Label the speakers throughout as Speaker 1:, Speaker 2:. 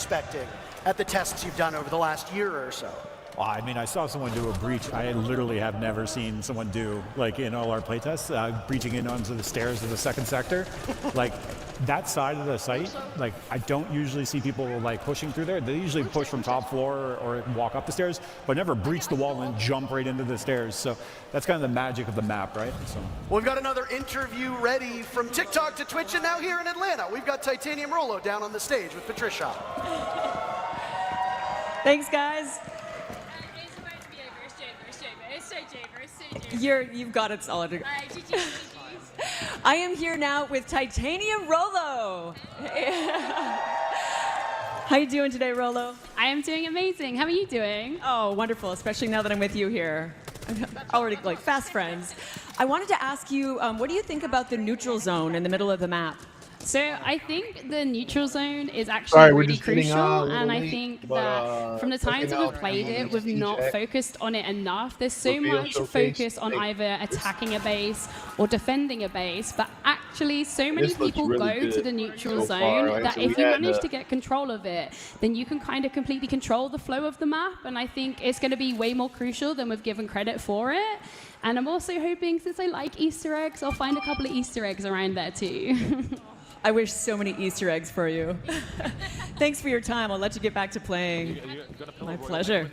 Speaker 1: expecting at the tests you've done over the last year or so?
Speaker 2: Well, I mean, I saw someone do a breach. I literally have never seen someone do, like in all our playtests, breaching in onto the stairs of the second sector. Like that side of the site, like I don't usually see people like pushing through there. They usually push from top floor or walk up the stairs, but never breach the wall and jump right into the stairs. So that's kind of the magic of the map, right? So.
Speaker 1: Well, we've got another interview ready from TikTok to Twitch, and now here in Atlanta, we've got Titanium Rolo down on the stage with Patricia.
Speaker 3: Thanks, guys. You've got it solid. I am here now with Titanium Rolo. How you doing today, Rolo?
Speaker 4: I am doing amazing. How are you doing?
Speaker 3: Oh, wonderful, especially now that I'm with you here. I'm already like fast friends. I wanted to ask you, what do you think about the neutral zone in the middle of the map?
Speaker 4: So I think the neutral zone is actually really crucial, and I think that from the times that we've played it, we've not focused on it enough. There's so much focus on either attacking a base or defending a base, but actually so many people go to the neutral zone that if you manage to get control of it, then you can kind of completely control the flow of the map, and I think it's going to be way more crucial than we've given credit for it. And I'm also hoping, since I like Easter eggs, I'll find a couple of Easter eggs around there too.
Speaker 3: I wish so many Easter eggs for you. Thanks for your time. I'll let you get back to playing. My pleasure.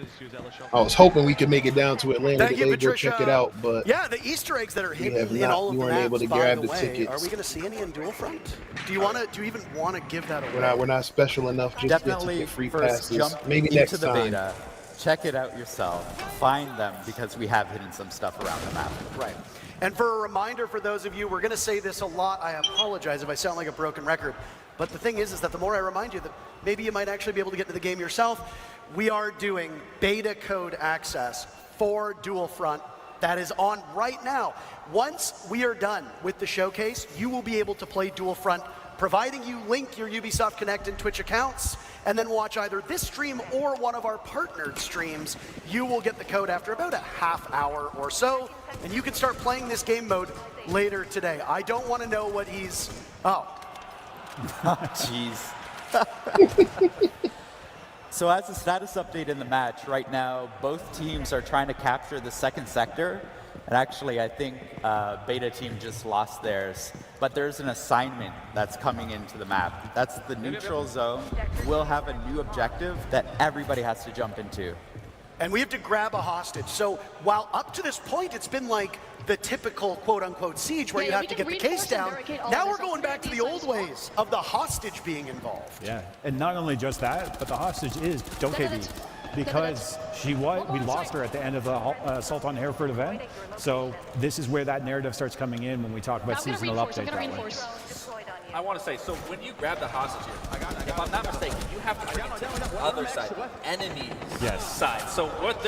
Speaker 5: I was hoping we could make it down to Atlanta
Speaker 1: Thank you,
Speaker 5: today, go
Speaker 1: Patricia.
Speaker 5: check it out, but
Speaker 1: yeah, the Easter eggs that are hidden in all of the
Speaker 5: weren't
Speaker 1: maps,
Speaker 5: able to
Speaker 1: by
Speaker 5: grab
Speaker 1: the
Speaker 5: the
Speaker 1: way,
Speaker 5: tickets.
Speaker 1: are we going to see any in Dual Front? Do you want to? Do you even want to give that away?
Speaker 5: We're not special enough just
Speaker 6: Definitely
Speaker 5: to get free
Speaker 6: first
Speaker 5: passes.
Speaker 6: jump
Speaker 5: Maybe
Speaker 6: into
Speaker 5: next
Speaker 6: the
Speaker 5: time.
Speaker 6: beta, check it out yourself, find them, because we have hidden some stuff around the map.
Speaker 1: Right. And for a reminder for those of you, we're going to say this a lot. I apologize if I sound like a broken record. But the thing is that the more I remind you that maybe you might actually be able to get into the game yourself, we are doing beta code access for Dual Front. That is on right now. Once we are done with the showcase, you will be able to play Dual Front, providing you link your Ubisoft Connect and Twitch accounts, and then watch either this stream or one of our partnered streams. You will get the code after about a half hour or so, and you can start playing this game mode later today. I don't want to know what he's... Oh.
Speaker 6: Jeez. So as a status update in the match, right now, both teams are trying to capture the second sector. And actually, I think Beta team just lost theirs. But there's an assignment that's coming into the map. That's the neutral zone. We'll have a new objective that everybody has to jump into.
Speaker 1: And we have to grab a hostage. So while up to this point, it's been like the typical quote-unquote siege where you have to get the case down, now we're going back to the old ways of the hostage being involved.
Speaker 2: Yeah, and not only just that, but the hostage is Dokkaebi, because we lost her at the end of the Assault on Hereford event. So this is where that narrative starts coming in when we talk about seasonal update that way.
Speaker 7: I want to say, so when you grab the hostage here, if I'm not mistaken, you have to bring it to the other side, the enemy side. So what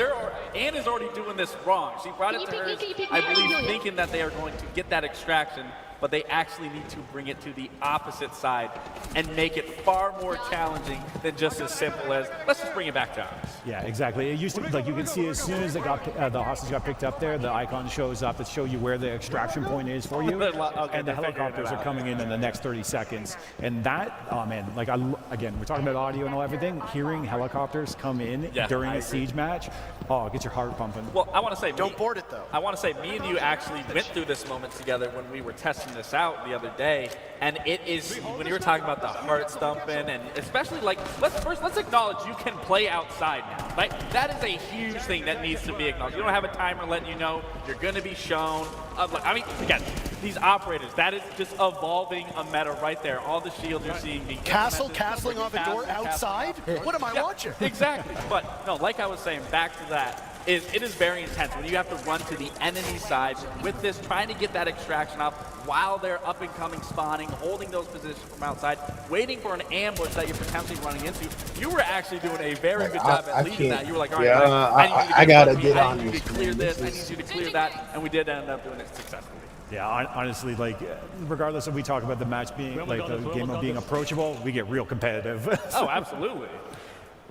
Speaker 7: Anne is already doing this wrong. She brought it to her, I believe, thinking that they are going to get that extraction, but they actually need to bring it to the opposite side and make it far more challenging than just as simple as, let's just bring it back to ours.
Speaker 2: Yeah, exactly. It used to, like, you can see as soon as it got, the hostage got picked up there, the icon shows up to show you where the extraction point is for you, and the helicopters are coming in the next 30 seconds. And that, oh man, like, again, we're talking about audio and everything, hearing helicopters come in during a siege match, oh, it gets your heart pumping.
Speaker 7: Well, I want to say,
Speaker 1: don't board it though.
Speaker 7: I want to say, me and you actually went through this moment together when we were testing this out the other day, and it is, when you were talking about the heart thumping, and especially like, let's acknowledge you can play outside now. Like, that is a huge thing that needs to be acknowledged. You don't have a timer letting you know you're going to be shown. I mean, again, these operators, that is just evolving a meta right there. All the shields you're seeing being
Speaker 1: castling off a door outside? What am I watching?
Speaker 7: Exactly. But no, like I was saying, back to that, it is very intense when you have to run to the enemy side with this, trying to get that extraction up while they're up and coming, spawning, holding those positions from outside, waiting for an ambush that you're potentially running into. You were actually doing a very good job at leading that. You were like, all right, I gotta get on this. I need you to clear this, I need you to clear that, and we did end up doing it successfully.
Speaker 2: Yeah, honestly, like, regardless if we talk about the match being, like, the game of being approachable, we get real competitive.
Speaker 7: Oh, absolutely.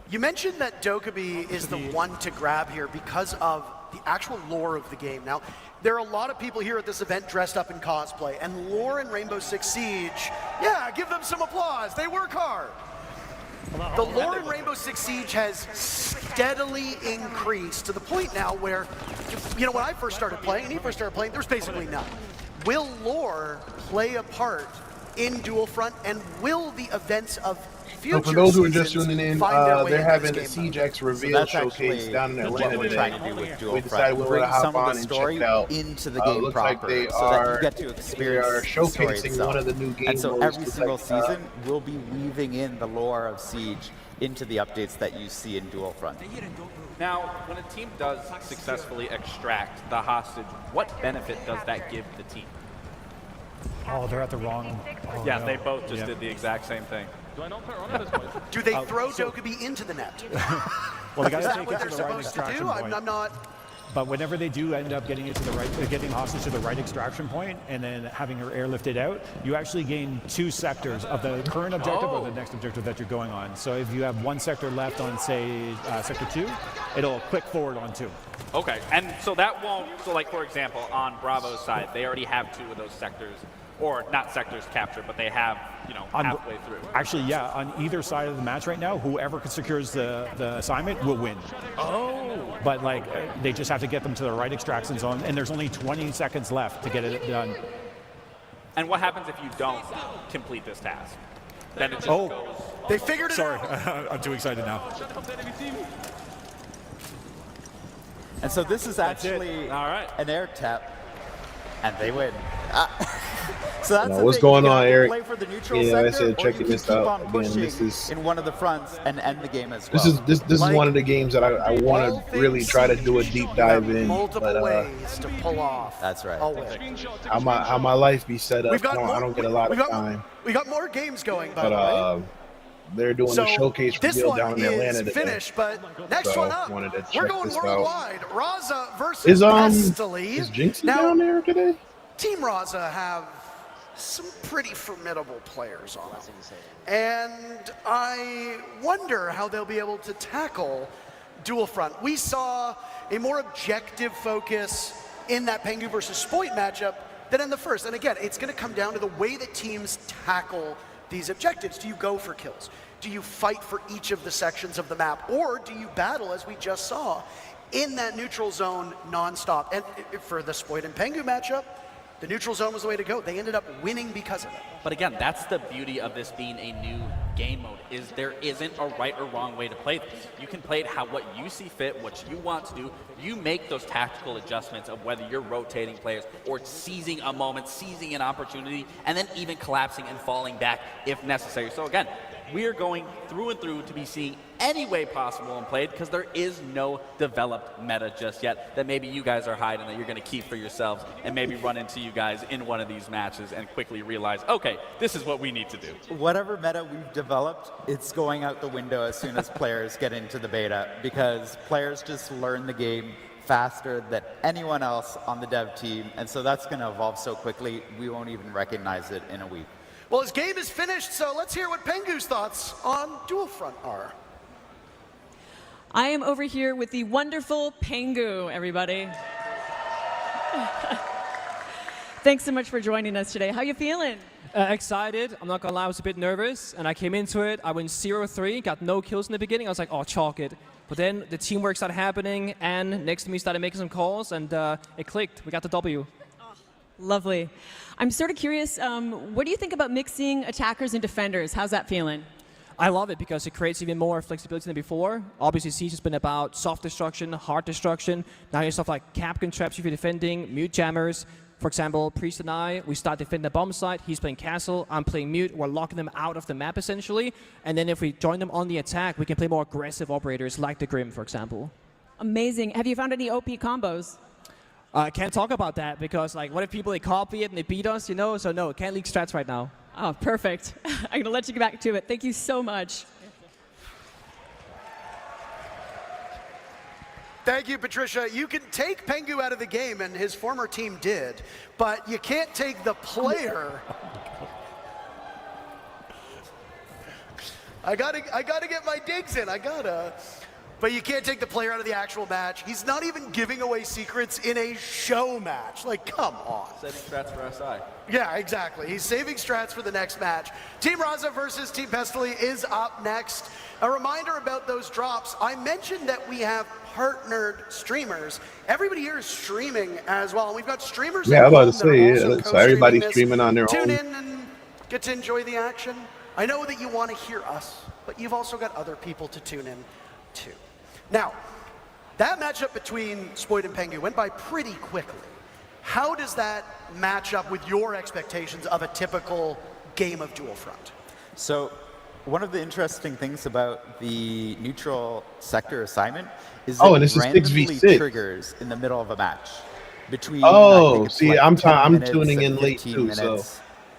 Speaker 1: You mentioned that Dokkaebi is the one to grab here because of the actual lore of the game. Now, there are a lot of people here at this event dressed up in cosplay, and lore in Rainbow Six Siege, yeah, give them some applause. They work hard. The lore in Rainbow Six Siege has steadily increased to the point now where, you know, when I first started playing, and he first started playing, there was basically none. Will lore play a part in Dual Front, and will the events of future
Speaker 5: So for those who are just
Speaker 1: seasons
Speaker 5: tuning in,
Speaker 1: find their way
Speaker 5: they're
Speaker 1: into
Speaker 5: having
Speaker 1: this
Speaker 5: the
Speaker 1: game mode?
Speaker 5: Siege X
Speaker 6: So
Speaker 5: reveal
Speaker 6: that's
Speaker 5: showcase
Speaker 6: actually
Speaker 5: down in
Speaker 6: what
Speaker 5: Atlanta
Speaker 6: we're
Speaker 5: today.
Speaker 6: trying to do with Dual
Speaker 5: We
Speaker 6: Front.
Speaker 5: decided we
Speaker 6: Bring
Speaker 5: would hop
Speaker 6: some
Speaker 5: on
Speaker 6: of the
Speaker 5: and check
Speaker 6: story
Speaker 5: it out.
Speaker 6: into the game
Speaker 5: Looks
Speaker 6: proper,
Speaker 5: like they
Speaker 6: so that
Speaker 5: are
Speaker 6: you get to experience the story
Speaker 5: showcasing
Speaker 6: itself.
Speaker 5: one of the new game
Speaker 6: And so
Speaker 5: modes.
Speaker 6: every
Speaker 5: Looks
Speaker 6: single
Speaker 5: like,
Speaker 6: season, we'll be weaving in the lore of Siege into the updates that you see in Dual Front.
Speaker 7: Now, when a team does successfully extract the hostage, what benefit does that give the team?
Speaker 2: Oh, they're at the wrong. Oh,
Speaker 7: Yeah,
Speaker 2: no.
Speaker 7: they both just
Speaker 2: Yeah.
Speaker 7: did the exact same thing.
Speaker 1: Do they throw Dokkaebi into the net?
Speaker 2: Well, they
Speaker 1: Is
Speaker 2: got
Speaker 1: that
Speaker 2: to take
Speaker 1: what
Speaker 2: it
Speaker 1: they're
Speaker 2: to the right
Speaker 1: supposed to
Speaker 2: extraction
Speaker 1: do?
Speaker 2: point.
Speaker 1: I'm not.
Speaker 2: But whenever they do end up getting it to the right, getting hostage to the right extraction point, and then having her airlifted out, you actually gain 2 sectors of the current objective or the next objective that you're going on. So if you have 1 sector left on, say, sector 2, it'll click forward on 2.
Speaker 7: Okay, and so that won't, so like for example, on Bravo's side, they already have 2 of those sectors, or not sectors captured, but they have, you know, halfway through.
Speaker 2: Actually, yeah, on either side of the match right now, whoever secures the assignment will win.
Speaker 7: Oh.
Speaker 2: But like, they just have to get them to the right extraction zone, and there's only 20 seconds left to get it done.
Speaker 7: And what happens if you don't complete this task? Then it just
Speaker 2: Oh.
Speaker 7: goes.
Speaker 1: They figured it
Speaker 2: Sorry,
Speaker 1: out.
Speaker 2: I'm too excited now.
Speaker 6: And so this is
Speaker 7: That's it.
Speaker 6: actually
Speaker 7: All right.
Speaker 6: an air tap, and they win. So that's
Speaker 5: Now,
Speaker 6: the
Speaker 5: what's
Speaker 6: thing.
Speaker 5: going
Speaker 6: You can
Speaker 5: on,
Speaker 6: either
Speaker 5: Eric?
Speaker 6: Play for the neutral
Speaker 5: Yeah, I
Speaker 6: sector,
Speaker 5: said
Speaker 6: or you
Speaker 5: checking
Speaker 6: can
Speaker 5: this
Speaker 6: keep
Speaker 5: out.
Speaker 6: on
Speaker 5: Again,
Speaker 6: pushing
Speaker 5: this is-
Speaker 6: in one of the fronts and end the game as well.
Speaker 5: This is
Speaker 1: Like,
Speaker 5: one of the games that I
Speaker 1: All
Speaker 5: want to
Speaker 1: things
Speaker 5: really try to do a
Speaker 1: Siege,
Speaker 5: deep
Speaker 1: you
Speaker 5: dive
Speaker 1: have
Speaker 5: in.
Speaker 1: multiple
Speaker 5: But
Speaker 1: ways to pull off.
Speaker 6: That's right.
Speaker 1: a win.
Speaker 5: how my life be set up,
Speaker 1: We've got
Speaker 5: I don't get a lot
Speaker 1: we
Speaker 5: of
Speaker 1: got-
Speaker 5: time.
Speaker 1: We got more games going, by
Speaker 5: But
Speaker 1: the way.
Speaker 5: they're doing
Speaker 1: So
Speaker 5: the showcase
Speaker 1: this
Speaker 5: reveal
Speaker 1: one
Speaker 5: down in Atlanta
Speaker 1: is
Speaker 5: today.
Speaker 1: finished, but next
Speaker 5: So,
Speaker 1: one up,
Speaker 5: wanted to
Speaker 1: we're
Speaker 5: check
Speaker 1: going
Speaker 5: this out.
Speaker 1: worldwide. Raza versus
Speaker 5: Is
Speaker 1: Pestily.
Speaker 5: is Jinxie
Speaker 1: Now,
Speaker 5: down there today?
Speaker 1: Team Raza have some pretty formidable players on it. And I wonder how they'll be able to tackle Dual Front. We saw a more objective focus in that Pengu versus Spoit matchup than in the first. And again, it's going to come down to the way that teams tackle these objectives. Do you go for kills? Do you fight for each of the sections of the map? Or do you battle, as we just saw, in that neutral zone nonstop? And for the Spoit and Pengu matchup, the neutral zone was the way to go. They ended up winning because of it.
Speaker 7: But again, that's the beauty of this being a new game mode, is there isn't a right or wrong way to play this. You can play it what you see fit, what you want to do. You make those tactical adjustments of whether you're rotating players or seizing a moment, seizing an opportunity, and then even collapsing and falling back if necessary. So again, we are going through and through to be seeing any way possible and played, because there is no developed meta just yet that maybe you guys are hiding that you're going to keep for yourselves, and maybe run into you guys in one of these matches and quickly realize, okay, this is what we need to do.
Speaker 6: Whatever meta we've developed, it's going out the window as soon as players get into the beta, because players just learn the game faster than anyone else on the dev team, and so that's going to evolve so quickly we won't even recognize it in a week.
Speaker 1: Well, his game is finished, so let's hear what Pengu's thoughts on Dual Front are.
Speaker 3: I am over here with the wonderful Pengu, everybody. Thanks so much for joining us today. How you feeling?
Speaker 8: Excited. I'm not gonna lie, I was a bit nervous, and I came into it. I went 0-3, got no kills in the beginning. I was like, oh, chalk it. But then the teamwork started happening, and next to me started making some calls, and it clicked. We got the W.
Speaker 3: Lovely. I'm sort of curious, what do you think about mixing attackers and defenders? How's that feeling?
Speaker 8: I love it because it creates even more flexibility than before. Obviously, Siege has been about soft destruction, hard destruction. Now you have stuff like Capcan traps if you're defending, mute jammers. For example, Priest and I, we start defending the bomb site. He's playing castle, I'm playing mute. We're locking them out of the map, essentially. And then if we join them on the attack, we can play more aggressive operators like the Grim, for example.
Speaker 3: Amazing. Have you found any OP combos?
Speaker 8: I can't talk about that because, like, what if people, they copy it and they beat us, you know? So no, can't leak strats right now.
Speaker 3: Oh, perfect. I'm going to let you get back to it. Thank you so much.
Speaker 1: Thank you, Patricia. You can take Pengu out of the game, and his former team did, but you can't take the player. I gotta get my digs in. I gotta. but you can't take the player out of the actual match. He's not even giving away secrets in a show match. Like, come on.
Speaker 7: Setting strats for SI.
Speaker 1: Yeah, exactly. He's saving strats for the next match. Team Raza versus Team Pestily is up next. A reminder about those drops. I mentioned that we have partnered streamers. Everybody here is streaming as well. And we've got streamers.
Speaker 5: Yeah, I was about to
Speaker 1: that are
Speaker 5: say,
Speaker 1: also
Speaker 5: yeah. So everybody's
Speaker 1: co-streaming
Speaker 5: streaming on their
Speaker 1: this.
Speaker 5: own.
Speaker 1: Tune in and get to enjoy the action. I know that you want to hear us, but you've also got other people to tune in to. Now, that matchup between Spoid and Pengu went by pretty quickly. How does that match up with your expectations of a typical game of Dual Front?
Speaker 6: So one of the interesting things about the neutral sector assignment is that
Speaker 5: and this
Speaker 6: it
Speaker 5: is
Speaker 6: randomly
Speaker 5: 6v6.
Speaker 6: triggers in the middle of a match. Between
Speaker 5: see, I'm tuning in late too, so.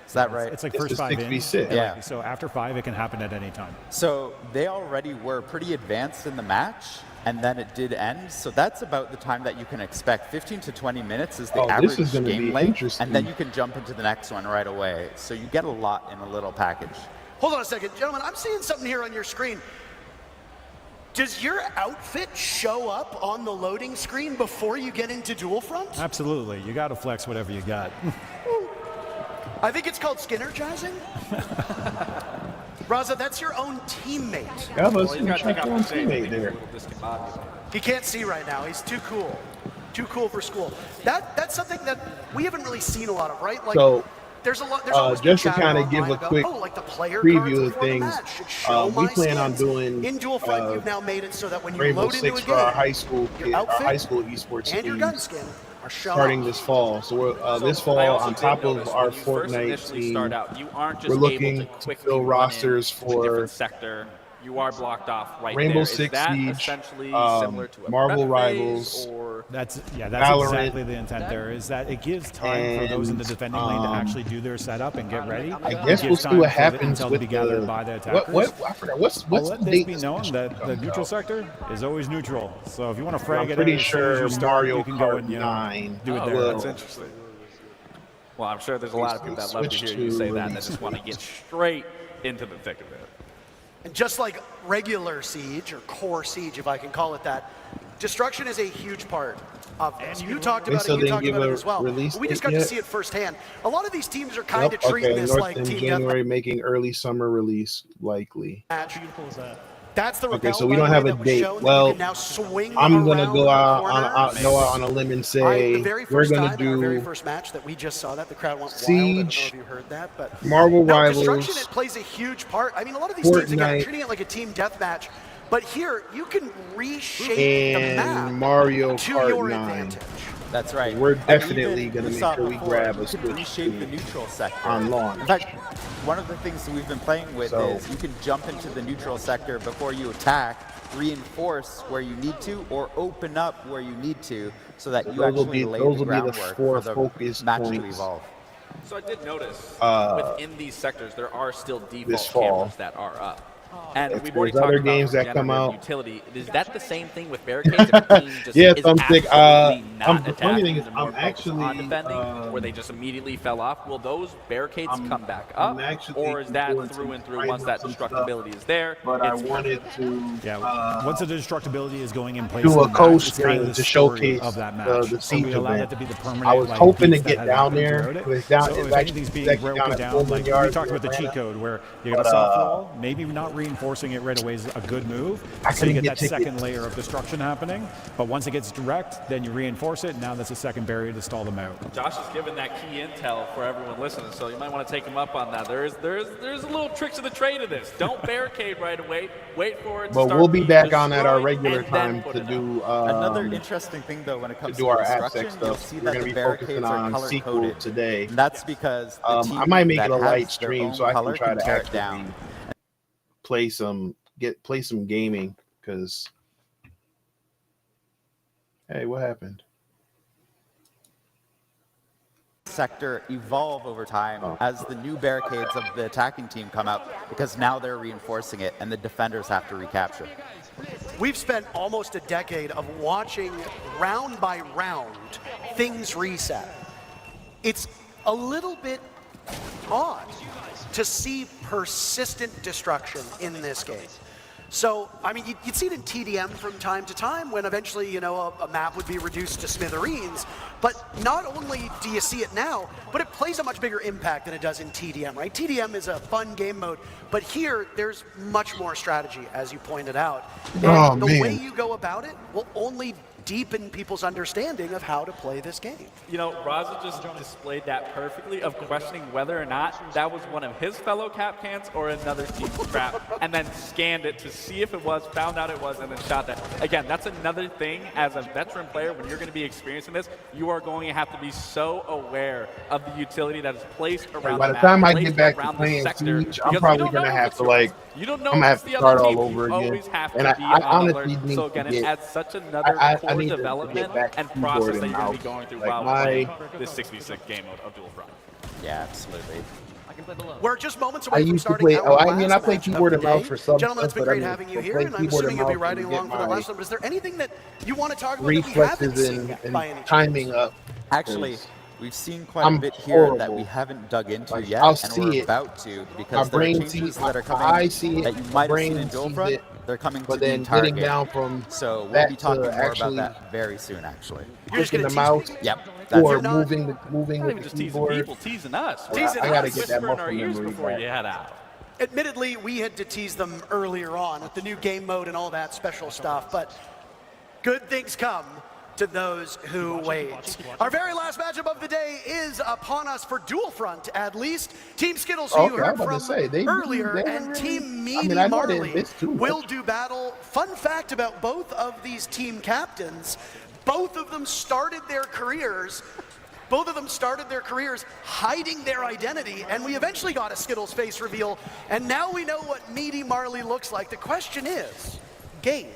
Speaker 6: Is that right?
Speaker 2: It's like
Speaker 5: This
Speaker 2: first
Speaker 5: is
Speaker 2: 5 in.
Speaker 5: 6v6.
Speaker 6: Yeah.
Speaker 2: So after 5, it can happen at any time.
Speaker 6: So they already were pretty advanced in the match, and then it did end. So that's about the time that you can expect. 15 to 20 minutes is the
Speaker 5: Oh, this
Speaker 6: average
Speaker 5: is gonna
Speaker 6: game
Speaker 5: be
Speaker 6: length,
Speaker 5: interesting.
Speaker 6: and then you can jump into the next one right away. So you get a lot in a little package.
Speaker 1: Hold on a second. Gentlemen, I'm seeing something here on your screen. Does your outfit show up on the loading screen before you get into Dual Front?
Speaker 2: Absolutely. You got to flex whatever you got.
Speaker 1: I think it's called Skinnergizing. Raza, that's your own teammate.
Speaker 5: Yeah, but
Speaker 7: Well, he's got to take
Speaker 5: check
Speaker 7: off
Speaker 5: on
Speaker 7: the shade.
Speaker 5: teammate there.
Speaker 7: A little discombobulated.
Speaker 1: He can't see right now. He's too cool. Too cool for school. That's something that we haven't really seen a lot of, right? Like,
Speaker 5: So,
Speaker 1: there's a lot. There's always been
Speaker 5: just to
Speaker 1: chatter
Speaker 5: kind of
Speaker 1: online
Speaker 5: give a
Speaker 1: about,
Speaker 5: quick
Speaker 1: like the player
Speaker 5: preview
Speaker 1: cards
Speaker 5: of
Speaker 1: before the
Speaker 5: things,
Speaker 1: match should show
Speaker 5: we
Speaker 1: my
Speaker 5: plan on
Speaker 1: skins.
Speaker 5: doing
Speaker 1: In Dual Front, you've now made it so that when you
Speaker 5: Rainbow
Speaker 1: load into
Speaker 5: Six
Speaker 1: a
Speaker 5: for our
Speaker 1: game,
Speaker 5: high school
Speaker 1: your outfit
Speaker 5: esports
Speaker 1: and your gun
Speaker 5: teams
Speaker 1: skin are shown.
Speaker 5: starting this fall. So we're this
Speaker 7: So
Speaker 5: fall
Speaker 7: I also
Speaker 5: on
Speaker 7: did
Speaker 5: top of
Speaker 7: notice
Speaker 5: our
Speaker 7: when you first
Speaker 5: Fortnite
Speaker 7: initially start
Speaker 5: team.
Speaker 7: out, you aren't just
Speaker 5: We're looking
Speaker 7: able to
Speaker 5: to
Speaker 7: quickly
Speaker 5: fill
Speaker 7: run
Speaker 5: rosters
Speaker 7: in to a
Speaker 5: for
Speaker 7: different sector. You are blocked off right
Speaker 5: Rainbow
Speaker 7: there. Is
Speaker 5: Six
Speaker 7: that
Speaker 5: Siege,
Speaker 7: essentially similar to a
Speaker 5: Marvel
Speaker 7: prep phase,
Speaker 5: Rivals,
Speaker 7: or
Speaker 2: That's
Speaker 5: Valorant,
Speaker 2: exactly the intent there, is that it gives time for those in the
Speaker 5: and,
Speaker 2: defending lane to actually do their setup and get ready.
Speaker 5: I
Speaker 2: It
Speaker 5: guess
Speaker 2: gives
Speaker 5: we'll see
Speaker 2: time
Speaker 5: what
Speaker 2: for the
Speaker 5: happens
Speaker 2: intel to
Speaker 5: with
Speaker 2: be gathered
Speaker 5: the
Speaker 2: by the attackers.
Speaker 5: I forgot what's
Speaker 2: I'll
Speaker 5: the
Speaker 2: let this
Speaker 5: date
Speaker 2: be
Speaker 5: this
Speaker 2: known
Speaker 5: match
Speaker 2: that the
Speaker 5: comes
Speaker 2: neutral
Speaker 5: out?
Speaker 2: sector is always neutral. So if you want to frag
Speaker 5: I'm
Speaker 2: it
Speaker 5: pretty
Speaker 2: out as soon as
Speaker 5: sure
Speaker 2: you start,
Speaker 5: Mario
Speaker 2: you can go
Speaker 5: Kart
Speaker 2: and
Speaker 5: 9
Speaker 2: do it
Speaker 7: Oh,
Speaker 2: there.
Speaker 5: will
Speaker 7: that's interesting. Well, I'm sure there's a lot of people that love to
Speaker 5: Switch
Speaker 7: hear you
Speaker 5: to
Speaker 7: say that
Speaker 5: release
Speaker 7: just want to get straight into the thick of it.
Speaker 1: And just like regular Siege, or core Siege, if I can call it that, destruction is a huge part of this. You talked about
Speaker 5: still
Speaker 1: it, you
Speaker 5: didn't
Speaker 1: talked
Speaker 5: give
Speaker 1: about it
Speaker 5: a
Speaker 1: as well.
Speaker 5: release
Speaker 1: We just
Speaker 5: date
Speaker 1: got to
Speaker 5: yet?
Speaker 1: see it firsthand. A lot of these teams are kind of
Speaker 5: Yep,
Speaker 1: treating
Speaker 5: okay,
Speaker 1: this
Speaker 5: North
Speaker 1: like
Speaker 5: in
Speaker 1: Team
Speaker 5: January, making early summer release likely.
Speaker 1: Deathmatch. That's the
Speaker 5: Okay,
Speaker 1: Rebel,
Speaker 5: so we
Speaker 1: by
Speaker 5: don't
Speaker 1: the
Speaker 5: have
Speaker 1: way,
Speaker 5: a
Speaker 1: that was
Speaker 5: date.
Speaker 1: shown that you
Speaker 5: Well,
Speaker 1: can now swing
Speaker 5: I'm gonna
Speaker 1: around
Speaker 5: go
Speaker 1: the
Speaker 5: out
Speaker 1: corners.
Speaker 5: go out on a limb and
Speaker 1: The
Speaker 5: say
Speaker 1: very
Speaker 5: we're
Speaker 1: first
Speaker 5: gonna
Speaker 1: time in our very
Speaker 5: do
Speaker 1: first match that we just saw that, the crowd went wild. I don't know
Speaker 5: Siege,
Speaker 1: if you heard that, but
Speaker 5: Marvel
Speaker 1: no,
Speaker 5: Rivals,
Speaker 1: destruction, it plays a huge part. I mean, a lot of these teams again are
Speaker 5: Fortnite,
Speaker 1: treating it like a team deathmatch, but here you can reshape the map
Speaker 5: and Mario
Speaker 1: to
Speaker 5: Kart
Speaker 1: your
Speaker 5: 9.
Speaker 1: advantage.
Speaker 6: That's right.
Speaker 5: We're
Speaker 6: And
Speaker 5: definitely
Speaker 6: even
Speaker 5: gonna
Speaker 6: we
Speaker 5: make
Speaker 6: saw
Speaker 5: sure we
Speaker 6: before,
Speaker 5: grab a
Speaker 6: you can
Speaker 5: Switch
Speaker 6: reshape the
Speaker 5: team
Speaker 6: neutral sector.
Speaker 5: on launch.
Speaker 6: In fact, one of the things that we've been playing with
Speaker 5: So-
Speaker 6: is you can jump into the neutral sector before you attack, reinforce where you need to, or open up where you need to, so that you
Speaker 5: Those will
Speaker 6: actually
Speaker 5: be-
Speaker 6: lay
Speaker 5: those
Speaker 6: the
Speaker 5: will be the
Speaker 6: groundwork
Speaker 5: 4
Speaker 6: for the
Speaker 5: focus
Speaker 6: match to
Speaker 5: points.
Speaker 6: evolve.
Speaker 7: So I did notice
Speaker 5: Uh,
Speaker 7: within these sectors there are still
Speaker 5: this
Speaker 7: default
Speaker 5: fall.
Speaker 7: cameras that are up. And
Speaker 5: If
Speaker 7: we've already
Speaker 5: there's
Speaker 7: talked
Speaker 5: other
Speaker 7: about
Speaker 5: games that come
Speaker 7: regenerative
Speaker 5: out-
Speaker 7: utility. Is that the same thing with barricades? If a team just
Speaker 5: Yeah,
Speaker 7: is
Speaker 5: Thumbstick,
Speaker 7: absolutely not
Speaker 5: the funny
Speaker 7: attacking
Speaker 5: thing is
Speaker 7: and more
Speaker 5: I'm
Speaker 7: focused on
Speaker 5: actually,
Speaker 7: defending, where they just immediately fell off, will those barricades come back
Speaker 5: I'm
Speaker 7: up?
Speaker 5: actually
Speaker 7: Or is that
Speaker 5: doing
Speaker 7: through
Speaker 5: some
Speaker 7: and through
Speaker 5: trying
Speaker 7: once that
Speaker 5: some
Speaker 7: destructibility
Speaker 5: stuff,
Speaker 7: is there?
Speaker 5: but I
Speaker 7: it's
Speaker 5: wanted
Speaker 7: perfect?
Speaker 5: to
Speaker 2: Once the destructibility is going in place,
Speaker 5: do
Speaker 2: in
Speaker 5: a
Speaker 2: the match, it's kind
Speaker 5: co-stream
Speaker 2: of the
Speaker 5: to
Speaker 2: story
Speaker 5: showcase
Speaker 2: of that match.
Speaker 5: the
Speaker 2: So we
Speaker 5: Siege
Speaker 2: allow that
Speaker 5: event.
Speaker 2: to be the permanent.
Speaker 5: I was
Speaker 2: like,
Speaker 5: hoping to
Speaker 2: piece that
Speaker 5: get
Speaker 2: has
Speaker 5: down
Speaker 2: happened
Speaker 5: there.
Speaker 2: throughout it.
Speaker 5: It was down-
Speaker 2: So
Speaker 5: it's
Speaker 2: if
Speaker 5: actually-
Speaker 2: anything's being
Speaker 5: it's actually
Speaker 2: broken
Speaker 5: down at
Speaker 2: down,
Speaker 5: Pullman
Speaker 2: like
Speaker 5: Yards
Speaker 2: we talked
Speaker 5: in
Speaker 2: about the cheat
Speaker 5: Atlanta.
Speaker 2: code, where you got a
Speaker 5: But,
Speaker 2: soft wall, maybe not reinforcing it right away is a good move.
Speaker 5: I
Speaker 2: So you
Speaker 5: couldn't
Speaker 2: get
Speaker 5: get
Speaker 2: that second
Speaker 5: tickets.
Speaker 2: layer of destruction happening. But once it gets direct, then you reinforce it. Now that's a second barrier to stall them out.
Speaker 7: Josh is giving that key intel for everyone listening, so you might want to take him up on that. There's a little tricks of the trade of this. Don't barricade right away. Wait for it to
Speaker 5: But
Speaker 7: start
Speaker 5: we'll be
Speaker 7: being
Speaker 5: back on at our
Speaker 7: destroyed
Speaker 5: regular
Speaker 7: and then
Speaker 5: time
Speaker 7: put
Speaker 5: to
Speaker 7: it
Speaker 5: do
Speaker 6: Another interesting thing, though, when it
Speaker 5: to
Speaker 6: comes
Speaker 5: do
Speaker 6: to
Speaker 5: our
Speaker 6: destruction,
Speaker 5: AppSec
Speaker 6: you'll
Speaker 5: stuff.
Speaker 6: see
Speaker 5: We're
Speaker 6: that
Speaker 5: gonna
Speaker 6: the
Speaker 5: be
Speaker 6: barricades
Speaker 5: focusing
Speaker 6: are
Speaker 5: on
Speaker 6: color
Speaker 5: sequel
Speaker 6: coded.
Speaker 5: today.
Speaker 6: And that's because the team
Speaker 5: I might make
Speaker 6: that
Speaker 5: it a light
Speaker 6: has their
Speaker 5: stream
Speaker 6: own
Speaker 5: so I can
Speaker 6: color
Speaker 5: try to
Speaker 6: tear it
Speaker 5: actually
Speaker 6: down.
Speaker 5: play some gaming because hey, what happened?
Speaker 6: Sector evolve over time as the new barricades of the attacking team come up, because now they're reinforcing it and the defenders have to recapture.
Speaker 1: We've spent almost a decade of watching round by round things reset. It's a little bit odd to see persistent destruction in this game. So, I mean, you'd see it in TDM from time to time when eventually, you know, a map would be reduced to smithereens. But not only do you see it now, but it plays a much bigger impact than it does in TDM, right? TDM is a fun game mode, but here there's much more strategy, as you pointed out. And the way you go about it will only deepen people's understanding of how to play this game.
Speaker 7: You know, Raza just displayed that perfectly of questioning whether or not that was one of his fellow Capcans or another team's trap, and then scanned it to see if it was, found out it was, and then shot that. Again, that's another thing as a veteran player, when you're going to be experiencing this, you are going to have to be so aware of the utility that is placed around
Speaker 5: by
Speaker 7: the
Speaker 5: the
Speaker 7: map,
Speaker 5: time I
Speaker 7: placed
Speaker 5: get back to
Speaker 7: around the
Speaker 5: playing
Speaker 7: sector,
Speaker 5: Siege, I'm
Speaker 7: because
Speaker 5: probably
Speaker 7: you don't
Speaker 5: gonna
Speaker 7: know
Speaker 5: have
Speaker 7: if it's
Speaker 5: to
Speaker 7: yours.
Speaker 5: like,
Speaker 7: You don't know
Speaker 5: I'm gonna
Speaker 7: if
Speaker 5: have
Speaker 7: it's
Speaker 5: to
Speaker 7: the other
Speaker 5: start all
Speaker 7: team.
Speaker 5: over
Speaker 7: You
Speaker 5: again.
Speaker 7: always have to
Speaker 5: And
Speaker 7: be
Speaker 5: I
Speaker 7: on
Speaker 5: honestly
Speaker 7: alert.
Speaker 5: need
Speaker 7: So
Speaker 5: to
Speaker 7: again,
Speaker 5: get-
Speaker 7: it adds such another
Speaker 5: I
Speaker 7: core
Speaker 5: need to
Speaker 7: development
Speaker 5: get back
Speaker 7: and
Speaker 5: to keyboard
Speaker 7: process that
Speaker 5: and
Speaker 7: you're going to be
Speaker 5: mouse.
Speaker 7: going through
Speaker 5: Like
Speaker 7: while
Speaker 5: my-
Speaker 7: playing this 66 game of Dual Front.
Speaker 6: Yeah, absolutely.
Speaker 1: We're just moments
Speaker 5: I
Speaker 1: away from
Speaker 5: used to
Speaker 1: starting
Speaker 5: play.
Speaker 1: our
Speaker 5: Oh, I mean, I
Speaker 1: last
Speaker 5: play
Speaker 1: match of
Speaker 5: keyboard
Speaker 1: the
Speaker 5: and mouse
Speaker 1: day.
Speaker 5: for some
Speaker 1: Gentlemen, it's
Speaker 5: stuff,
Speaker 1: been great
Speaker 5: but I mean,
Speaker 1: having you
Speaker 5: to
Speaker 1: here,
Speaker 5: play
Speaker 1: and I'm
Speaker 5: keyboard
Speaker 1: assuming
Speaker 5: and
Speaker 1: you'll be
Speaker 5: mouse
Speaker 1: riding
Speaker 5: and get
Speaker 1: along for the
Speaker 5: my
Speaker 1: last one. But is there anything that you want to talk about that we haven't
Speaker 5: reflexes
Speaker 1: seen yet, by any
Speaker 5: and
Speaker 1: chance?
Speaker 5: timing up.
Speaker 6: Actually, we've seen quite
Speaker 5: I'm
Speaker 6: a bit here that
Speaker 5: horrible.
Speaker 6: we haven't dug into
Speaker 5: Like,
Speaker 6: yet,
Speaker 5: I'll
Speaker 6: and
Speaker 5: see
Speaker 6: we're
Speaker 5: it.
Speaker 6: about to,
Speaker 5: My
Speaker 6: because there are
Speaker 5: brain
Speaker 6: changes
Speaker 5: sees,
Speaker 6: that are coming
Speaker 5: I see it.
Speaker 6: that you
Speaker 5: My
Speaker 6: might have seen
Speaker 5: brain
Speaker 6: in Dual
Speaker 5: sees
Speaker 6: Front.
Speaker 5: it,
Speaker 6: They're coming
Speaker 5: but
Speaker 6: to the
Speaker 5: then
Speaker 6: entire
Speaker 5: getting
Speaker 6: game.
Speaker 5: down from
Speaker 6: So we'll
Speaker 5: that
Speaker 6: be talking
Speaker 5: to
Speaker 6: more about
Speaker 5: actually
Speaker 6: that very soon, actually.
Speaker 1: You're just
Speaker 5: clicking
Speaker 1: gonna
Speaker 5: the
Speaker 1: tease
Speaker 5: mouse
Speaker 6: Yep. That's
Speaker 5: or
Speaker 6: it.
Speaker 1: not-
Speaker 5: moving
Speaker 7: Not
Speaker 5: with
Speaker 7: even
Speaker 5: the
Speaker 7: just teasing
Speaker 5: keyboard.
Speaker 7: people, teasing us.
Speaker 5: I
Speaker 1: Teasing
Speaker 5: gotta
Speaker 1: us.
Speaker 5: get that
Speaker 7: Whisper in
Speaker 5: muscle
Speaker 7: our ears
Speaker 5: memory
Speaker 7: before
Speaker 5: back.
Speaker 7: you head out.
Speaker 1: Admittedly, we had to tease them earlier on with the new game mode and all that special stuff, but good things come to those who wait. Our very last matchup of the day is upon us for Dual Front, at least. Team Skittles, who you
Speaker 5: Okay, I
Speaker 1: heard
Speaker 5: was about
Speaker 1: from
Speaker 5: to say, they
Speaker 1: earlier,
Speaker 5: haven't
Speaker 1: and
Speaker 5: really-
Speaker 1: Team Meaty
Speaker 5: I mean, I know they
Speaker 1: Marley
Speaker 5: missed too much.
Speaker 1: will do battle. Fun fact about both of these team captains, both of them started their careers hiding their identity, and we eventually got a Skittles face reveal, and now we know what Meaty Marley looks like. The question is, game.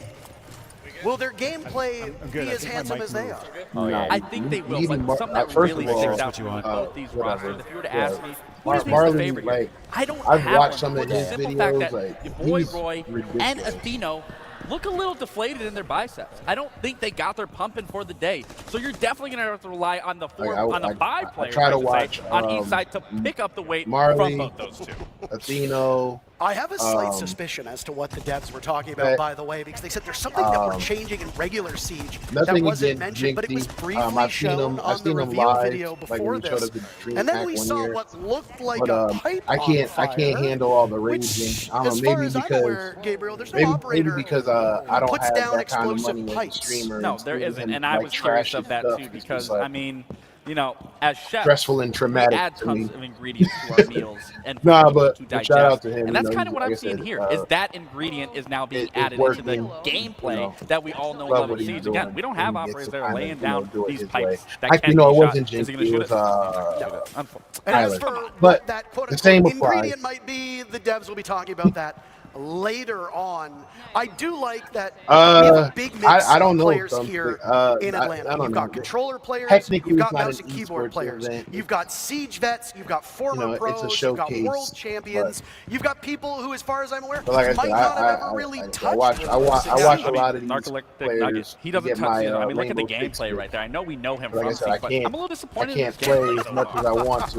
Speaker 1: Will their gameplay
Speaker 2: I'm
Speaker 1: be
Speaker 2: good. I
Speaker 1: as
Speaker 2: think my
Speaker 1: handsome
Speaker 2: mic
Speaker 1: as they
Speaker 2: moved.
Speaker 1: are?
Speaker 6: Oh, yeah.
Speaker 7: I think they will,
Speaker 5: Meaty
Speaker 7: but something that
Speaker 5: first
Speaker 7: really
Speaker 5: of all,
Speaker 7: sticks out
Speaker 2: what
Speaker 7: to
Speaker 2: you
Speaker 7: me
Speaker 2: want.
Speaker 7: about both these
Speaker 5: whatever.
Speaker 7: rosters, if you were to
Speaker 5: Yeah.
Speaker 7: ask me, who do you think is the
Speaker 5: Marley,
Speaker 7: favorite here?
Speaker 5: like,
Speaker 7: I don't
Speaker 5: I've
Speaker 7: have
Speaker 5: watched
Speaker 7: one,
Speaker 5: some of
Speaker 7: for the
Speaker 5: his
Speaker 7: simple fact
Speaker 5: videos,
Speaker 7: that
Speaker 5: like,
Speaker 7: your boy
Speaker 5: he's
Speaker 7: Roy
Speaker 5: ridiculous.
Speaker 7: and Atheno look a little deflated in their biceps. I don't think they got their pumping for the day. So you're definitely going to have to rely on the five players,
Speaker 5: try to
Speaker 7: I should
Speaker 5: watch,
Speaker 7: say, on each side to pick up the weight
Speaker 5: Marley,
Speaker 7: from both those two.
Speaker 5: Atheno.
Speaker 1: I have a slight suspicion as to what the devs were talking about,
Speaker 5: but-
Speaker 1: by the way, because they said there's something that we're changing in regular Siege that
Speaker 5: Nothing
Speaker 1: wasn't
Speaker 5: against
Speaker 1: mentioned, but it was
Speaker 5: Jinxie.
Speaker 1: briefly
Speaker 5: I've seen
Speaker 1: shown
Speaker 5: him-
Speaker 1: on
Speaker 5: I've
Speaker 1: the
Speaker 5: seen him
Speaker 1: reveal
Speaker 5: live,
Speaker 1: video
Speaker 5: like,
Speaker 1: before
Speaker 5: when he showed
Speaker 1: this.
Speaker 5: up at Dream
Speaker 1: And then
Speaker 5: Hack
Speaker 1: we
Speaker 5: one
Speaker 1: saw
Speaker 5: year.
Speaker 1: what looked like
Speaker 5: But
Speaker 1: a pipe
Speaker 5: I can't
Speaker 1: fire,
Speaker 5: handle all the
Speaker 1: which,
Speaker 5: raging. I don't
Speaker 1: as
Speaker 5: know,
Speaker 1: far
Speaker 5: maybe
Speaker 1: as I'm
Speaker 5: because
Speaker 1: aware, Gabriel, there's no
Speaker 5: maybe
Speaker 1: operator
Speaker 5: because I don't
Speaker 1: puts
Speaker 5: have
Speaker 1: down
Speaker 5: that kind of
Speaker 1: explosive
Speaker 5: money as a
Speaker 1: pipes.
Speaker 5: streamer.
Speaker 7: No,
Speaker 5: and
Speaker 7: there
Speaker 5: streaming
Speaker 7: isn't,
Speaker 5: and,
Speaker 7: and I
Speaker 5: like,
Speaker 7: was curious
Speaker 5: trashy
Speaker 7: of that
Speaker 5: stuff.
Speaker 7: too
Speaker 5: It's just
Speaker 7: because,
Speaker 5: like
Speaker 7: I mean, you know, as chefs,
Speaker 5: stressful and
Speaker 7: we
Speaker 5: traumatic
Speaker 7: add
Speaker 5: to
Speaker 7: tons
Speaker 5: me.
Speaker 7: of ingredients to our meals and
Speaker 5: Nah,
Speaker 7: food
Speaker 5: but
Speaker 7: to digest.
Speaker 5: shout out to him,
Speaker 7: And
Speaker 5: you
Speaker 7: that's
Speaker 5: know,
Speaker 7: kind of what
Speaker 5: like
Speaker 7: I'm
Speaker 5: I
Speaker 7: seeing
Speaker 5: said,
Speaker 7: here, is that ingredient is now being
Speaker 5: it's
Speaker 7: added into the
Speaker 5: working,
Speaker 7: gameplay
Speaker 5: you know,
Speaker 7: that we all know and
Speaker 5: love
Speaker 7: love
Speaker 5: what
Speaker 7: in
Speaker 5: he's
Speaker 7: Siege.
Speaker 5: doing,
Speaker 7: Again, we don't have
Speaker 5: and he gets
Speaker 7: operators
Speaker 5: to
Speaker 7: that are
Speaker 5: kind of,
Speaker 7: laying
Speaker 5: you know,
Speaker 7: down
Speaker 5: do it
Speaker 7: these
Speaker 5: his
Speaker 7: pipes
Speaker 5: way.
Speaker 7: that
Speaker 5: Actually,
Speaker 7: can
Speaker 5: no,
Speaker 7: be
Speaker 5: it
Speaker 7: shot.
Speaker 5: wasn't
Speaker 7: Is he
Speaker 5: Jinxie,
Speaker 7: going to shoot
Speaker 5: it was,
Speaker 7: it?
Speaker 1: And as
Speaker 5: Tyler.
Speaker 1: for
Speaker 5: But
Speaker 1: what that quote
Speaker 5: the same
Speaker 1: unquote
Speaker 5: applies.
Speaker 1: ingredient might be, the devs will be talking about that later on. I do like that we have a big mix
Speaker 5: I don't
Speaker 1: of
Speaker 5: know
Speaker 1: players
Speaker 5: something.
Speaker 1: here in
Speaker 5: I
Speaker 1: Atlanta.
Speaker 5: don't
Speaker 1: You've got
Speaker 5: know.
Speaker 1: controller players,
Speaker 5: Technically,
Speaker 1: you've got
Speaker 5: it's not
Speaker 1: mouse
Speaker 5: an
Speaker 1: and keyboard
Speaker 5: esports
Speaker 1: players,
Speaker 5: event.
Speaker 1: you've got Siege vets, you've got former
Speaker 5: You know, it's a
Speaker 1: pros, you've got
Speaker 5: showcase,
Speaker 1: world champions, you've got people who, as far as I'm aware,
Speaker 5: But like I
Speaker 1: might
Speaker 5: said,
Speaker 1: not have ever really touched
Speaker 5: watch
Speaker 1: with
Speaker 5: a lot of these
Speaker 7: Narcoleptic
Speaker 5: players.
Speaker 7: Nugget, he doesn't
Speaker 5: get
Speaker 7: touch
Speaker 5: my,
Speaker 7: it. I mean, look at the
Speaker 5: Rainbow Six
Speaker 7: gameplay
Speaker 5: with.
Speaker 7: right there. I know we know him
Speaker 5: Like I
Speaker 7: from
Speaker 5: said, I
Speaker 7: Siege, but
Speaker 5: can't-
Speaker 7: I'm a little
Speaker 5: I
Speaker 7: disappointed
Speaker 5: can't
Speaker 7: in his gameplay
Speaker 5: play as
Speaker 7: so
Speaker 5: much
Speaker 7: far.
Speaker 5: as I want to.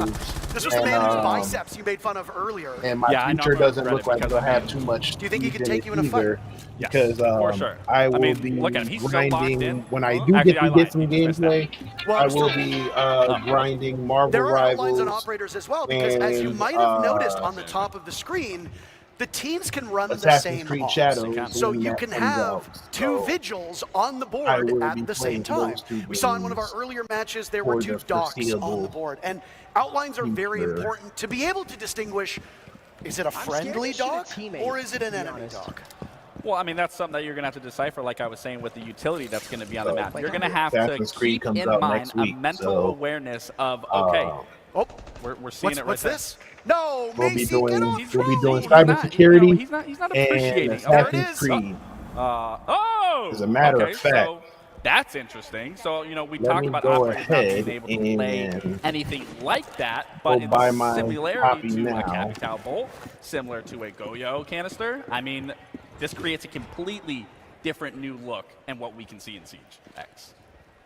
Speaker 1: This was the man whose
Speaker 5: And,
Speaker 1: biceps you made fun of earlier.
Speaker 5: And my
Speaker 7: Yeah, I know
Speaker 5: future
Speaker 7: I'm gonna
Speaker 5: doesn't
Speaker 7: regret
Speaker 5: look
Speaker 7: it
Speaker 5: like
Speaker 7: because
Speaker 5: it'll
Speaker 7: I
Speaker 5: have
Speaker 7: mean-
Speaker 5: too much.
Speaker 1: Do you think he could
Speaker 5: in
Speaker 1: take
Speaker 5: it
Speaker 1: you in a fight?
Speaker 5: either,
Speaker 7: Yes,
Speaker 5: because
Speaker 7: for sure.
Speaker 5: I
Speaker 7: I
Speaker 5: will
Speaker 7: mean,
Speaker 5: be
Speaker 7: look at him. He's so locked
Speaker 5: grinding
Speaker 7: in.
Speaker 5: when I do
Speaker 7: Actually,
Speaker 5: get
Speaker 7: I
Speaker 5: to
Speaker 7: lied.
Speaker 5: get some
Speaker 7: You missed that.
Speaker 5: gameplay.
Speaker 1: Well,
Speaker 5: I
Speaker 1: I'm
Speaker 5: will
Speaker 1: still-
Speaker 5: be grinding Marvel
Speaker 1: There are outlines on
Speaker 5: Rivals.
Speaker 1: operators as well, because as you
Speaker 5: and,
Speaker 1: might have noticed on the top of the screen, the teams can run the
Speaker 5: Assassin's
Speaker 1: same
Speaker 5: Creed
Speaker 1: ops.
Speaker 5: Shadows
Speaker 1: So
Speaker 5: when
Speaker 1: you
Speaker 5: that
Speaker 1: can
Speaker 5: comes
Speaker 1: have
Speaker 5: out.
Speaker 1: two
Speaker 5: So
Speaker 1: vigils on the
Speaker 5: I
Speaker 1: board
Speaker 5: will
Speaker 1: at
Speaker 5: be
Speaker 1: the same
Speaker 5: playing
Speaker 1: time.
Speaker 5: those two
Speaker 1: We saw in one of our
Speaker 5: games
Speaker 1: earlier matches there were
Speaker 5: for
Speaker 1: two
Speaker 5: the
Speaker 1: docks on the
Speaker 5: foreseeable
Speaker 1: board. And outlines are very
Speaker 5: future.
Speaker 1: important to be able to distinguish, is it a friendly dock or is it an enemy dock?
Speaker 7: Well, I mean, that's something that you're going to have to decipher, like I was saying, with the utility that's going to be on the map. You're going to have
Speaker 5: Assassin's
Speaker 7: to
Speaker 5: Creed
Speaker 7: keep
Speaker 5: comes
Speaker 7: in
Speaker 5: out
Speaker 7: mind
Speaker 5: next
Speaker 7: a
Speaker 5: week,
Speaker 7: mental
Speaker 5: so,
Speaker 7: awareness of, okay,
Speaker 1: Oh,
Speaker 7: we're seeing it right
Speaker 1: what's
Speaker 7: there.
Speaker 1: this? No,
Speaker 5: We'll be
Speaker 1: Macy,
Speaker 5: doing-
Speaker 1: get off
Speaker 7: He's
Speaker 5: We'll be
Speaker 7: wrong.
Speaker 5: doing
Speaker 7: He's not-
Speaker 5: cybersecurity
Speaker 7: he's not
Speaker 5: and
Speaker 7: appreciating.
Speaker 5: Assassin's
Speaker 1: is.
Speaker 5: Creed.
Speaker 7: Oh!
Speaker 5: As a matter
Speaker 7: okay,
Speaker 5: of fact,
Speaker 7: so that's interesting. So, you know, we
Speaker 5: let
Speaker 7: talked
Speaker 5: me
Speaker 7: about
Speaker 5: go
Speaker 7: operators not being
Speaker 5: ahead
Speaker 7: able to play
Speaker 5: and
Speaker 7: anything like that, but
Speaker 5: go
Speaker 7: in
Speaker 5: buy my
Speaker 7: similarity
Speaker 5: copy
Speaker 7: to a
Speaker 5: now.
Speaker 7: Capitao Bolt, similar to a Goyo canister, I mean, this creates a completely different new look and what we can see in Siege X.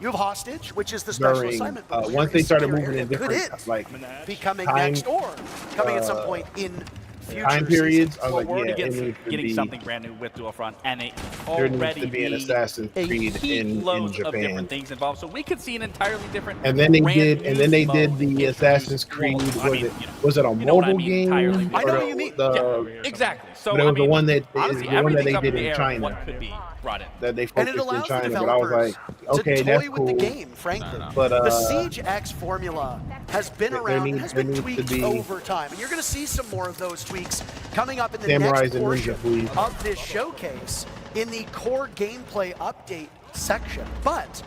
Speaker 1: You have Hostage, which is the special
Speaker 5: during
Speaker 1: assignment. But
Speaker 5: once they started moving
Speaker 1: area
Speaker 5: in
Speaker 1: could
Speaker 5: different
Speaker 1: it
Speaker 5: like
Speaker 1: be coming
Speaker 5: time,
Speaker 1: next or coming at some point in future
Speaker 5: time periods,
Speaker 1: seasons.
Speaker 5: I was
Speaker 7: Well,
Speaker 5: like,
Speaker 7: we're
Speaker 5: yeah,
Speaker 7: already
Speaker 5: it needs to
Speaker 7: getting
Speaker 5: be.
Speaker 7: something brand new with Dual Front, and it
Speaker 5: There needs
Speaker 7: already
Speaker 5: to be an
Speaker 7: being
Speaker 5: Assassin's
Speaker 7: a
Speaker 5: Creed
Speaker 7: heat
Speaker 5: in
Speaker 7: loads of
Speaker 5: Japan.
Speaker 7: different things involved. So we could see an entirely different.
Speaker 5: And then they
Speaker 7: brand
Speaker 5: did,
Speaker 7: new
Speaker 5: and then they did
Speaker 7: mode
Speaker 5: the
Speaker 7: introduced.
Speaker 5: Assassin's Creed.
Speaker 7: Well, I mean,
Speaker 5: Was it a
Speaker 7: you know what I
Speaker 5: mobile
Speaker 7: mean
Speaker 5: game?
Speaker 7: entirely.
Speaker 1: I know
Speaker 5: Or
Speaker 1: what you mean.
Speaker 7: Exactly. So
Speaker 5: But it
Speaker 7: I
Speaker 5: was the
Speaker 7: mean,
Speaker 5: one that
Speaker 7: honestly,
Speaker 5: the one that
Speaker 7: everything's
Speaker 5: they
Speaker 7: up
Speaker 5: did
Speaker 7: the
Speaker 5: in
Speaker 7: air of
Speaker 5: China.
Speaker 7: what could be brought in.
Speaker 5: that they
Speaker 1: And it
Speaker 5: focused in
Speaker 1: allows the
Speaker 5: China, but I was
Speaker 1: developers
Speaker 5: like, okay,
Speaker 1: to
Speaker 5: that's
Speaker 1: toy
Speaker 5: cool.
Speaker 1: with the game, frankly.
Speaker 5: But
Speaker 1: The Siege X formula has been
Speaker 5: there
Speaker 1: around,
Speaker 5: needs-
Speaker 1: has
Speaker 5: there
Speaker 1: been
Speaker 5: needs to
Speaker 1: tweaked
Speaker 5: be-
Speaker 1: over time. And you're going to see some more of those tweaks coming up in the
Speaker 5: Samurais
Speaker 1: next
Speaker 5: and
Speaker 1: portion
Speaker 5: Ninja, please.
Speaker 1: of this showcase in the core gameplay update section. But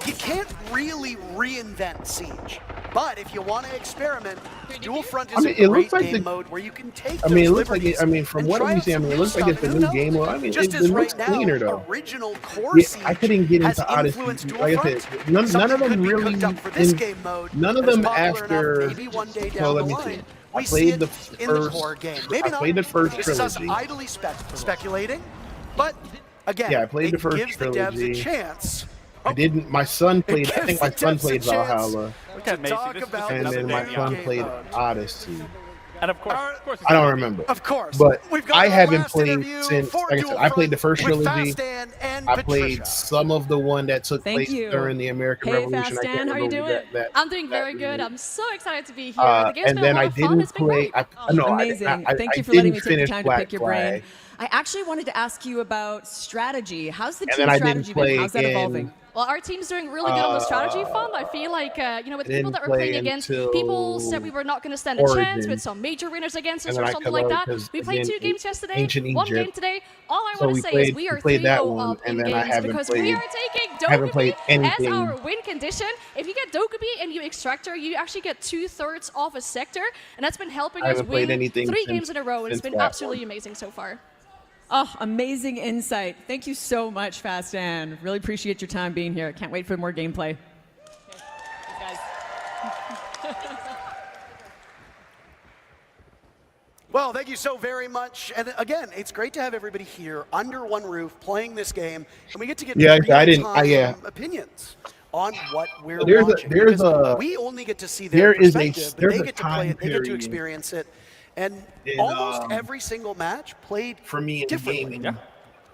Speaker 1: you can't really reinvent Siege. But if you want to experiment, Dual Front is
Speaker 5: I mean,
Speaker 1: a
Speaker 5: it
Speaker 1: great
Speaker 5: looks like
Speaker 1: game
Speaker 5: the-
Speaker 1: mode where you can take
Speaker 5: I mean, it
Speaker 1: those
Speaker 5: looks like
Speaker 1: liberties
Speaker 5: from
Speaker 1: and
Speaker 5: what
Speaker 1: try
Speaker 5: I'm
Speaker 1: out
Speaker 5: seeing, I
Speaker 1: some
Speaker 5: mean, it
Speaker 1: new
Speaker 5: looks like
Speaker 1: stuff.
Speaker 5: it's a
Speaker 1: And
Speaker 5: new
Speaker 1: who
Speaker 5: game.
Speaker 1: knows?
Speaker 5: Well, I mean,
Speaker 1: Just
Speaker 5: it
Speaker 1: as
Speaker 5: looks
Speaker 1: right
Speaker 5: cleaner
Speaker 1: now,
Speaker 5: though.
Speaker 1: original core
Speaker 5: Yeah,
Speaker 1: Siege
Speaker 5: I couldn't get
Speaker 1: has
Speaker 5: into Odyssey.
Speaker 1: influenced Dual
Speaker 5: Like I
Speaker 1: Front.
Speaker 5: said, none of
Speaker 1: Something
Speaker 5: them
Speaker 1: could be
Speaker 5: really.
Speaker 1: cooked up for this game mode
Speaker 5: None of
Speaker 1: that is
Speaker 5: them
Speaker 1: popular
Speaker 5: after.
Speaker 1: enough, maybe one day
Speaker 5: So
Speaker 1: down
Speaker 5: let
Speaker 1: the
Speaker 5: me
Speaker 1: line.
Speaker 5: see.
Speaker 1: We
Speaker 5: I
Speaker 1: see
Speaker 5: played
Speaker 1: it
Speaker 5: the
Speaker 1: in the
Speaker 5: first.
Speaker 1: core game. Maybe
Speaker 5: I
Speaker 1: not.
Speaker 5: played the first
Speaker 1: This is us
Speaker 5: trilogy.
Speaker 1: idly speculating, but again,
Speaker 5: Yeah, I played the
Speaker 1: it
Speaker 5: first
Speaker 1: gives the devs a
Speaker 5: trilogy.
Speaker 1: chance.
Speaker 5: I didn't. My son played. I
Speaker 1: gives
Speaker 5: think my
Speaker 1: the
Speaker 5: son
Speaker 1: devs a
Speaker 5: played
Speaker 1: chance
Speaker 5: Valhalla,
Speaker 7: Look at
Speaker 1: to
Speaker 7: Macy.
Speaker 1: talk
Speaker 7: This is
Speaker 1: about
Speaker 7: just
Speaker 5: and
Speaker 7: another
Speaker 5: then
Speaker 7: day
Speaker 5: my
Speaker 7: in the
Speaker 5: son
Speaker 7: game.
Speaker 5: played
Speaker 1: mode.
Speaker 5: Odyssey.
Speaker 7: And of course, it's
Speaker 5: I don't
Speaker 7: gonna be.
Speaker 5: remember.
Speaker 1: Of course.
Speaker 5: But
Speaker 1: We've got
Speaker 5: I
Speaker 1: our
Speaker 5: haven't
Speaker 1: last
Speaker 5: played
Speaker 1: interview
Speaker 5: since.
Speaker 1: for
Speaker 5: Like I said,
Speaker 1: Dual
Speaker 5: I played the
Speaker 1: Front
Speaker 5: first
Speaker 1: with
Speaker 5: trilogy.
Speaker 1: Fastan and
Speaker 5: I
Speaker 1: Patricia.
Speaker 5: played some of the one that took
Speaker 3: Thank
Speaker 5: place
Speaker 3: you.
Speaker 5: during the American
Speaker 3: Hey,
Speaker 5: Revolution. I
Speaker 3: Fastan,
Speaker 5: can't
Speaker 3: how you
Speaker 5: remember
Speaker 3: doing?
Speaker 5: that.
Speaker 4: I'm doing
Speaker 5: that
Speaker 4: very good.
Speaker 5: really-
Speaker 4: I'm so excited to be here. The game's
Speaker 5: And
Speaker 4: been
Speaker 5: then
Speaker 4: a
Speaker 5: I
Speaker 4: lot of fun.
Speaker 5: didn't
Speaker 4: It's been
Speaker 5: play.
Speaker 4: great.
Speaker 3: Amazing. Thank you for
Speaker 5: I
Speaker 3: letting me
Speaker 5: didn't
Speaker 3: take the
Speaker 5: finish
Speaker 3: time to
Speaker 5: Black
Speaker 3: pick your
Speaker 5: Flag.
Speaker 3: brain. I actually wanted to ask you about strategy. How's the
Speaker 5: And
Speaker 3: team
Speaker 5: then I didn't
Speaker 3: strategy
Speaker 5: play
Speaker 3: been? How's that
Speaker 5: again.
Speaker 3: evolving?
Speaker 4: Well, our team's doing really good on the strategy front. I feel like, with the people
Speaker 5: Didn't
Speaker 4: that we're
Speaker 5: play
Speaker 4: playing against,
Speaker 5: until
Speaker 4: people said we were not going to stand a chance
Speaker 5: Origins.
Speaker 4: with some major winners against us
Speaker 5: And
Speaker 4: or
Speaker 5: then I
Speaker 4: something like that.
Speaker 5: because
Speaker 4: We played
Speaker 5: again,
Speaker 4: 2 games yesterday,
Speaker 5: Ancient
Speaker 4: 1 game
Speaker 5: Egypt.
Speaker 4: today. All I
Speaker 5: So
Speaker 4: want
Speaker 5: we
Speaker 4: to say
Speaker 5: played-
Speaker 4: is we are
Speaker 5: we played that
Speaker 4: 3-0
Speaker 5: one,
Speaker 4: up in
Speaker 5: and then I
Speaker 4: games
Speaker 5: haven't
Speaker 4: because we
Speaker 5: played-
Speaker 4: are taking
Speaker 5: I haven't played
Speaker 4: Dokubi as
Speaker 5: anything.
Speaker 4: our win condition. If you get Dokubi and you Extractor, you actually get 2/3 off a sector, and that's been helping
Speaker 5: I
Speaker 4: us
Speaker 5: haven't played
Speaker 4: win
Speaker 5: anything
Speaker 4: 3
Speaker 5: since-
Speaker 4: games in a row, and it's
Speaker 5: since
Speaker 4: been
Speaker 5: that
Speaker 4: absolutely
Speaker 5: one.
Speaker 4: amazing so far.
Speaker 3: Oh, amazing insight. Thank you so much, Fastan. Really appreciate your time being here. Can't wait for more gameplay.
Speaker 1: Well, thank you so very much. And again, it's great to have everybody here under one roof playing this game, and we get to get real-time opinions on what we're watching. Because we only get to see their perspective, but they get to play it, they get to experience it, and almost every single match played
Speaker 5: for me in
Speaker 1: differently.
Speaker 5: gaming.
Speaker 7: Yeah.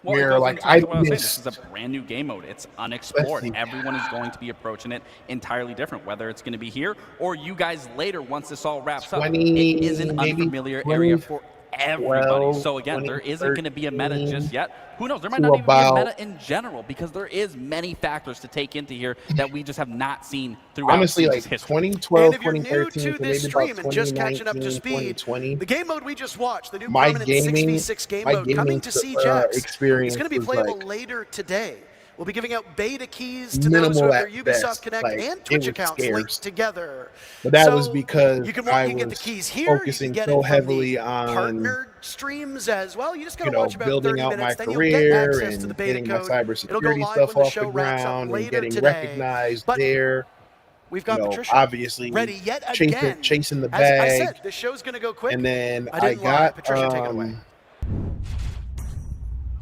Speaker 7: Well,
Speaker 5: Where,
Speaker 7: it goes
Speaker 5: like,
Speaker 7: into
Speaker 5: I
Speaker 7: what was saying.
Speaker 5: missed-
Speaker 7: This is a brand new game mode. It's unexplored.
Speaker 5: Especially-
Speaker 7: Everyone is going to be approaching it entirely different, whether it's going to be here or you guys later once this all wraps up.
Speaker 5: 20,
Speaker 7: It is an
Speaker 5: maybe
Speaker 7: unfamiliar
Speaker 5: 20,
Speaker 7: area for everybody.
Speaker 5: 12,
Speaker 7: So again, there isn't going to be a meta
Speaker 5: 2013
Speaker 7: just yet. Who knows? There might
Speaker 5: to
Speaker 7: not even be a
Speaker 5: about-
Speaker 7: meta in general because there is many factors to take into here that we just have not seen throughout
Speaker 5: Honestly, like
Speaker 7: Siege's history.
Speaker 5: 2012,
Speaker 1: And if you're new
Speaker 5: 2013,
Speaker 1: to
Speaker 5: to
Speaker 1: this
Speaker 5: maybe
Speaker 1: stream
Speaker 5: about
Speaker 1: and just catching up to
Speaker 5: 2019,
Speaker 1: speed,
Speaker 5: 2020,
Speaker 1: the game mode we just watched, the new
Speaker 5: my
Speaker 1: permanent
Speaker 5: gaming,
Speaker 1: 6v6 game
Speaker 5: my
Speaker 1: mode coming
Speaker 5: gaming
Speaker 1: to Siege X,
Speaker 5: experience
Speaker 1: it's going to be
Speaker 5: was
Speaker 1: playable
Speaker 5: like
Speaker 1: later today. We'll be giving out beta keys to those who
Speaker 5: minimal
Speaker 1: have their
Speaker 5: at
Speaker 1: Ubisoft
Speaker 5: best.
Speaker 1: Connect
Speaker 5: Like,
Speaker 1: and
Speaker 5: it
Speaker 1: Twitch
Speaker 5: was
Speaker 1: accounts
Speaker 5: scarce.
Speaker 1: linked together.
Speaker 5: But that
Speaker 1: So
Speaker 5: was because
Speaker 1: you can
Speaker 5: I
Speaker 1: get the
Speaker 5: was
Speaker 1: keys here.
Speaker 5: focusing
Speaker 1: you can get
Speaker 5: so
Speaker 1: it from
Speaker 5: heavily
Speaker 1: the
Speaker 5: on,
Speaker 1: partnered streams as well. You just got to watch about
Speaker 5: building
Speaker 1: 30
Speaker 5: out
Speaker 1: minutes,
Speaker 5: my
Speaker 1: then you'll get
Speaker 5: career
Speaker 1: access to the
Speaker 5: and
Speaker 1: beta
Speaker 5: getting my
Speaker 1: code. It'll go
Speaker 5: cybersecurity
Speaker 1: live
Speaker 5: stuff
Speaker 1: when the
Speaker 5: off
Speaker 1: show
Speaker 5: the
Speaker 1: wraps up
Speaker 5: ground and
Speaker 1: later
Speaker 5: getting
Speaker 1: today.
Speaker 5: recognized
Speaker 1: But
Speaker 5: there.
Speaker 1: we've got Patricia
Speaker 5: obviously
Speaker 1: ready yet again.
Speaker 5: chasing the
Speaker 1: As I
Speaker 5: bag.
Speaker 1: said, this show's going to go quick.
Speaker 5: And then
Speaker 1: I didn't lie.
Speaker 5: got
Speaker 1: Patricia, take it away.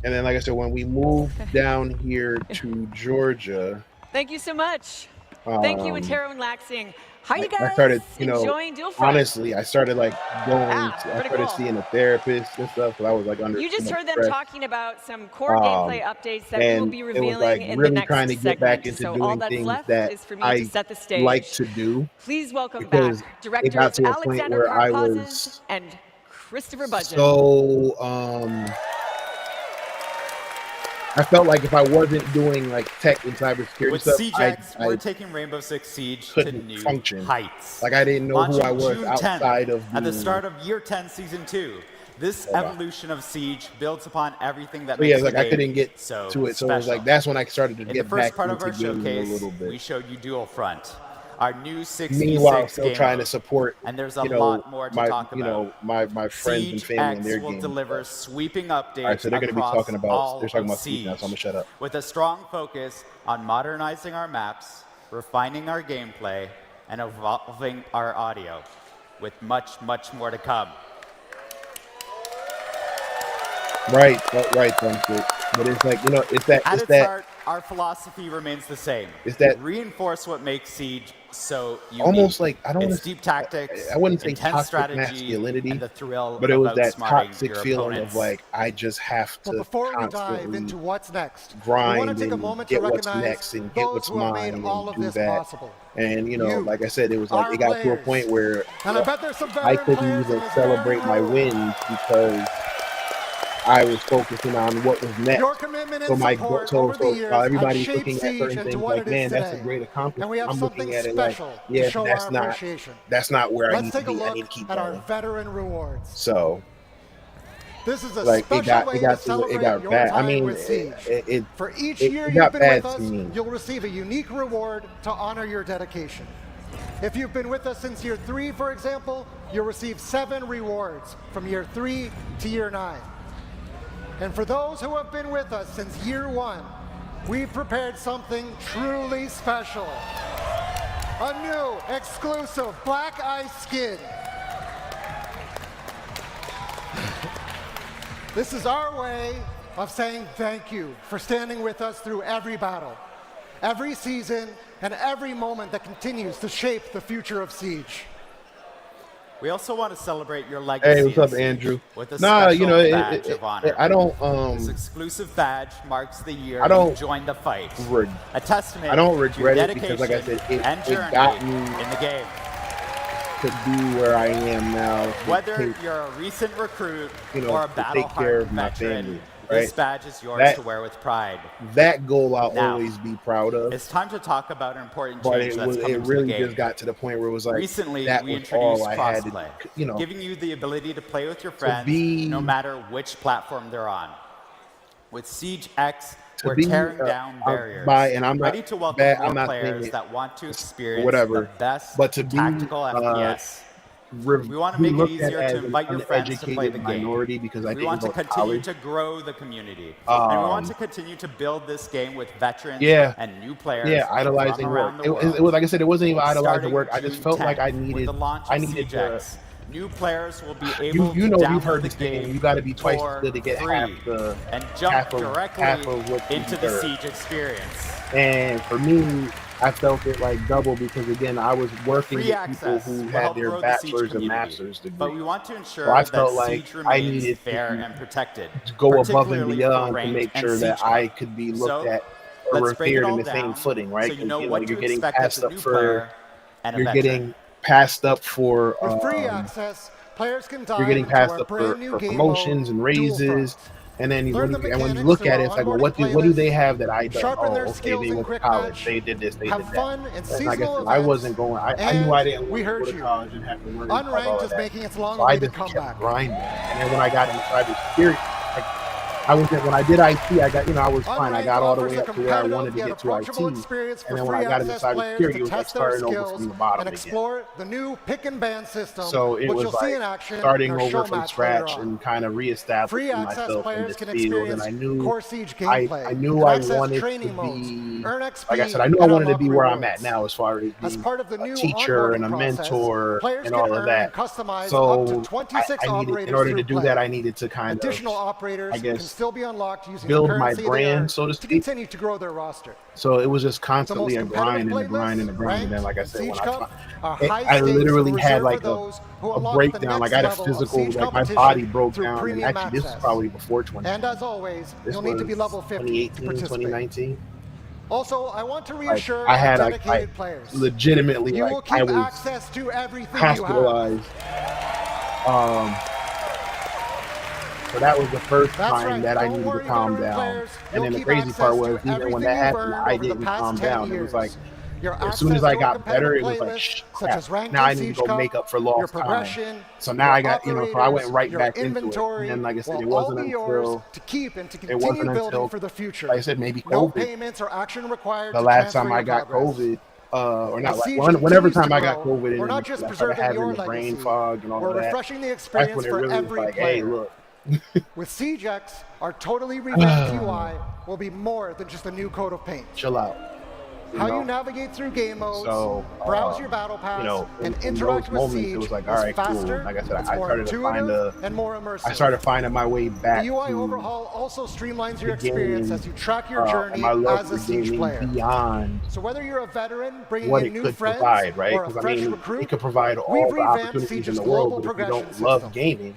Speaker 5: And then, like I said, when we moved down here to Georgia,
Speaker 3: Thank you so much. Thank you, Atero and Laxing. How are you guys
Speaker 5: I started,
Speaker 3: enjoying Dual Front?
Speaker 5: honestly, I started like going. I
Speaker 3: pretty
Speaker 5: started
Speaker 3: cool.
Speaker 5: seeing a therapist and stuff. So I was like under.
Speaker 3: You just
Speaker 5: so much
Speaker 3: heard them
Speaker 5: stress.
Speaker 3: talking about some core gameplay updates that we will
Speaker 5: and
Speaker 3: be
Speaker 5: it was
Speaker 3: revealing
Speaker 5: like
Speaker 3: in
Speaker 5: really
Speaker 3: the next
Speaker 5: trying to get
Speaker 3: segment.
Speaker 5: back into
Speaker 3: So
Speaker 5: doing
Speaker 3: all that's
Speaker 5: things
Speaker 3: left
Speaker 5: that
Speaker 3: is for me
Speaker 5: I
Speaker 3: to set the stage.
Speaker 5: like to do.
Speaker 3: Please welcome
Speaker 5: because
Speaker 3: back
Speaker 5: it got
Speaker 3: directors
Speaker 5: to a point
Speaker 3: Alexander
Speaker 5: where I
Speaker 3: Karpazes
Speaker 5: was
Speaker 3: and Christopher Budgeon.
Speaker 5: So I felt like if I wasn't doing like tech and cybersecurity
Speaker 6: With
Speaker 5: stuff,
Speaker 6: Siege
Speaker 5: I
Speaker 6: X, we're taking Rainbow Six Siege to
Speaker 5: couldn't
Speaker 6: new
Speaker 5: function.
Speaker 6: heights.
Speaker 5: Like I didn't know who
Speaker 6: Launching
Speaker 5: I was
Speaker 6: June 10th,
Speaker 5: outside of
Speaker 6: at the start of Year 10, Season 2. This evolution of Siege builds upon everything that
Speaker 5: But
Speaker 6: makes
Speaker 5: yeah, like
Speaker 6: the
Speaker 5: I
Speaker 6: game
Speaker 5: couldn't get
Speaker 6: so
Speaker 5: to it, so it was
Speaker 6: special.
Speaker 5: like that's when I started to
Speaker 6: In the
Speaker 5: get
Speaker 6: first
Speaker 5: back
Speaker 6: part of
Speaker 5: into
Speaker 6: our
Speaker 5: gaming a
Speaker 6: showcase,
Speaker 5: little bit.
Speaker 6: we showed you Dual Front, our new 6v6
Speaker 5: Meanwhile, still
Speaker 6: game
Speaker 5: trying to
Speaker 6: mode.
Speaker 5: support,
Speaker 6: And there's a
Speaker 5: you know,
Speaker 6: lot more to
Speaker 5: my,
Speaker 6: talk
Speaker 5: you know,
Speaker 6: about.
Speaker 5: my friends and
Speaker 6: Siege
Speaker 5: family and
Speaker 6: X
Speaker 5: their
Speaker 6: will
Speaker 5: games.
Speaker 6: deliver sweeping updates
Speaker 5: All right, so they're going to be
Speaker 6: across
Speaker 5: talking about
Speaker 6: all
Speaker 5: they're talking
Speaker 6: of
Speaker 5: about Siege now, so I'm gonna shut up.
Speaker 6: with a strong focus on modernizing our maps, refining our gameplay, and evolving our audio, with much, much more to come.
Speaker 5: Right, thank you. But it's like, you know, it's that,
Speaker 6: At
Speaker 5: it's
Speaker 6: its
Speaker 5: that.
Speaker 6: heart, our philosophy remains the same.
Speaker 5: Is that
Speaker 6: reinforce what makes Siege so unique.
Speaker 5: almost like I don't
Speaker 6: it's
Speaker 5: want
Speaker 6: deep tactics.
Speaker 5: I wouldn't say
Speaker 6: intense
Speaker 5: toxic
Speaker 6: strategy,
Speaker 5: masculinity,
Speaker 6: and the thrill
Speaker 5: but it
Speaker 6: of
Speaker 5: was that
Speaker 6: outsmarting
Speaker 5: toxic
Speaker 6: your
Speaker 5: feeling
Speaker 6: opponents.
Speaker 5: of like I just have to
Speaker 9: But before we dive
Speaker 5: constantly
Speaker 9: into what's next, we
Speaker 5: grind
Speaker 9: want to take a
Speaker 5: and
Speaker 9: moment to
Speaker 5: get what's
Speaker 9: recognize
Speaker 5: next and get
Speaker 9: those
Speaker 5: what's
Speaker 9: who have
Speaker 5: mine
Speaker 9: made all
Speaker 5: and
Speaker 9: of
Speaker 5: do
Speaker 9: this
Speaker 5: that.
Speaker 9: possible.
Speaker 5: And you know,
Speaker 9: You,
Speaker 5: like I said, it was like
Speaker 9: our
Speaker 5: it got to a
Speaker 9: players.
Speaker 5: point where
Speaker 9: And I bet there's some
Speaker 5: I
Speaker 9: veteran
Speaker 5: couldn't
Speaker 9: players in
Speaker 5: even
Speaker 9: this
Speaker 5: celebrate
Speaker 9: very
Speaker 5: my
Speaker 9: room.
Speaker 5: wins because I was focusing on what was next.
Speaker 9: Your commitment
Speaker 5: So
Speaker 9: and
Speaker 5: my
Speaker 9: support
Speaker 5: so
Speaker 9: over the years
Speaker 5: while
Speaker 9: have
Speaker 5: everybody's
Speaker 9: shaped
Speaker 5: looking at
Speaker 9: Siege
Speaker 5: certain
Speaker 9: into
Speaker 5: things
Speaker 9: what
Speaker 5: like,
Speaker 9: it is
Speaker 5: man, that's a
Speaker 9: today.
Speaker 5: great accomplishment.
Speaker 9: And we have
Speaker 5: I'm
Speaker 9: something
Speaker 5: looking at it
Speaker 9: special
Speaker 5: like,
Speaker 9: to
Speaker 5: yeah,
Speaker 9: show
Speaker 5: that's
Speaker 9: our
Speaker 5: not
Speaker 9: appreciation.
Speaker 5: that's not where I
Speaker 9: Let's
Speaker 5: need to
Speaker 9: take a
Speaker 5: be. I
Speaker 9: look
Speaker 5: need to keep
Speaker 9: at our
Speaker 5: going.
Speaker 9: veteran rewards.
Speaker 5: So
Speaker 9: This is a
Speaker 5: like
Speaker 9: special way to
Speaker 5: it got
Speaker 9: celebrate your
Speaker 5: bad. I
Speaker 9: time
Speaker 5: mean,
Speaker 9: with Siege. For each
Speaker 5: it
Speaker 9: year
Speaker 5: got
Speaker 9: you've been
Speaker 5: bad
Speaker 9: with
Speaker 5: to
Speaker 9: us,
Speaker 5: me.
Speaker 9: you'll receive a unique reward to honor your dedication. If you've been with us since year 3, for example, you'll receive 7 rewards from year 3 to year 9. And for those who have been with us since year 1, we've prepared something truly special. A new, exclusive Black Ice skin. This is our way of saying thank you for standing with us through every battle, every season, and every moment that continues to shape the future of Siege.
Speaker 6: We also want to celebrate your legacy.
Speaker 5: Hey, what's up,
Speaker 6: in Siege
Speaker 5: Andrew?
Speaker 6: With a
Speaker 5: Nah,
Speaker 6: special
Speaker 5: you know,
Speaker 6: badge of honor.
Speaker 5: I don't
Speaker 6: This exclusive badge marks the year
Speaker 5: I don't
Speaker 6: you joined the fight.
Speaker 5: reg-
Speaker 6: A testament
Speaker 5: I don't
Speaker 6: to your
Speaker 5: regret it
Speaker 6: dedication
Speaker 5: because, like I said, it
Speaker 6: and journey
Speaker 5: got me
Speaker 6: in the game.
Speaker 5: to be where I am now. to
Speaker 6: Whether
Speaker 5: take,
Speaker 6: you're a recent recruit
Speaker 5: you know,
Speaker 6: or a
Speaker 5: to take care
Speaker 6: battle-hardened
Speaker 5: of my
Speaker 6: veteran,
Speaker 5: family,
Speaker 6: this
Speaker 5: right?
Speaker 6: badge is yours
Speaker 5: That-
Speaker 6: to wear with pride.
Speaker 5: that goal I'll
Speaker 6: Now,
Speaker 5: always be proud of.
Speaker 6: It's time to talk about an important
Speaker 5: But
Speaker 6: change
Speaker 5: it,
Speaker 6: that's coming
Speaker 5: it
Speaker 6: to
Speaker 5: really
Speaker 6: the game.
Speaker 5: just got to the point where it was like
Speaker 6: Recently,
Speaker 5: that
Speaker 6: we
Speaker 5: was
Speaker 6: introduced
Speaker 5: all I had to,
Speaker 6: crossplay,
Speaker 5: you know,
Speaker 6: giving you the ability to play with your friends
Speaker 5: be-
Speaker 6: no matter which platform they're on. With Siege X,
Speaker 5: to
Speaker 6: we're
Speaker 5: be,
Speaker 6: tearing down barriers,
Speaker 5: and I'm not
Speaker 6: ready to welcome
Speaker 5: bad,
Speaker 6: more
Speaker 5: I'm not saying
Speaker 6: players
Speaker 5: it,
Speaker 6: that want to experience
Speaker 5: whatever,
Speaker 6: the best
Speaker 5: but to be,
Speaker 6: tactical FPS. We want to
Speaker 5: be
Speaker 6: make it
Speaker 5: looked
Speaker 6: easier
Speaker 5: at
Speaker 6: to
Speaker 5: as
Speaker 6: invite
Speaker 5: an
Speaker 6: your friends to play the
Speaker 5: uneducated
Speaker 6: game.
Speaker 5: minority because I
Speaker 6: We
Speaker 5: didn't
Speaker 6: want to
Speaker 5: go to
Speaker 6: continue
Speaker 5: college.
Speaker 6: to grow the community. And we want to continue to build this game with veterans
Speaker 5: Yeah.
Speaker 6: and new players
Speaker 5: Yeah,
Speaker 6: from
Speaker 5: idolizing
Speaker 6: around
Speaker 5: work.
Speaker 6: the world.
Speaker 5: It was like I said, it wasn't even idolizing
Speaker 6: Starting
Speaker 5: work. I just
Speaker 6: June
Speaker 5: felt like I
Speaker 6: 10th, with
Speaker 5: needed,
Speaker 6: the launch of
Speaker 5: I needed
Speaker 6: Siege
Speaker 5: to.
Speaker 6: X, new players will be able
Speaker 5: You
Speaker 6: to
Speaker 5: know,
Speaker 6: download
Speaker 5: you've heard
Speaker 6: the
Speaker 5: this thing.
Speaker 6: game
Speaker 5: You got to be twice
Speaker 6: for
Speaker 5: as good to get
Speaker 6: free
Speaker 5: half the
Speaker 6: and jump
Speaker 5: half of
Speaker 6: directly
Speaker 5: what you
Speaker 6: into the
Speaker 5: deserve.
Speaker 6: Siege experience.
Speaker 5: And for me, I felt it like double because again, I was working
Speaker 6: Free
Speaker 5: with people
Speaker 6: access
Speaker 5: who
Speaker 6: will
Speaker 5: had
Speaker 6: help
Speaker 5: their
Speaker 6: grow the Siege
Speaker 5: bachelor's and
Speaker 6: community.
Speaker 5: master's degree.
Speaker 6: But we want to ensure
Speaker 5: So I
Speaker 6: that
Speaker 5: felt like
Speaker 6: Siege
Speaker 5: I
Speaker 6: remains
Speaker 5: needed
Speaker 6: fair
Speaker 5: to
Speaker 6: and protected.
Speaker 5: go above and
Speaker 6: particularly for
Speaker 5: beyond to
Speaker 6: ranked
Speaker 5: make
Speaker 6: and
Speaker 5: sure that
Speaker 6: Siege
Speaker 5: I
Speaker 6: Club.
Speaker 5: could be looked
Speaker 6: So,
Speaker 5: at or
Speaker 6: let's break it
Speaker 5: revered
Speaker 6: all
Speaker 5: in the same
Speaker 6: down
Speaker 5: footing, right?
Speaker 6: so you know
Speaker 5: 'Cause,
Speaker 6: what to
Speaker 5: you're getting
Speaker 6: expect as
Speaker 5: passed
Speaker 6: a
Speaker 5: up
Speaker 6: new
Speaker 5: for,
Speaker 6: player and a
Speaker 5: you're
Speaker 6: veteran.
Speaker 5: getting passed up for,
Speaker 9: With free access, players can dive
Speaker 5: you're getting
Speaker 9: into
Speaker 5: passed
Speaker 9: our
Speaker 5: up for,
Speaker 9: brand new
Speaker 5: for
Speaker 9: game
Speaker 5: promotions
Speaker 9: mode,
Speaker 5: and raises.
Speaker 9: Duel
Speaker 5: And then
Speaker 9: Learn the
Speaker 5: when you
Speaker 9: mechanics
Speaker 5: look
Speaker 9: through
Speaker 5: at it,
Speaker 9: our
Speaker 5: it's like, well,
Speaker 9: onboarding
Speaker 5: what do
Speaker 9: playlist,
Speaker 5: they have that I don't?
Speaker 9: sharpen
Speaker 5: Oh,
Speaker 9: their
Speaker 5: okay,
Speaker 9: skills
Speaker 5: they
Speaker 9: in
Speaker 5: went to
Speaker 9: quick
Speaker 5: college.
Speaker 9: match,
Speaker 5: They did this, they
Speaker 9: have
Speaker 5: did that.
Speaker 9: fun in
Speaker 5: And
Speaker 9: seasonal
Speaker 5: like I said,
Speaker 9: events,
Speaker 5: I wasn't going. I knew
Speaker 9: and
Speaker 5: I didn't
Speaker 9: we
Speaker 5: want to
Speaker 9: heard
Speaker 5: go to
Speaker 9: you.
Speaker 5: college and have to learn about all
Speaker 9: Unranked
Speaker 5: of
Speaker 9: is
Speaker 5: that.
Speaker 9: making its
Speaker 5: So I
Speaker 9: long-awaited
Speaker 5: just
Speaker 9: comeback.
Speaker 5: kept grinding. And then when I got into cybersecurity, like, when I did IT, I got, I was fine. I got all the way up to where I wanted to get to IT. And then when I got into cybersecurity, it was like starting over from the bottom
Speaker 9: and
Speaker 5: again.
Speaker 9: explore the new pick and ban system,
Speaker 5: So it
Speaker 9: which
Speaker 5: was
Speaker 9: you'll see in
Speaker 5: like
Speaker 9: action
Speaker 5: starting
Speaker 9: in our show
Speaker 5: over from
Speaker 9: match later
Speaker 5: scratch
Speaker 9: on.
Speaker 5: and kind of
Speaker 9: Free
Speaker 5: reestablishing
Speaker 9: access
Speaker 5: myself in
Speaker 9: players
Speaker 5: this
Speaker 9: can
Speaker 5: field.
Speaker 9: experience
Speaker 5: And I knew
Speaker 9: core Siege gameplay,
Speaker 5: I knew
Speaker 9: and
Speaker 5: I
Speaker 9: access
Speaker 5: wanted to
Speaker 9: training modes,
Speaker 5: be,
Speaker 9: earn XP,
Speaker 5: like I said, I knew I
Speaker 9: and
Speaker 5: wanted to
Speaker 9: unlock
Speaker 5: be where I'm
Speaker 9: rewards.
Speaker 5: at now as far as
Speaker 9: As
Speaker 5: being
Speaker 9: part of the new
Speaker 5: a teacher and a
Speaker 9: onboarding process,
Speaker 5: mentor
Speaker 9: players
Speaker 5: and
Speaker 9: can
Speaker 5: all of
Speaker 9: earn
Speaker 5: that.
Speaker 9: and customize
Speaker 5: So
Speaker 9: up to 26
Speaker 5: I needed,
Speaker 9: operators
Speaker 5: in order
Speaker 9: through
Speaker 5: to do
Speaker 9: play.
Speaker 5: that, I needed to kind
Speaker 9: Additional
Speaker 5: of,
Speaker 9: operators
Speaker 5: I
Speaker 9: can
Speaker 5: guess,
Speaker 9: still be unlocked using
Speaker 5: build
Speaker 9: the
Speaker 5: my
Speaker 9: currency they
Speaker 5: brand,
Speaker 9: earn
Speaker 5: so to
Speaker 9: to
Speaker 5: speak.
Speaker 9: continue to grow their roster.
Speaker 5: So it was just
Speaker 9: The
Speaker 5: constantly
Speaker 9: most
Speaker 5: a grind and a
Speaker 9: competitive
Speaker 5: grind and a
Speaker 9: playlists,
Speaker 5: grind. And then, like I
Speaker 9: ranked,
Speaker 5: said, when
Speaker 9: Siege Cup are high
Speaker 5: I
Speaker 9: stakes
Speaker 5: literally
Speaker 9: and
Speaker 5: had
Speaker 9: reserved
Speaker 5: like
Speaker 9: for those who
Speaker 5: a
Speaker 9: unlock the
Speaker 5: breakdown. Like I had a
Speaker 9: next level of
Speaker 5: physical,
Speaker 9: Siege
Speaker 5: like my
Speaker 9: competition
Speaker 5: body broke
Speaker 9: through
Speaker 5: down. And
Speaker 9: premium
Speaker 5: actually, this was
Speaker 9: access.
Speaker 5: probably before 20.
Speaker 9: And as always,
Speaker 5: This
Speaker 9: you'll need to be
Speaker 5: was
Speaker 9: level 50 to
Speaker 5: 2018,
Speaker 9: participate.
Speaker 5: 2019.
Speaker 9: Also, I want to
Speaker 5: Like,
Speaker 9: reassure
Speaker 5: I had
Speaker 9: our
Speaker 5: like
Speaker 9: dedicated players.
Speaker 5: legitimately
Speaker 9: You will
Speaker 5: like I
Speaker 9: keep
Speaker 5: was
Speaker 9: access to everything you have.
Speaker 5: hospitalized. So that was the first
Speaker 9: That's
Speaker 5: time
Speaker 9: right.
Speaker 5: that I
Speaker 9: Don't
Speaker 5: needed to
Speaker 9: worry,
Speaker 5: calm
Speaker 9: veteran
Speaker 5: down.
Speaker 9: players.
Speaker 5: And
Speaker 9: You'll
Speaker 5: then the
Speaker 9: keep
Speaker 5: crazy part
Speaker 9: access to
Speaker 5: was, even when
Speaker 9: everything
Speaker 5: that
Speaker 9: you've
Speaker 5: happened,
Speaker 9: earned
Speaker 5: I
Speaker 9: over the
Speaker 5: didn't
Speaker 9: past
Speaker 5: calm
Speaker 9: 10
Speaker 5: down. It was like,
Speaker 9: years. Your
Speaker 5: as soon as
Speaker 9: access
Speaker 5: I
Speaker 9: to a
Speaker 5: got better, it
Speaker 9: competitive
Speaker 5: was like,
Speaker 9: playlist,
Speaker 5: shh,
Speaker 9: such
Speaker 5: crap.
Speaker 9: as ranked
Speaker 5: Now I
Speaker 9: and
Speaker 5: need to
Speaker 9: Siege
Speaker 5: go
Speaker 9: Cup,
Speaker 5: make up for
Speaker 9: your
Speaker 5: lost time.
Speaker 9: progression,
Speaker 5: So now
Speaker 9: your
Speaker 5: I got, so I went
Speaker 9: operators,
Speaker 5: right
Speaker 9: your
Speaker 5: back into it.
Speaker 9: inventory
Speaker 5: And then, like I said, it
Speaker 9: will all
Speaker 5: wasn't
Speaker 9: be yours
Speaker 5: until,
Speaker 9: to keep and to
Speaker 5: it
Speaker 9: continue
Speaker 5: wasn't
Speaker 9: building
Speaker 5: until,
Speaker 9: for the future.
Speaker 5: like I said, maybe
Speaker 9: No
Speaker 5: COVID.
Speaker 9: payments or action required
Speaker 5: The
Speaker 9: to
Speaker 5: last
Speaker 9: transfer
Speaker 5: time I
Speaker 9: your
Speaker 5: got
Speaker 9: progress.
Speaker 5: COVID, or not
Speaker 9: As
Speaker 5: like
Speaker 9: Siege
Speaker 5: whenever
Speaker 9: continues to
Speaker 5: time I got
Speaker 9: grow,
Speaker 5: COVID,
Speaker 9: we're
Speaker 5: and
Speaker 9: not just
Speaker 5: I started
Speaker 9: preserving your
Speaker 5: having the brain
Speaker 9: legacy,
Speaker 5: fog and all
Speaker 9: we're
Speaker 5: of that.
Speaker 9: refreshing the
Speaker 5: That's
Speaker 9: experience
Speaker 5: when it
Speaker 9: for
Speaker 5: really was
Speaker 9: every
Speaker 5: like,
Speaker 9: player.
Speaker 5: hey, look.
Speaker 9: With Siege X, our totally revamped UI will be more than just a new coat of paint.
Speaker 5: Chill out.
Speaker 9: how you navigate through game modes,
Speaker 5: So,
Speaker 9: browse your battle pass, and
Speaker 5: in
Speaker 9: interact
Speaker 5: those
Speaker 9: with
Speaker 5: moments,
Speaker 9: Siege
Speaker 5: it was like,
Speaker 9: is
Speaker 5: all right, cool.
Speaker 9: faster,
Speaker 5: Like I said,
Speaker 9: it's
Speaker 5: I
Speaker 9: more
Speaker 5: started to find
Speaker 9: intuitive, and more immersive.
Speaker 5: I started finding my way back
Speaker 9: The UI
Speaker 5: to
Speaker 9: overhaul also streamlines your
Speaker 5: the
Speaker 9: experience
Speaker 5: game,
Speaker 9: as you track your journey
Speaker 5: and my love
Speaker 9: as a
Speaker 5: for
Speaker 9: Siege
Speaker 5: gaming
Speaker 9: player.
Speaker 5: beyond
Speaker 9: So whether you're a veteran bringing
Speaker 5: what
Speaker 9: in
Speaker 5: it
Speaker 9: new
Speaker 5: could
Speaker 9: friends
Speaker 5: provide, right?
Speaker 9: or a
Speaker 5: Because I
Speaker 9: fresh
Speaker 5: mean,
Speaker 9: recruit,
Speaker 5: it could provide all
Speaker 9: we've
Speaker 5: the
Speaker 9: revamped
Speaker 5: opportunities
Speaker 9: Siege's
Speaker 5: in the
Speaker 9: global
Speaker 5: world, but if you
Speaker 9: progression
Speaker 5: don't love
Speaker 9: system.
Speaker 5: gaming,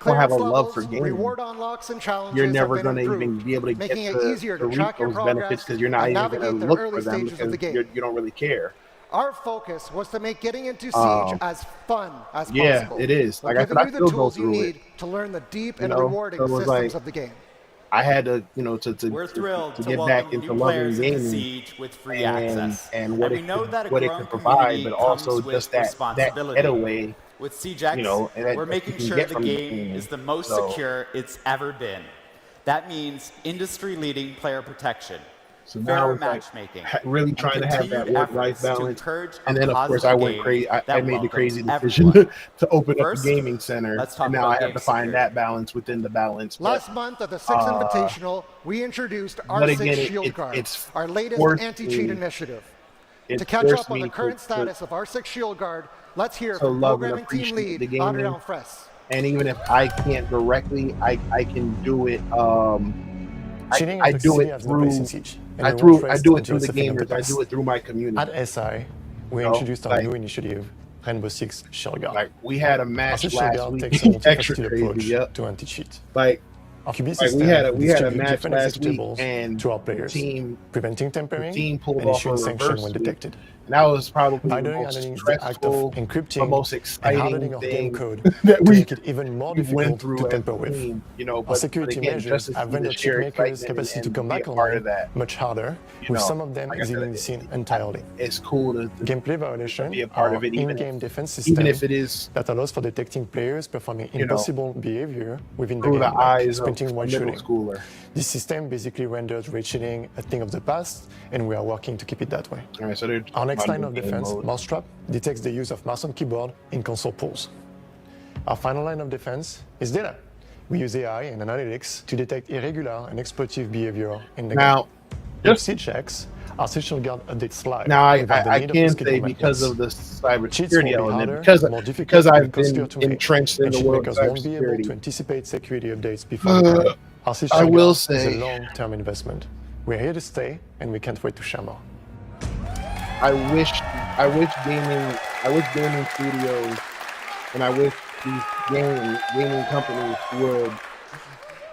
Speaker 5: don't have a
Speaker 9: Clearance
Speaker 5: love for
Speaker 9: levels,
Speaker 5: gaming,
Speaker 9: reward unlocks, and challenges
Speaker 5: you're
Speaker 9: have
Speaker 5: never
Speaker 9: been
Speaker 5: going to
Speaker 9: improved,
Speaker 5: even be able to get
Speaker 9: making it
Speaker 5: to
Speaker 9: easier to
Speaker 5: reap
Speaker 9: track your
Speaker 5: those
Speaker 9: progress
Speaker 5: benefits because you're not
Speaker 9: and
Speaker 5: even going to
Speaker 9: navigate the
Speaker 5: look
Speaker 9: early
Speaker 5: for them
Speaker 9: stages of the
Speaker 5: because
Speaker 9: game.
Speaker 5: you don't really care.
Speaker 9: Our focus was to make getting into Siege as fun as
Speaker 5: Yeah,
Speaker 9: possible.
Speaker 5: it is.
Speaker 9: We're
Speaker 5: Like I said,
Speaker 9: giving
Speaker 5: I
Speaker 9: you the
Speaker 5: still go
Speaker 9: tools you
Speaker 5: through
Speaker 9: need
Speaker 5: it.
Speaker 9: to learn the deep
Speaker 5: You
Speaker 9: and
Speaker 5: know,
Speaker 9: rewarding
Speaker 5: so it was
Speaker 9: systems
Speaker 5: like-
Speaker 9: of the game.
Speaker 5: I had to, to
Speaker 6: We're thrilled
Speaker 5: to
Speaker 6: to
Speaker 5: get
Speaker 6: welcome
Speaker 5: back into
Speaker 6: new
Speaker 5: loving
Speaker 6: players into
Speaker 5: gaming
Speaker 6: Siege with free
Speaker 5: and
Speaker 6: access.
Speaker 5: what
Speaker 6: we
Speaker 5: it
Speaker 6: know
Speaker 5: could,
Speaker 6: that a
Speaker 5: what it
Speaker 6: growing
Speaker 5: could provide,
Speaker 6: community
Speaker 5: but also
Speaker 6: comes with
Speaker 5: just that
Speaker 6: responsibility.
Speaker 5: getaway.
Speaker 6: With SiegeX,
Speaker 5: and
Speaker 6: we're
Speaker 5: that
Speaker 6: making
Speaker 5: you can
Speaker 6: sure
Speaker 5: get
Speaker 6: the
Speaker 5: from the
Speaker 6: game
Speaker 5: game.
Speaker 6: is the most
Speaker 5: So-
Speaker 6: secure it's ever been. That means industry-leading player protection,
Speaker 5: So now
Speaker 6: fair
Speaker 5: it's like
Speaker 6: matchmaking,
Speaker 5: really
Speaker 6: and
Speaker 5: trying to have that
Speaker 6: continued
Speaker 5: work-life
Speaker 6: efforts to
Speaker 5: balance.
Speaker 6: encourage
Speaker 5: And
Speaker 6: a
Speaker 5: then, of course,
Speaker 6: positive
Speaker 5: I went
Speaker 6: game
Speaker 5: crazy. I
Speaker 6: that
Speaker 5: made the crazy
Speaker 6: welcomes
Speaker 5: decision
Speaker 6: everyone.
Speaker 5: to open
Speaker 6: First,
Speaker 5: up a gaming center,
Speaker 6: let's talk
Speaker 5: and now
Speaker 6: about
Speaker 5: I have
Speaker 6: game
Speaker 5: to find
Speaker 6: security.
Speaker 5: that balance within the balance. But
Speaker 9: Last month at the Six Invitational, we introduced
Speaker 5: but
Speaker 9: R6
Speaker 5: again,
Speaker 9: Shield Guard,
Speaker 5: it's
Speaker 9: our latest
Speaker 5: forced
Speaker 9: anti-cheat
Speaker 5: me-
Speaker 9: initiative.
Speaker 5: it
Speaker 9: To catch
Speaker 5: forced
Speaker 9: up on
Speaker 5: me
Speaker 9: the current
Speaker 5: to-
Speaker 9: status of R6 Shield Guard, let's hear
Speaker 5: to
Speaker 9: from
Speaker 5: love and
Speaker 9: programming team
Speaker 5: appreciate the
Speaker 9: lead
Speaker 5: gaming.
Speaker 9: Adrian Fraisse.
Speaker 5: And even if I can't directly, I can do it.
Speaker 10: Cheating
Speaker 5: I
Speaker 10: and
Speaker 5: do
Speaker 10: toxicity
Speaker 5: it
Speaker 10: have no place in
Speaker 5: through.
Speaker 10: Siege, and
Speaker 5: I
Speaker 10: we
Speaker 5: do
Speaker 10: won't
Speaker 5: it
Speaker 10: rest
Speaker 5: through
Speaker 10: until
Speaker 5: the
Speaker 10: it's a thing of the
Speaker 5: gamers. I do
Speaker 10: past.
Speaker 5: it through my community.
Speaker 10: At SI, we
Speaker 5: No,
Speaker 10: introduced our
Speaker 5: like-
Speaker 10: new initiative, Rainbow Six Shield Guard.
Speaker 5: Like we had a
Speaker 10: Our
Speaker 5: match
Speaker 10: Shield
Speaker 5: last
Speaker 10: Guard
Speaker 5: week,
Speaker 10: takes a
Speaker 5: extra
Speaker 10: multifaceted
Speaker 5: crazy.
Speaker 10: approach
Speaker 5: Yep.
Speaker 10: to anti-cheat.
Speaker 5: Like
Speaker 10: Our QB
Speaker 5: we
Speaker 10: system
Speaker 5: had a
Speaker 10: distributes
Speaker 5: match
Speaker 10: different
Speaker 5: last week,
Speaker 10: executables
Speaker 5: and
Speaker 10: to our
Speaker 5: the
Speaker 10: players,
Speaker 5: team
Speaker 10: preventing tampering
Speaker 5: pulled
Speaker 10: and
Speaker 5: off
Speaker 10: issuing
Speaker 5: a
Speaker 10: sanction
Speaker 5: reverse
Speaker 10: when
Speaker 5: sweep.
Speaker 10: detected.
Speaker 5: And that was probably
Speaker 10: By
Speaker 5: the
Speaker 10: doing
Speaker 5: most
Speaker 10: handling the act of
Speaker 5: stressful, the
Speaker 10: encrypting
Speaker 5: most
Speaker 10: and
Speaker 5: exciting
Speaker 10: hardening of game
Speaker 5: thing
Speaker 10: code
Speaker 5: that
Speaker 10: to
Speaker 5: we
Speaker 10: make it even more
Speaker 5: went
Speaker 10: difficult
Speaker 5: through
Speaker 10: to
Speaker 5: as
Speaker 10: tamper
Speaker 5: a
Speaker 10: with.
Speaker 5: team,
Speaker 10: Our security
Speaker 5: again,
Speaker 10: measures
Speaker 5: just to
Speaker 10: have
Speaker 5: see
Speaker 10: rendered
Speaker 5: the sheer
Speaker 10: cheat makers'
Speaker 5: excitement
Speaker 10: capacity to
Speaker 5: and
Speaker 10: come
Speaker 5: be a
Speaker 10: back
Speaker 5: part of
Speaker 10: online
Speaker 5: that.
Speaker 10: much harder,
Speaker 5: You
Speaker 10: with
Speaker 5: know,
Speaker 10: some of them
Speaker 5: like I said,
Speaker 10: exiting the scene entirely.
Speaker 5: It's cool to
Speaker 10: Gameplay violation
Speaker 5: be a part
Speaker 10: are
Speaker 5: of it, even
Speaker 10: in-game
Speaker 5: if-
Speaker 10: defense system
Speaker 5: even if it is
Speaker 10: that allows for detecting players performing
Speaker 5: you know,
Speaker 10: impossible behavior within the
Speaker 5: through
Speaker 10: game,
Speaker 5: the
Speaker 10: like
Speaker 5: eyes of
Speaker 10: sprinting
Speaker 5: a
Speaker 10: while
Speaker 5: middle
Speaker 10: shooting.
Speaker 5: schooler.
Speaker 10: This system basically renders raid shooting a thing of the past, and we are working to keep it that way.
Speaker 5: All right, so they're
Speaker 10: Our next line of
Speaker 5: game
Speaker 10: defense,
Speaker 5: mode.
Speaker 10: Mousetrap, detects the use of mouse on keyboard in console pulls. Our final line of defense is data. We use AI and analytics to detect irregular and exploitive behavior in the
Speaker 5: Now,
Speaker 10: game. With Siege X, our Siege Shield Guard updates live.
Speaker 5: Now
Speaker 10: without the
Speaker 5: I
Speaker 10: need of
Speaker 5: can
Speaker 10: rescheduled
Speaker 5: say because
Speaker 10: maintenance.
Speaker 5: of the
Speaker 10: Cheats will
Speaker 5: cybersecurity
Speaker 10: be
Speaker 5: element,
Speaker 10: harder,
Speaker 5: because
Speaker 10: more difficult,
Speaker 5: because I've
Speaker 10: and costlier to
Speaker 5: been
Speaker 10: make,
Speaker 5: entrenched in
Speaker 10: and
Speaker 5: the world of
Speaker 10: cheatmakers won't be able to
Speaker 5: cybersecurity.
Speaker 10: anticipate security updates before they come. Our Siege
Speaker 5: I
Speaker 10: Shield
Speaker 5: will
Speaker 10: Guard is
Speaker 5: say-
Speaker 10: a long-term investment. We're here to stay, and we can't wait to share more.
Speaker 5: I wish gaming studios, and I wish these gaming companies would.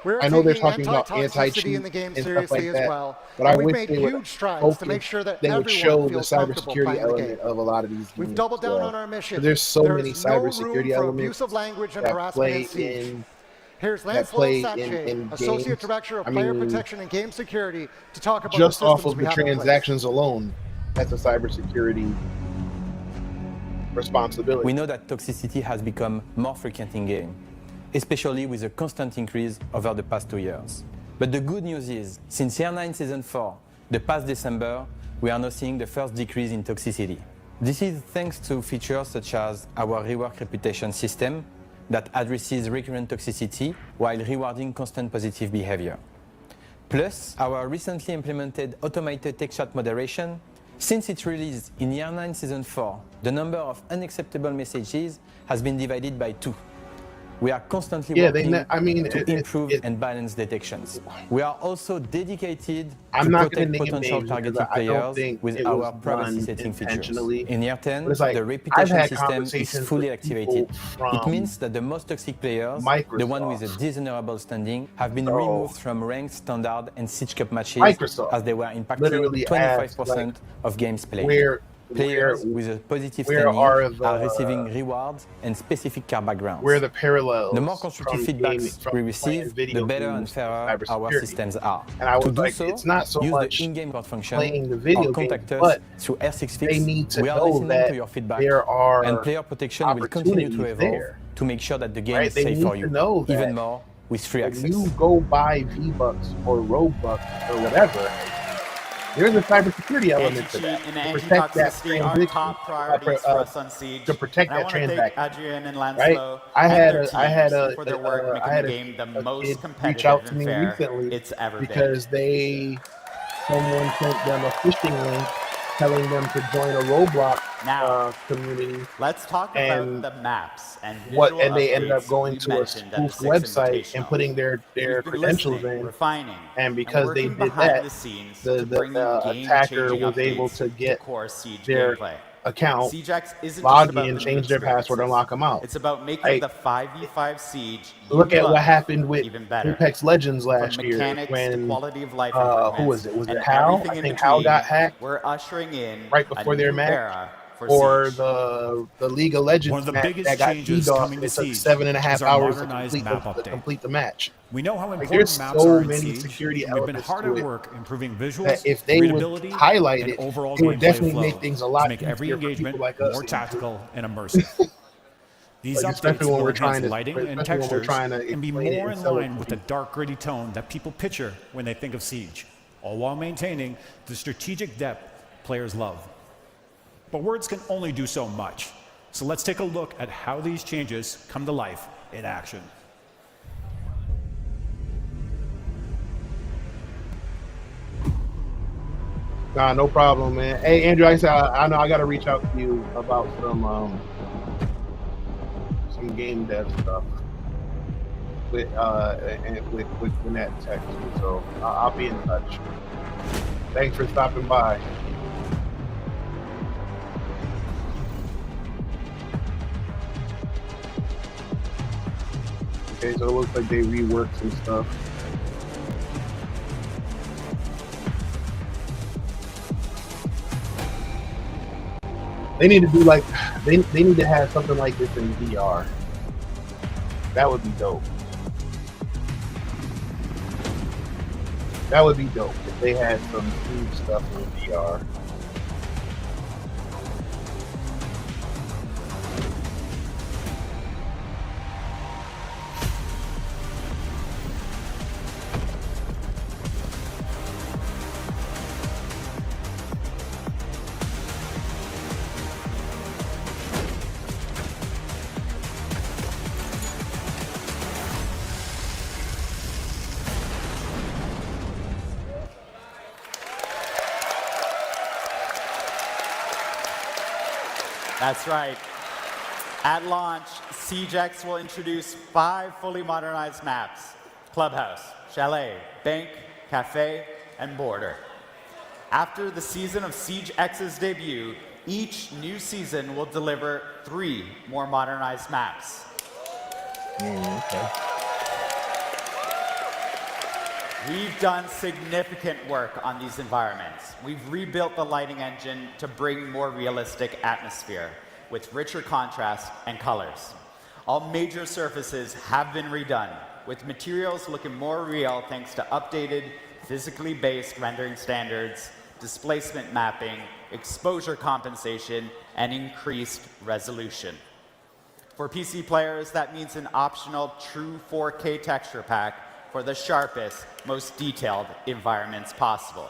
Speaker 9: We're
Speaker 5: I know they're
Speaker 9: taking
Speaker 5: talking about
Speaker 9: anti-toxicity
Speaker 5: anti-cheat
Speaker 9: in the game
Speaker 5: and stuff
Speaker 9: seriously
Speaker 5: like
Speaker 9: as
Speaker 5: that,
Speaker 9: well.
Speaker 5: but
Speaker 9: and
Speaker 5: I
Speaker 9: we've
Speaker 5: wish
Speaker 9: made
Speaker 5: they would
Speaker 9: huge strides to make sure that
Speaker 5: they would show
Speaker 9: everyone
Speaker 5: the
Speaker 9: feels comfortable
Speaker 5: cybersecurity
Speaker 9: playing the game.
Speaker 5: element of a lot of these.
Speaker 9: We've
Speaker 5: games
Speaker 9: doubled
Speaker 5: as
Speaker 9: down
Speaker 5: well.
Speaker 9: on our mission.
Speaker 5: There's so many
Speaker 9: There's no room
Speaker 5: cybersecurity
Speaker 9: for
Speaker 5: elements
Speaker 9: abusive language and
Speaker 5: that
Speaker 9: harassment
Speaker 5: play
Speaker 9: in Siege.
Speaker 5: in
Speaker 9: Here's
Speaker 5: that
Speaker 9: Lance
Speaker 5: play
Speaker 9: Losacce,
Speaker 5: in
Speaker 9: Associate
Speaker 5: games.
Speaker 9: Director of
Speaker 5: I
Speaker 9: Player
Speaker 5: mean,
Speaker 9: Protection and Game Security, to talk about
Speaker 5: just
Speaker 9: the
Speaker 5: off
Speaker 9: systems
Speaker 5: of
Speaker 9: we
Speaker 5: the
Speaker 9: have in place.
Speaker 5: transactions alone. That's a cybersecurity responsibility.
Speaker 11: We know that toxicity has become more frequent in game, especially with a constant increase over the past 2 years. But the good news is, since Year 9 Season 4, the past December, we are now seeing the first decrease in toxicity. This is thanks to features such as our rework reputation system that addresses recurrent toxicity while rewarding constant positive behavior. Plus, our recently implemented automated text chat moderation. Since its release in Year 9 Season 4, the number of unacceptable messages has been divided by 2. We are constantly working to improve and balance detections. We are also dedicated to protect potential targeted players with our privacy setting features. In Year 10, the reputation system is fully activated. It means that the most toxic players, the one with a dishonorable standing, have been removed from ranked, standard, and Siege Cup matches as they were impacting 25% of games played. Players with a positive standing are receiving rewards and specific car backgrounds.
Speaker 5: Where the parallels.
Speaker 11: The more constructive feedbacks we receive, the better and fairer our systems are.
Speaker 5: And I was
Speaker 11: to do
Speaker 5: like,
Speaker 11: so,
Speaker 5: it's not so
Speaker 11: use
Speaker 5: much
Speaker 11: the in-game code function
Speaker 5: playing the video
Speaker 11: or contact
Speaker 5: game,
Speaker 11: us
Speaker 5: but
Speaker 11: through R6
Speaker 5: they
Speaker 11: Fix.
Speaker 5: need to
Speaker 11: We are
Speaker 5: know
Speaker 11: listening
Speaker 5: that
Speaker 11: to your feedback,
Speaker 5: there are
Speaker 11: and player protection will continue to
Speaker 5: opportunities
Speaker 11: evolve
Speaker 5: there.
Speaker 11: to make sure that the game
Speaker 5: Right?
Speaker 11: is
Speaker 5: They
Speaker 11: safe
Speaker 5: need
Speaker 11: for
Speaker 5: to
Speaker 11: you,
Speaker 5: know that
Speaker 11: even more with free
Speaker 5: when
Speaker 11: access.
Speaker 5: you go buy V-Bucks or Robux or whatever, there's a cybersecurity element to that.
Speaker 6: And
Speaker 5: To protect that
Speaker 6: anti-toxicity are
Speaker 5: transaction,
Speaker 6: top priorities for us on Siege.
Speaker 5: to protect
Speaker 6: and
Speaker 5: that
Speaker 6: I want to thank
Speaker 5: transaction.
Speaker 6: Adrian and
Speaker 5: Right?
Speaker 6: Lanslow
Speaker 5: I
Speaker 6: and
Speaker 5: had
Speaker 6: their
Speaker 5: a
Speaker 6: teams for their work making
Speaker 5: I had
Speaker 6: the
Speaker 5: a
Speaker 6: game the
Speaker 5: kid
Speaker 6: most
Speaker 5: reach
Speaker 6: competitive
Speaker 5: out to
Speaker 6: and
Speaker 5: me
Speaker 6: fair
Speaker 5: recently
Speaker 6: it's ever
Speaker 5: because someone sent them a phishing link telling them to join a Roblox
Speaker 6: Now,
Speaker 5: community.
Speaker 6: Let's talk
Speaker 5: and
Speaker 6: about the maps and
Speaker 5: they ended up going to a spoof website and putting their credentials in.
Speaker 6: Refining,
Speaker 5: and because they did that, the attacker was able to get their account, log in, change their password, and lock them out.
Speaker 6: It's about making the 5v5 Siege.
Speaker 5: Look at what happened with Apex Legends last year when who was it? Was it Hal? I think Hal got hacked.
Speaker 6: We're ushering in
Speaker 5: right before their match. Or the League of Legends match that got DDoS. It took 7.5 hours to complete the match.
Speaker 2: We know how important
Speaker 5: there's
Speaker 2: maps
Speaker 5: so
Speaker 2: are in
Speaker 5: many
Speaker 2: Siege.
Speaker 5: security
Speaker 2: We've been
Speaker 5: elements
Speaker 2: hard
Speaker 5: to
Speaker 2: at
Speaker 5: it
Speaker 2: work improving visuals,
Speaker 5: that if they would
Speaker 2: readability,
Speaker 5: highlight
Speaker 2: and
Speaker 5: it,
Speaker 2: overall
Speaker 5: it would
Speaker 2: gameplay
Speaker 5: definitely
Speaker 2: flow
Speaker 5: make things a
Speaker 2: to
Speaker 5: lot
Speaker 2: make every
Speaker 5: easier for
Speaker 2: engagement
Speaker 5: people like us
Speaker 2: more
Speaker 5: to
Speaker 2: tactical and immersive. These
Speaker 5: Like,
Speaker 2: updates
Speaker 5: especially when
Speaker 2: will
Speaker 5: we're
Speaker 2: enhance
Speaker 5: trying to-
Speaker 2: lighting and
Speaker 5: especially when we're
Speaker 2: textures
Speaker 5: trying to
Speaker 2: and be
Speaker 5: explain it
Speaker 2: more
Speaker 5: and
Speaker 2: in
Speaker 5: sell it
Speaker 2: line
Speaker 5: to
Speaker 2: with the dark, gritty tone that people picture when they think of Siege, all while maintaining the strategic depth players love. But words can only do so much. So let's take a look at how these changes come to life in action.
Speaker 5: Nah, no problem, man. Hey, Andrew, I know I got to reach out to you about some game dev stuff with Gwinnett Tech. So I'll be in touch. Thanks for stopping by. Okay, so it looks like they reworked some stuff. They need to do like they need to have something like this in VR. That would be dope. That would be dope if they had some huge stuff in VR.
Speaker 6: That's right. At launch, SiegeX will introduce 5 fully modernized maps: Clubhouse, Chalet, Bank, Cafe, and Border. After the season of SiegeX's debut, each new season will deliver 3 more modernized maps.
Speaker 5: Okay.
Speaker 6: We've done significant work on these environments. We've rebuilt the lighting engine to bring more realistic atmosphere with richer contrast and colors. All major surfaces have been redone, with materials looking more real thanks to updated, physically based rendering standards, displacement mapping, exposure compensation, and increased resolution. For PC players, that means an optional true 4K texture pack for the sharpest, most detailed environments possible.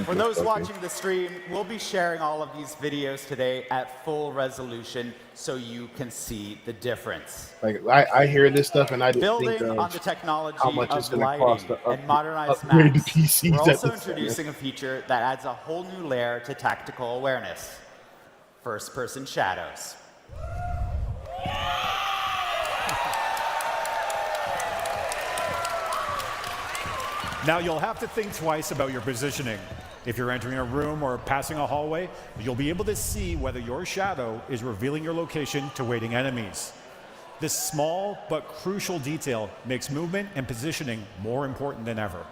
Speaker 6: For those watching the stream, we'll be sharing all of these videos today at full resolution so you can see the difference.
Speaker 5: Like I hear this stuff and I just
Speaker 6: Building
Speaker 5: think
Speaker 6: on the technology
Speaker 5: how much it's
Speaker 6: of
Speaker 5: going to cost
Speaker 6: lighting
Speaker 5: to
Speaker 6: and modernized
Speaker 5: upgrade the
Speaker 6: maps,
Speaker 5: PCs.
Speaker 6: we're
Speaker 5: at
Speaker 6: also
Speaker 5: this time.
Speaker 6: introducing a feature that adds a whole new layer to tactical awareness: first-person shadows.
Speaker 2: Now you'll have to think twice about your positioning. If you're entering a room or passing a hallway, you'll be able to see whether your shadow is revealing your location to waiting enemies. This small but crucial detail makes movement and positioning more important than ever.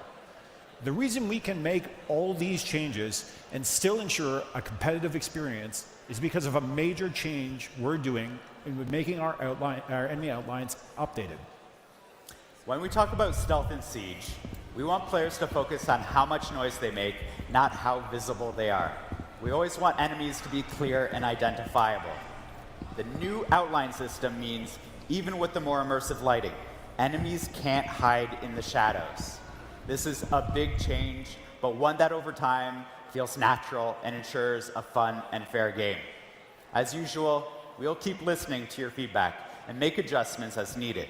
Speaker 2: The reason we can make all these changes and still ensure a competitive experience is because of a major change we're doing in making our enemy outlines updated.
Speaker 6: When we talk about stealth in Siege, we want players to focus on how much noise they make, not how visible they are. We always want enemies to be clear and identifiable. The new outline system means, even with the more immersive lighting, enemies can't hide in the shadows. This is a big change, but one that over time feels natural and ensures a fun and fair game. As usual, we'll keep listening to your feedback and make adjustments as needed.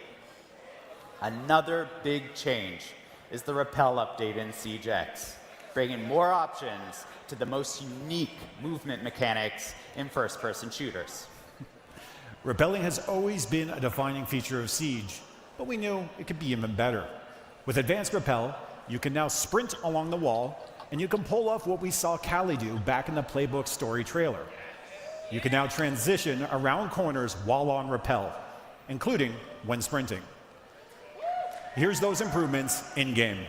Speaker 6: Another big change is the Rappel update in SiegeX. bringing more options to the most unique movement mechanics in first-person shooters.
Speaker 2: Rappelling has always been a defining feature of Siege, but we knew it could be even better. With Advanced Rappel, you can now sprint along the wall, and you can pull off what we saw Callie do back in the Playbook story trailer. You can now transition around corners while on rappel, including when sprinting. Here's those improvements in-game.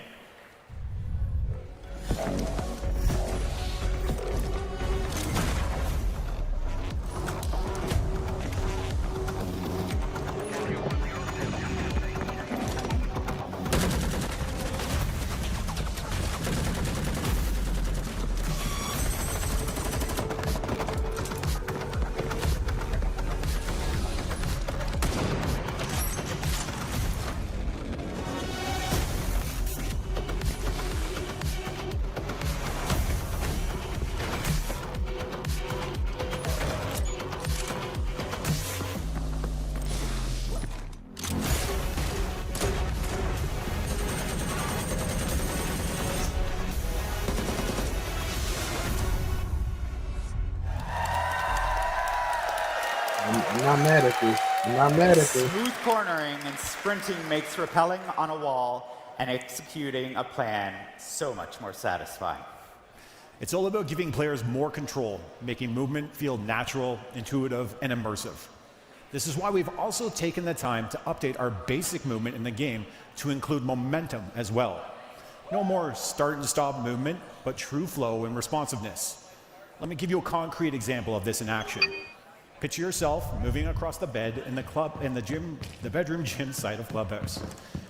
Speaker 5: I'm not mad at this. I'm not mad at this.
Speaker 6: Smooth cornering and sprinting makes rappelling on a wall and executing a plan so much more satisfying.
Speaker 2: It's all about giving players more control, making movement feel natural, intuitive, and immersive. This is why we've also taken the time to update our basic movement in the game to include momentum as well. No more start and stop movement, but true flow and responsiveness. Let me give you a concrete example of this in action. Picture yourself moving across the bed in the bedroom gym side of Clubhouse.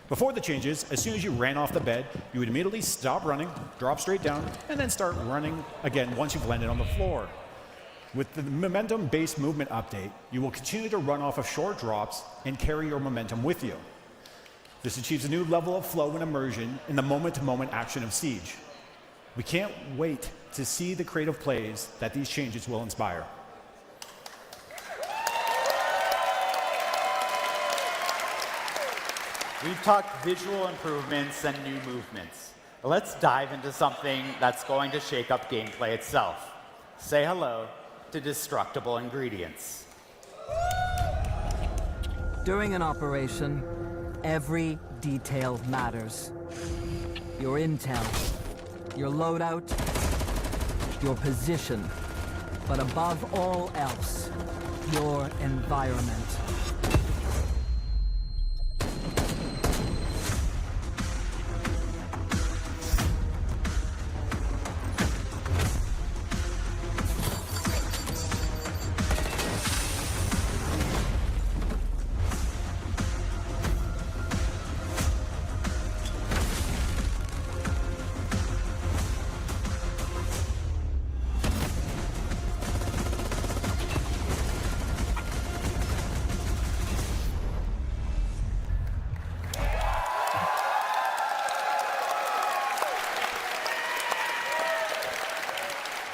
Speaker 2: Before the changes, as soon as you ran off the bed, you would immediately stop running, drop straight down, and then start running again once you've landed on the floor. With the momentum-based movement update, you will continue to run off of short drops and carry your momentum with you. This achieves a new level of flow and immersion in the moment-to-moment action of Siege. We can't wait to see the creative plays that these changes will inspire.
Speaker 6: We've talked visual improvements and new movements. Let's dive into something that's going to shake up gameplay itself. Say hello to destructible ingredients.
Speaker 12: During an operation, every detail matters. Your intel, your loadout, your position, but above all else, your environment.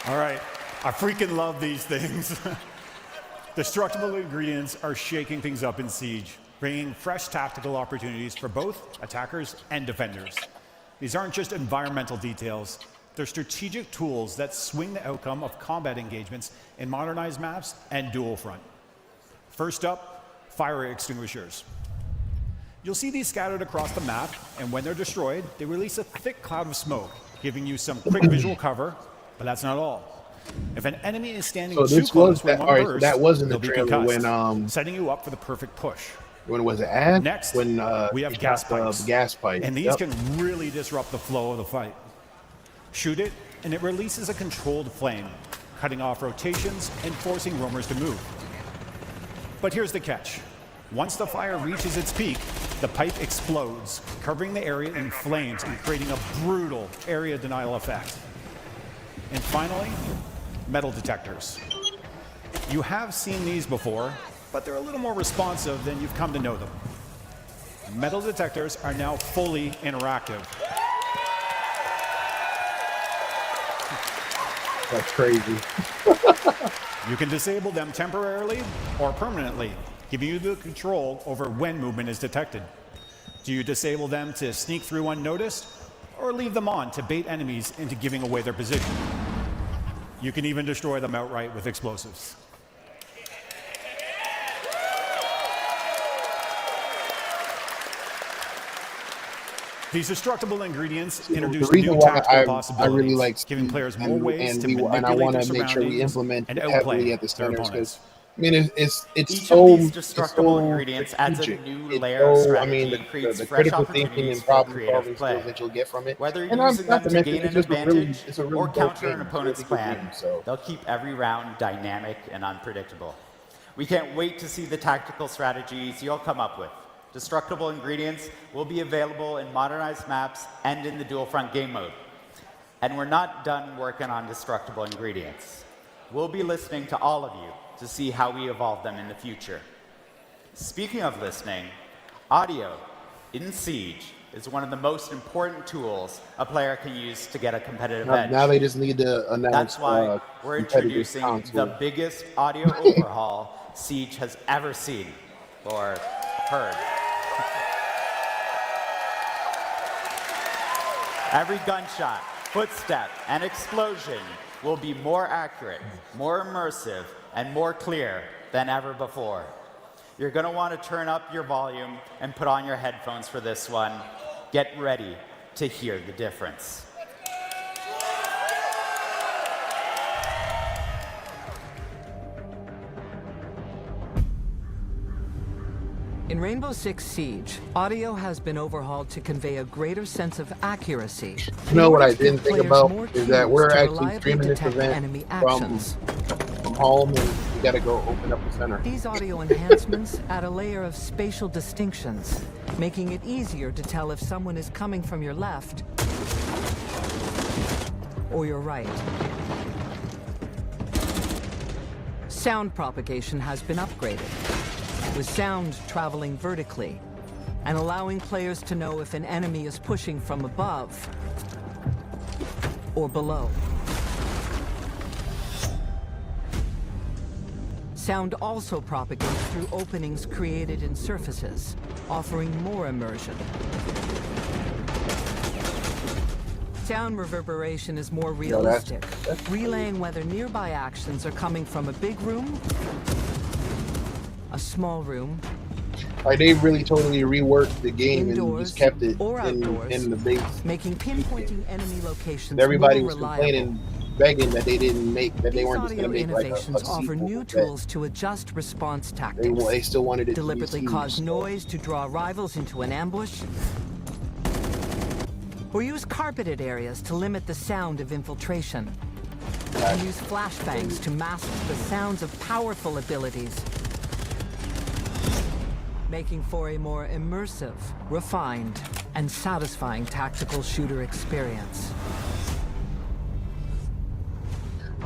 Speaker 2: All right, I freaking love these things. Destructible ingredients are shaking things up in Siege, bringing fresh tactical opportunities for both attackers and defenders. These aren't just environmental details, they're strategic tools that swing the outcome of combat engagements in modernized maps and dual front. First up, fire extinguishers. You'll see these scattered across the map, and when they're destroyed, they release a thick cloud of smoke, giving you some quick visual cover. But that's not all. If an enemy is standing too close when one bursts,
Speaker 5: that was in the
Speaker 2: they'll be
Speaker 5: trailer
Speaker 2: concussed, setting you up for the perfect push.
Speaker 5: When was it ad?
Speaker 2: Next,
Speaker 5: when
Speaker 2: we have gas pipes.
Speaker 5: Gas pipe.
Speaker 2: And these can really disrupt the flow of the fight. Shoot it, and it releases a controlled flame, cutting off rotations and forcing roamers to move. But here's the catch. Once the fire reaches its peak, the pipe explodes, covering the area in flames and creating a brutal area denial effect. And finally, metal detectors. You have seen these before, but they're a little more responsive than you've come to know them. Metal detectors are now fully interactive.
Speaker 5: That's crazy.
Speaker 2: You can disable them temporarily or permanently, giving you the control over when movement is detected. Do you disable them to sneak through unnoticed, or leave them on to bait enemies into giving away their position. You can even destroy them outright with explosives. These destructible ingredients introduce new tactical possibilities,
Speaker 5: really like
Speaker 2: giving players more ways to manipulate
Speaker 5: and I want
Speaker 2: their
Speaker 5: to make sure we implement
Speaker 2: and
Speaker 5: it heavily
Speaker 2: outplay
Speaker 5: at the
Speaker 2: their
Speaker 5: centers
Speaker 2: opponents.
Speaker 5: because I mean it's
Speaker 6: Each
Speaker 5: so
Speaker 6: of these destructible ingredients adds a
Speaker 5: strategic.
Speaker 6: new
Speaker 5: It's
Speaker 6: layer of
Speaker 5: so,
Speaker 6: strategy
Speaker 5: I mean,
Speaker 6: and creates
Speaker 5: the
Speaker 6: fresh
Speaker 5: critical thinking
Speaker 6: opportunities
Speaker 5: and
Speaker 6: for
Speaker 5: problem
Speaker 6: creative
Speaker 5: solving
Speaker 6: play.
Speaker 5: skills that you'll get from it.
Speaker 6: Whether you're
Speaker 5: And I'm
Speaker 6: using
Speaker 5: not
Speaker 6: them
Speaker 5: to
Speaker 6: to
Speaker 5: mention
Speaker 6: gain
Speaker 5: it's
Speaker 6: an
Speaker 5: just a really,
Speaker 6: advantage
Speaker 5: it's a really
Speaker 6: or
Speaker 5: dope
Speaker 6: counter
Speaker 5: game.
Speaker 6: an
Speaker 5: It's a
Speaker 6: opponent's
Speaker 5: really good
Speaker 6: plan,
Speaker 5: game, so.
Speaker 6: they'll keep every round dynamic and unpredictable. We can't wait to see the tactical strategies you'll come up with. Destructible ingredients will be available in modernized maps and in the dual front game mode. And we're not done working on destructible ingredients. We'll be listening to all of you to see how we evolve them in the future. Speaking of listening, audio in Siege is one of the most important tools a player can use to get a competitive edge.
Speaker 5: Now they just need to announce.
Speaker 6: That's why we're introducing the biggest audio overhaul Siege has ever seen or heard. Every gunshot, footstep, and explosion will be more accurate, more immersive, and more clear than ever before. You're going to want to turn up your volume and put on your headphones for this one. Get ready to hear the difference.
Speaker 12: In Rainbow Six Siege, audio has been overhauled to convey a greater sense of accuracy.
Speaker 5: You know what I didn't think about is that we're actually streaming this event from home, and we got to go open up the center.
Speaker 12: These audio enhancements add a layer of spatial distinctions, making it easier to tell if someone is coming from your left or your right. Sound propagation has been upgraded, with sound traveling vertically and allowing players to know if an enemy is pushing from above or below. Sound also propagates through openings created in surfaces, offering more immersion. Sound reverberation is more realistic, relaying whether nearby actions are coming from a big room, a small room,
Speaker 5: Like they really totally reworked the game
Speaker 12: indoors,
Speaker 5: and just kept it
Speaker 12: or outdoors,
Speaker 5: in the base.
Speaker 12: making pinpointing enemy locations
Speaker 5: Everybody
Speaker 12: more
Speaker 5: was
Speaker 12: reliable.
Speaker 5: complaining, begging that they didn't make, that they weren't just
Speaker 12: Audio
Speaker 5: going to make like a
Speaker 12: innovations offer
Speaker 5: sequel
Speaker 12: new
Speaker 5: that
Speaker 12: tools to adjust response tactics.
Speaker 5: they still wanted it
Speaker 12: Deliberately
Speaker 5: to be
Speaker 12: cause
Speaker 5: huge.
Speaker 12: noise to draw rivals into an ambush, or use carpeted areas to limit the sound of infiltration. And use flashbangs to mask the sounds of powerful abilities, making for a more immersive, refined, and satisfying tactical shooter experience.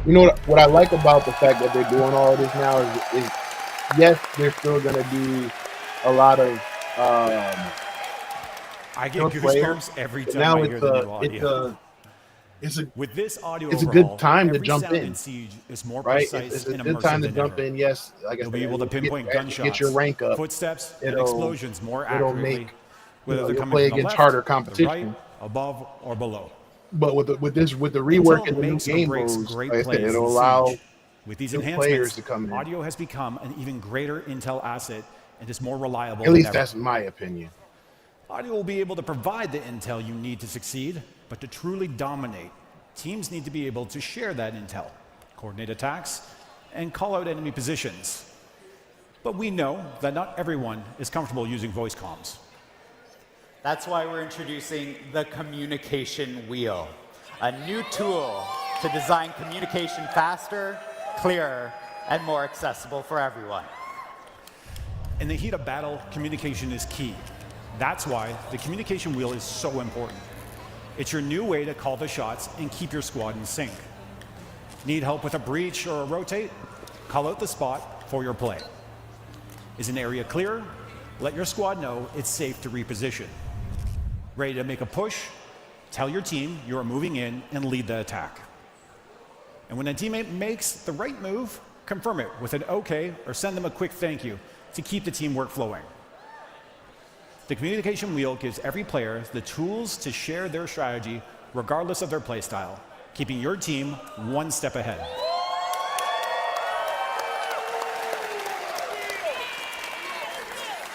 Speaker 5: You know what I like about the fact that they're doing all of this now is yes, they're still going to do a lot of
Speaker 2: I get
Speaker 5: players,
Speaker 2: goosebumps every
Speaker 5: but
Speaker 2: time
Speaker 5: now
Speaker 2: I hear the new audio.
Speaker 5: With
Speaker 2: this audio
Speaker 5: it's a
Speaker 2: overhaul,
Speaker 5: good time to
Speaker 2: every
Speaker 5: jump
Speaker 2: sound
Speaker 5: in.
Speaker 2: Siege is more
Speaker 5: right?
Speaker 2: precise
Speaker 5: It's a
Speaker 2: and
Speaker 5: good
Speaker 2: immersive
Speaker 5: time to
Speaker 2: than
Speaker 5: jump
Speaker 2: ever.
Speaker 5: in. Yes, like I
Speaker 2: You'll
Speaker 5: said,
Speaker 2: be able to pinpoint gunshots,
Speaker 5: get your rank up,
Speaker 2: footsteps, and
Speaker 5: it'll-
Speaker 2: explosions more
Speaker 5: it'll
Speaker 2: accurately,
Speaker 5: make,
Speaker 2: whether they're
Speaker 5: you'll
Speaker 2: coming
Speaker 5: play
Speaker 2: from the
Speaker 5: against
Speaker 2: left,
Speaker 5: harder
Speaker 2: the
Speaker 5: competition.
Speaker 2: right, above, or below.
Speaker 5: But with the
Speaker 2: Intel
Speaker 5: rework and the new
Speaker 2: makes or
Speaker 5: game
Speaker 2: breaks
Speaker 5: modes,
Speaker 2: great
Speaker 5: like I said,
Speaker 2: plays
Speaker 5: it'll
Speaker 2: in
Speaker 5: allow
Speaker 2: Siege. With these
Speaker 5: new players
Speaker 2: enhancements,
Speaker 5: to come in.
Speaker 2: audio has become an even greater Intel asset and is more reliable
Speaker 5: At least
Speaker 2: than ever.
Speaker 5: that's my opinion.
Speaker 2: Audio will be able to provide the intel you need to succeed, but to truly dominate, teams need to be able to share that intel, coordinate attacks, and call out enemy positions. But we know that not everyone is comfortable using voice comms.
Speaker 6: That's why we're introducing the Communication Wheel, a new tool to design communication faster, clearer, and more accessible for everyone.
Speaker 2: In the heat of battle, communication is key. That's why the communication wheel is so important. It's your new way to call the shots and keep your squad in sync. Need help with a breach or a rotate? Call out the spot for your play. Is an area clear? Let your squad know it's safe to reposition. Ready to make a push? Tell your team you are moving in and lead the attack. And when a teammate makes the right move, confirm it with an okay or send them a quick thank you to keep the teamwork flowing. The communication wheel gives every player the tools to share their strategy regardless of their playstyle, keeping your team one step ahead.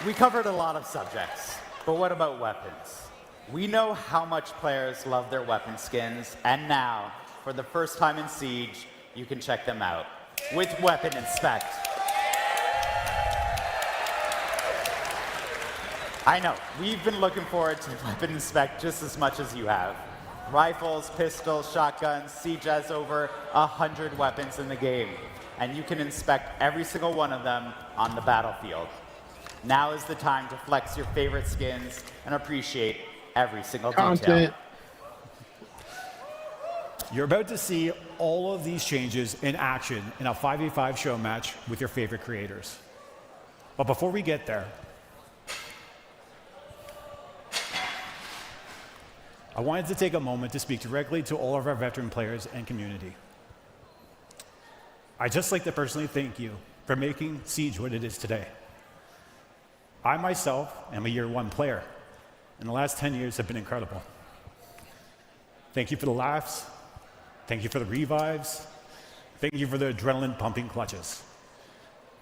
Speaker 6: We covered a lot of subjects, but what about weapons? We know how much players love their weapon skins, and now, for the first time in Siege, you can check them out with Weapon Inspect. I know, we've been looking forward to Weapon Inspect just as much as you have. Rifles, pistols, shotguns, Siege has over 100 weapons in the game, and you can inspect every single one of them on the battlefield. Now is the time to flex your favorite skins and appreciate every single detail.
Speaker 2: You're about to see all of these changes in action in a 5v5 show match with your favorite creators. But before we get there, I wanted to take a moment to speak directly to all of our veteran players and community. I'd just like to personally thank you for making Siege what it is today. I myself am a year one player, and the last 10 years have been incredible. Thank you for the laughs. Thank you for the revives. Thank you for the adrenaline pumping clutches.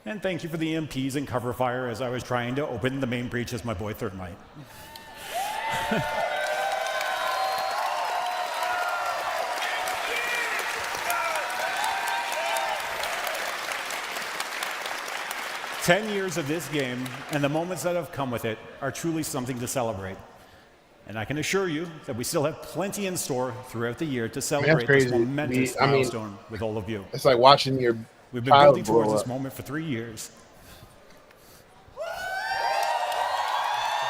Speaker 2: And thank you for the EMPs and cover fire as I was trying to open the main breach as my boy Thermite. 10 years of this game and the moments that have come with it are truly something to celebrate. And I can assure you that we still have plenty in store throughout the year to celebrate this momentous milestone with all of you.
Speaker 5: It's like watching your
Speaker 2: We've been building towards this moment for 3 years.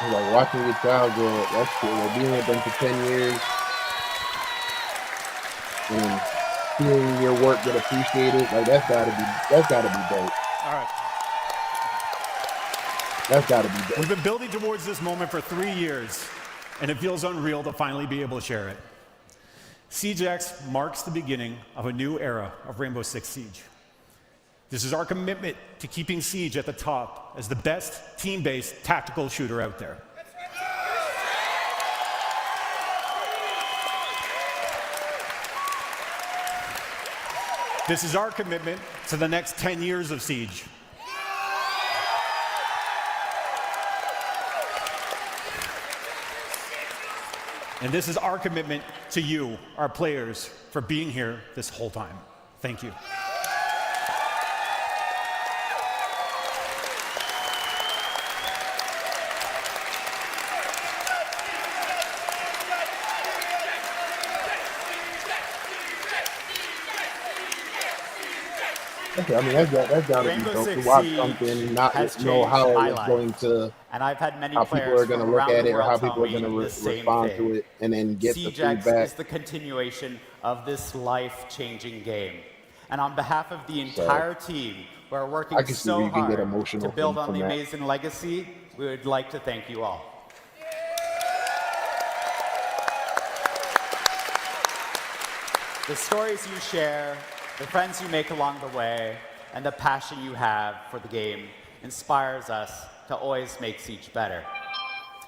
Speaker 5: It's like watching your child grow up. That's cool. Like being with them for 10 years and seeing your work get appreciated, like that's gotta be dope.
Speaker 2: All right.
Speaker 5: That's gotta be dope.
Speaker 2: We've been building towards this moment for 3 years, and it feels unreal to finally be able to share it. SiegeX marks the beginning of a new era of Rainbow Six Siege. This is our commitment to keeping Siege at the top as the best team-based tactical shooter out there. This is our commitment to the next 10 years of Siege. And this is our commitment to you, our players, for being here this whole time. Thank you.
Speaker 5: Okay, I mean that's gotta be dope to watch something, not know how it's going to,
Speaker 6: and I've had many
Speaker 5: how people are going to look at it or how people are going to respond to it, and then get the feedback.
Speaker 6: SiegeX is the continuation of this life-changing game, and on behalf of the entire team, we're working so hard to build on the amazing legacy. We would like to thank you all. The stories you share, the friends you make along the way, and the passion you have for the game inspires us to always make Siege better.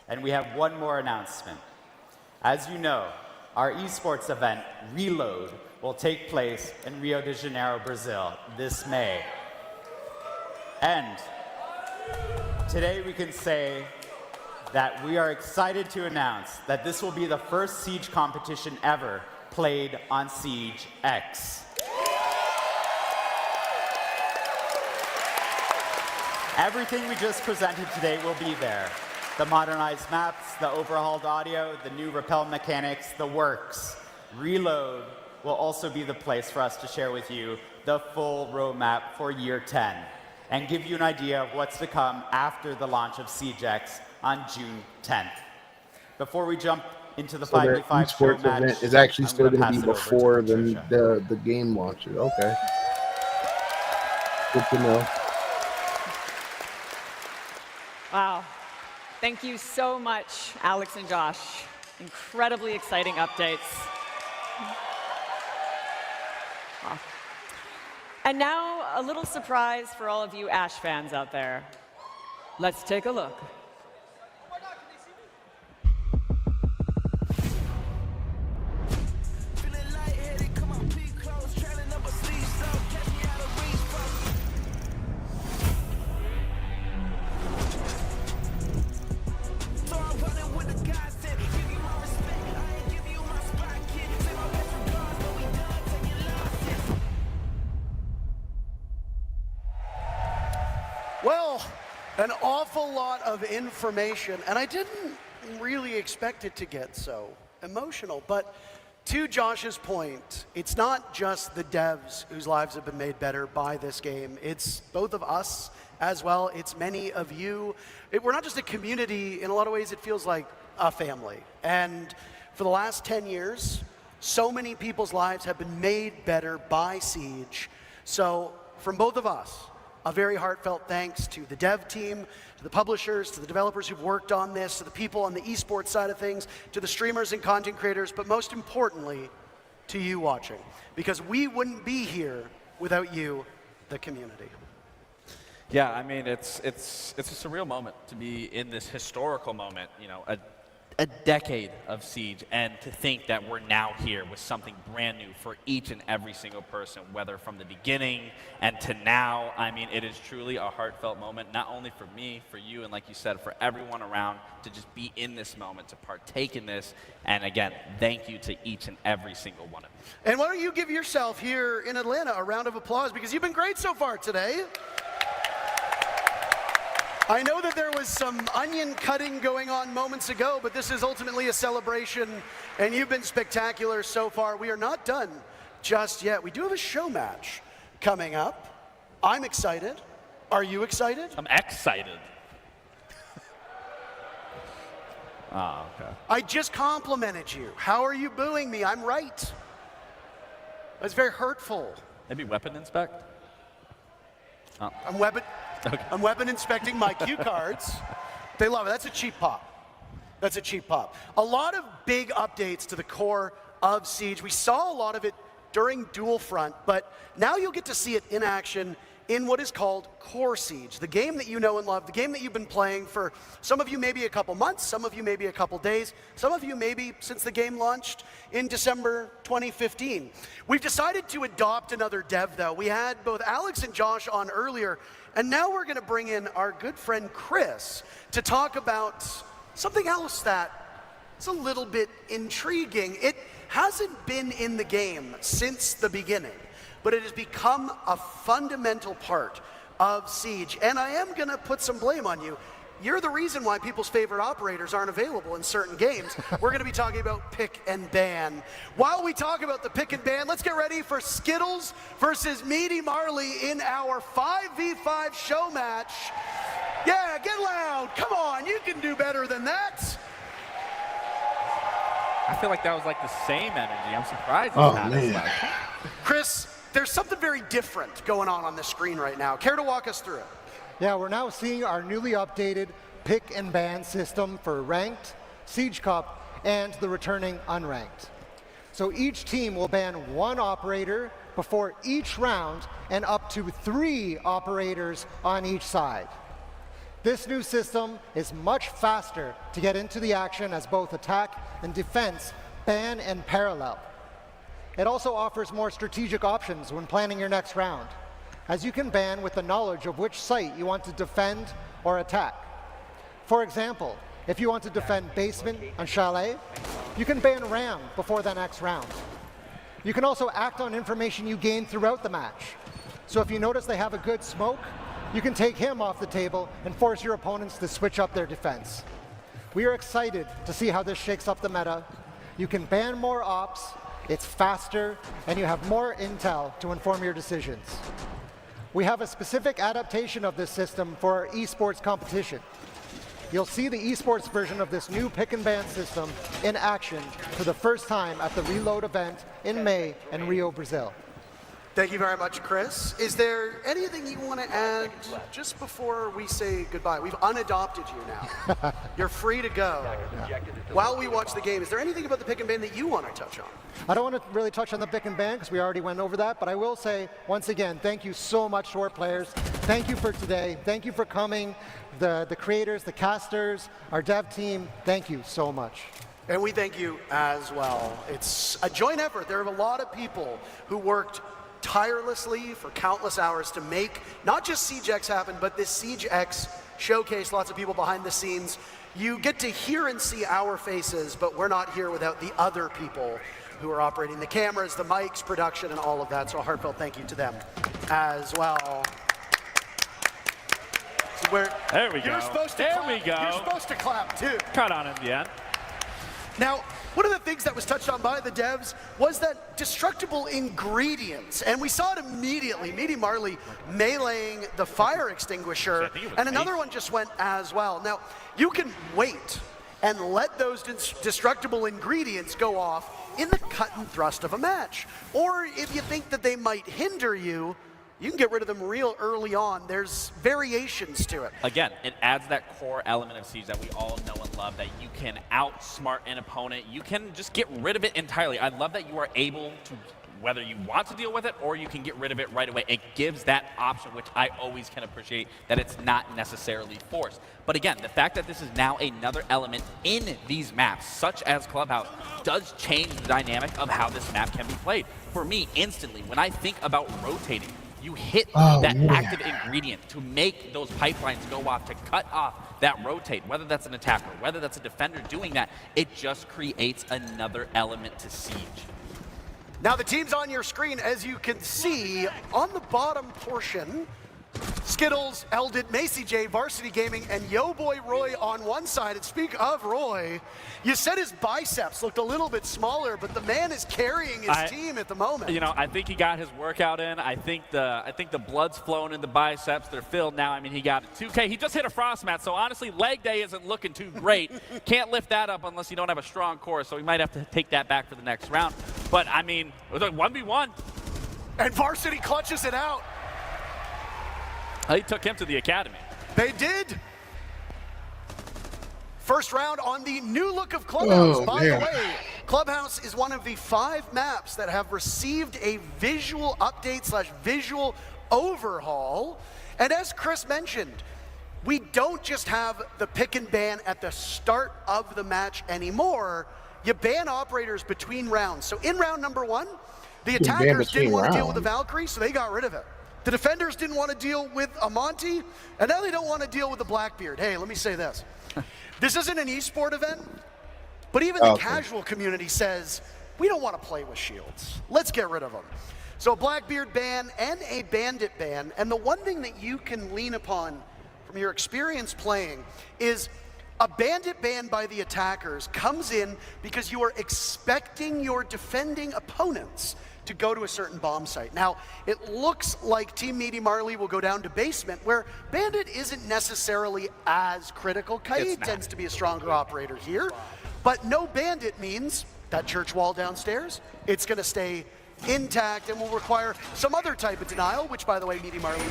Speaker 6: And we have one more announcement. As you know, our esports event, Reload, will take place in Rio de Janeiro, Brazil, this May. And today we can say that we are excited to announce that this will be the first Siege competition ever played on SiegeX. Everything we just presented today will be there. The modernized maps, the overhauled audio, the new rappel mechanics, the works. Reload will also be the place for us to share with you the full roadmap for year 10 and give you an idea of what's to come after the launch of SiegeX on June 10th. Before we jump into the 5v5 show match,
Speaker 5: event is actually still going to be before the game launches. Okay. Good to know.
Speaker 3: Wow. Thank you so much, Alex and Josh. Incredibly exciting updates. Wow. And now, a little surprise for all of you Ash fans out there. Let's take a look.
Speaker 1: An awful lot of information, and I didn't really expect it to get so emotional. But to Josh's point, it's not just the devs whose lives have been made better by this game. It's both of us as well. It's many of you. We're not just a community. In a lot of ways, it feels like a family. And for the last 10 years, so many people's lives have been made better by Siege. So from both of us, a very heartfelt thanks to the dev team, to the publishers, to the developers who've worked on this, to the people on the esports side of things, to the streamers and content creators, but most importantly, to you watching. Because we wouldn't be here without you, the community.
Speaker 7: Yeah, I mean, it's a surreal moment to be in this historical moment, you know, a decade of Siege, and to think that we're now here with something brand new for each and every single person, whether from the beginning and to now. I mean, it is truly a heartfelt moment, not only for me, for you, and like you said, for everyone around to just be in this moment, to partake in this. And again, thank you to each and every single one of you.
Speaker 1: And why don't you give yourself here in Atlanta a round of applause, because you've been great so far today. I know that there was some onion cutting going on moments ago, but this is ultimately a celebration, and you've been spectacular so far. We are not done just yet. We do have a show match coming up. I'm excited. Are you excited?
Speaker 7: I'm excited. Oh, okay.
Speaker 1: I just complimented you. How are you booing me? I'm right. That's very hurtful.
Speaker 7: Maybe weapon inspect? Oh.
Speaker 1: I'm weapon inspecting my cue cards. They love it. That's a cheap pop. That's a cheap pop. A lot of big updates to the core of Siege. We saw a lot of it during Dual Front, but now you'll get to see it in action in what is called Core Siege, the game that you know and love, the game that you've been playing for some of you maybe a couple months, some of you maybe a couple days, some of you maybe since the game launched in December 2015. We've decided to adopt another dev though. We had both Alex and Josh on earlier, and now we're gonna bring in our good friend Chris to talk about something else that is a little bit intriguing. It hasn't been in the game since the beginning, but it has become a fundamental part of Siege. And I am gonna put some blame on you. You're the reason why people's favorite operators aren't available in certain games. We're gonna be talking about pick and ban. While we talk about the pick and ban, let's get ready for Skittles versus Meaty Marley in our 5v5 show match. Yeah, get loud, come on, you can do better than that.
Speaker 7: I feel like that was like the same energy. I'm surprised it's not as loud.
Speaker 1: Chris, there's something very different going on the screen right now. Care to walk us through it?
Speaker 9: Yeah, we're now seeing our newly updated pick and ban system for ranked, Siege Cup, and the returning unranked. So each team will ban one operator before each round and up to 3 operators on each side. This new system is much faster to get into the action as both attack and defense ban and parallel. It also offers more strategic options when planning your next round, as you can ban with the knowledge of which site you want to defend or attack. For example, if you want to defend basement on Chalet, you can ban Ram before the next round. You can also act on information you gain throughout the match. So if you notice they have a good smoke, you can take him off the table and force your opponents to switch up their defense. We are excited to see how this shakes up the meta. You can ban more ops, it's faster, and you have more intel to inform your decisions. We have a specific adaptation of this system for our esports competition. You'll see the esports version of this new pick and ban system in action for the first time at the Reload event in May in Rio, Brazil.
Speaker 1: Thank you very much, Chris. Is there anything you want to add just before we say goodbye? We've unadopted you now. You're free to go. While we watch the game, is there anything about the pick and ban that you want to touch on?
Speaker 9: I don't want to really touch on the pick and ban because we already went over that, but I will say, once again, thank you so much to our players. Thank you for today. Thank you for coming. The creators, the casters, our dev team, thank you so much.
Speaker 1: And we thank you as well. It's a joint effort. There are a lot of people who worked tirelessly for countless hours to make not just SiegeX happen, but this SiegeX showcase. Lots of people behind the scenes. You get to hear and see our faces, but we're not here without the other people who are operating the cameras, the mics, production, and all of that. So a heartfelt thank you to them as well. Where
Speaker 7: there we go.
Speaker 1: You're supposed to
Speaker 7: there
Speaker 1: clap.
Speaker 7: we go.
Speaker 1: You're supposed to clap too.
Speaker 7: Cut on in the end.
Speaker 1: Now, one of the things that was touched on by the devs was that destructible ingredients, and we saw it immediately. Meaty Marley meleeing the fire extinguisher, and another one just went as well. Now, you can wait and let those destructible ingredients go off in the cut and thrust of a match. Or if you think that they might hinder you, you can get rid of them real early on. There's variations to it.
Speaker 7: Again, it adds that core element of Siege that we all know and love, that you can outsmart an opponent. You can just get rid of it entirely. I love that you are able to, whether you want to deal with it or you can get rid of it right away. It gives that option, which I always can appreciate, that it's not necessarily forced. But again, the fact that this is now another element in these maps, such as Clubhouse, does change the dynamic of how this map can be played. For me, instantly, when I think about rotating, you hit that active ingredient to make those pipelines go off, to cut off that rotate, whether that's an attacker, whether that's a defender doing that, it just creates another element to Siege.
Speaker 1: Now the teams on your screen, as you can see, on the bottom portion, Skittles, Eldit, Macy J, Varsity Gaming, and Yo Boy Roy on one side. And speak of Roy, you said his biceps looked a little bit smaller, but the man is carrying his team at the moment.
Speaker 7: You know, I think he got his workout in. I think the blood's flowing in the biceps. They're filled now. I mean, he got a 2K. He just hit a frost mat, so honestly, leg day isn't looking too great. Can't lift that up unless you don't have a strong core, so we might have to take that back for the next round. But I mean, it was a 1v1.
Speaker 1: And Varsity clutches it out.
Speaker 7: They took him to the academy.
Speaker 1: They did. First round on the new look of Clubhouse. By the way, Clubhouse is one of the 5 maps that have received a visual update / visual overhaul. And as Chris mentioned, we don't just have the pick and ban at the start of the match anymore. You ban operators between rounds. So in round number 1, the attackers didn't want to deal with the Valkyrie, so they got rid of it. The defenders didn't want to deal with Amonte, and now they don't want to deal with the Blackbeard. Hey, let me say this. This isn't an esport event, but even the casual community says, we don't want to play with shields. Let's get rid of them. So a Blackbeard ban and a Bandit ban, and the one thing that you can lean upon from your experience playing is a Bandit ban by the attackers comes in because you are expecting your defending opponents to go to a certain bomb site. Now, it looks like Team Meaty Marley will go down to basement, where Bandit isn't necessarily as critical. Kai tends to be a stronger operator here, but no Bandit means that church wall downstairs, it's gonna stay intact and will require some other type of denial, which, by the way, Meaty Marley,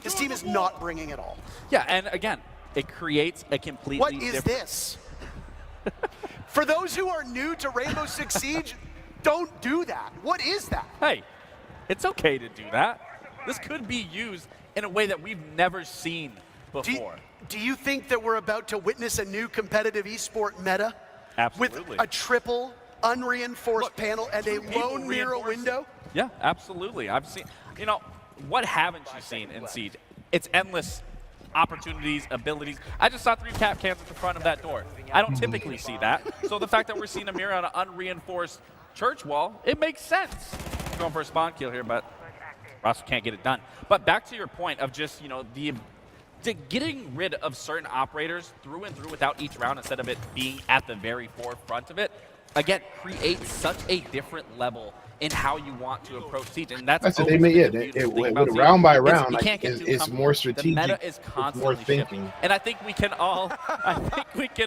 Speaker 1: his team is not bringing at all.
Speaker 7: Yeah, and again, it creates a completely
Speaker 1: What is this? For those who are new to Rainbow Six Siege, don't do that. What is that?
Speaker 7: Hey, it's okay to do that. This could be used in a way that we've never seen before.
Speaker 1: Do you think that we're about to witness a new competitive esport meta?
Speaker 7: Absolutely.
Speaker 1: With a triple unreinforced panel and a lone mirror window?
Speaker 7: Yeah, absolutely. I've seen, you know, what haven't you seen in Siege? It's endless opportunities, abilities. I just saw 3 cap cans at the front of that door. I don't typically see that. So the fact that we're seeing a mirror on an unreinforced church wall, it makes sense. Going for a spawn kill here, but Ross can't get it done. But back to your point of just, you know, getting rid of certain operators through and through without each round instead of it being at the very forefront of it, again, creates such a different level in how you want to approach Siege. And that's
Speaker 5: what they made. With round by round, like, it's more strategic.
Speaker 7: The meta is constantly
Speaker 5: more thinking.
Speaker 7: shifting. And I think we can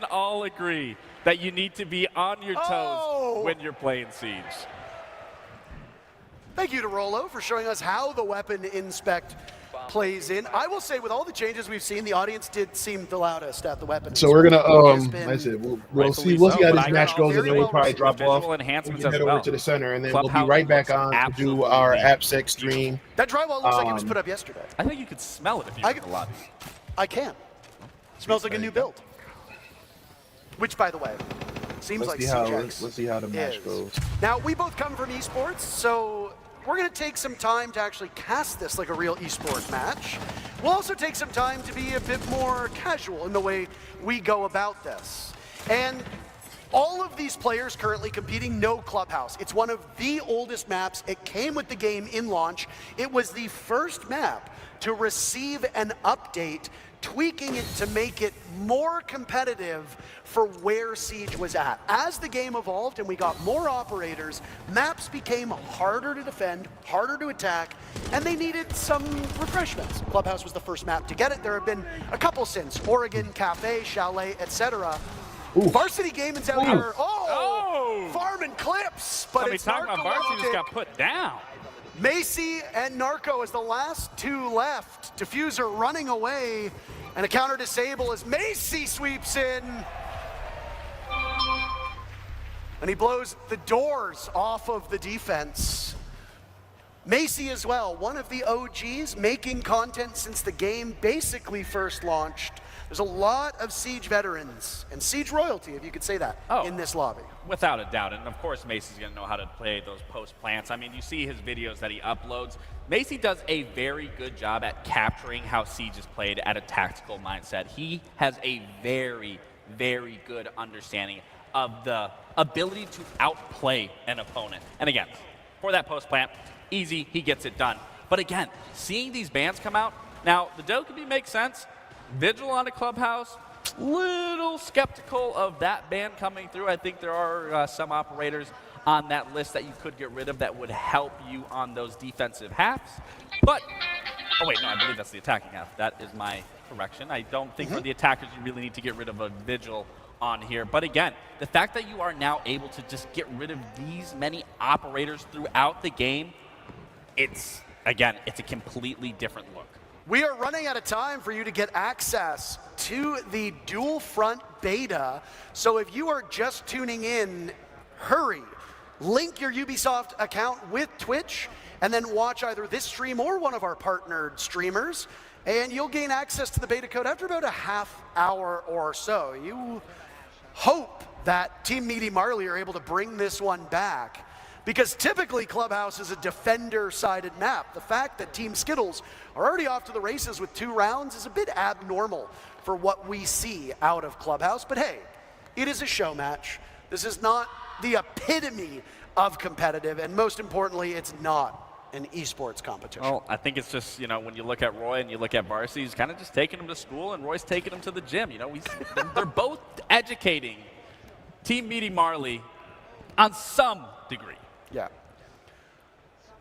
Speaker 7: all agree that you need to be on your toes when you're playing Siege.
Speaker 1: Thank you to Rolo for showing us how the weapon inspect plays in. I will say, with all the changes we've seen, the audience did seem the loudest at the weapon.
Speaker 5: So we're gonna, like I said, we'll see how this match goes, and then we'll probably drop off. We can head over to the center, and then we'll be right back on to do our AppSec stream.
Speaker 1: That drywall looks like it was put up yesterday.
Speaker 7: I think you could smell it if you were in the lobby.
Speaker 1: I can. Smells like a new build. Which, by the way, seems like CJX.
Speaker 5: Let's see how the match goes.
Speaker 1: Now, we both come from esports, so we're going to take some time to actually cast this like a real esport match. We'll also take some time to be a bit more casual in the way we go about this. And all of these players currently competing know Clubhouse. It's one of the oldest maps. It came with the game in launch. It was the first map to receive an update tweaking it to make it more competitive for where Siege was at. As the game evolved and we got more operators, maps became harder to defend, harder to attack, and they needed some refreshments. Clubhouse was the first map to get it. There have been a couple since, Oregon, Cafe, Chalet, etc. Varsity Gaming's out here. Farming clips, but it's
Speaker 7: talking about Varsity just
Speaker 1: Narco-logic.
Speaker 7: got put down.
Speaker 1: Macy and Narco as the last two left. Diffuser running away, and a counter disable as Macy sweeps in. And he blows the doors off of the defense. Macy as well, one of the OGs, making content since the game basically first launched. There's a lot of Siege veterans and Siege royalty, if you could say that, in this lobby.
Speaker 7: Without a doubt, and of course Macy's going to know how to play those post plants. I mean, you see his videos that he uploads. Macy does a very good job at capturing how Siege is played at a tactical mindset. He has a very, very good understanding of the ability to outplay an opponent. And again, for that post plant, easy, he gets it done. But again, seeing these bans come out, now the Dokkaebi makes sense. Vigil on a Clubhouse, little skeptical of that ban coming through. I think there are some operators on that list that you could get rid of that would help you on those defensive halves. But, oh wait, no, I believe that's the attacking half. That is my correction. I don't think for the attackers you really need to get rid of a Vigil on here. But again, the fact that you are now able to just get rid of these many operators throughout the game, it's a completely different look.
Speaker 1: We are running out of time for you to get access to the dual front beta. So if you are just tuning in, hurry. Link your Ubisoft account with Twitch and then watch either this stream or one of our partnered streamers, and you'll gain access to the beta code after about a half hour or so. You hope that Team Meaty Marley are able to bring this one back, because typically Clubhouse is a defender-sided map. The fact that Team Skittles are already off to the races with 2 rounds is a bit abnormal for what we see out of Clubhouse. But hey, it is a show match. This is not the epitome of competitive, and most importantly, it's not an esports competition.
Speaker 7: Well, I think it's just, when you look at Roy and you look at Varsity, he's kind of just taking him to school, and Roy's taking him to the gym. They're both educating Team Meaty Marley on some degree.
Speaker 1: Yeah.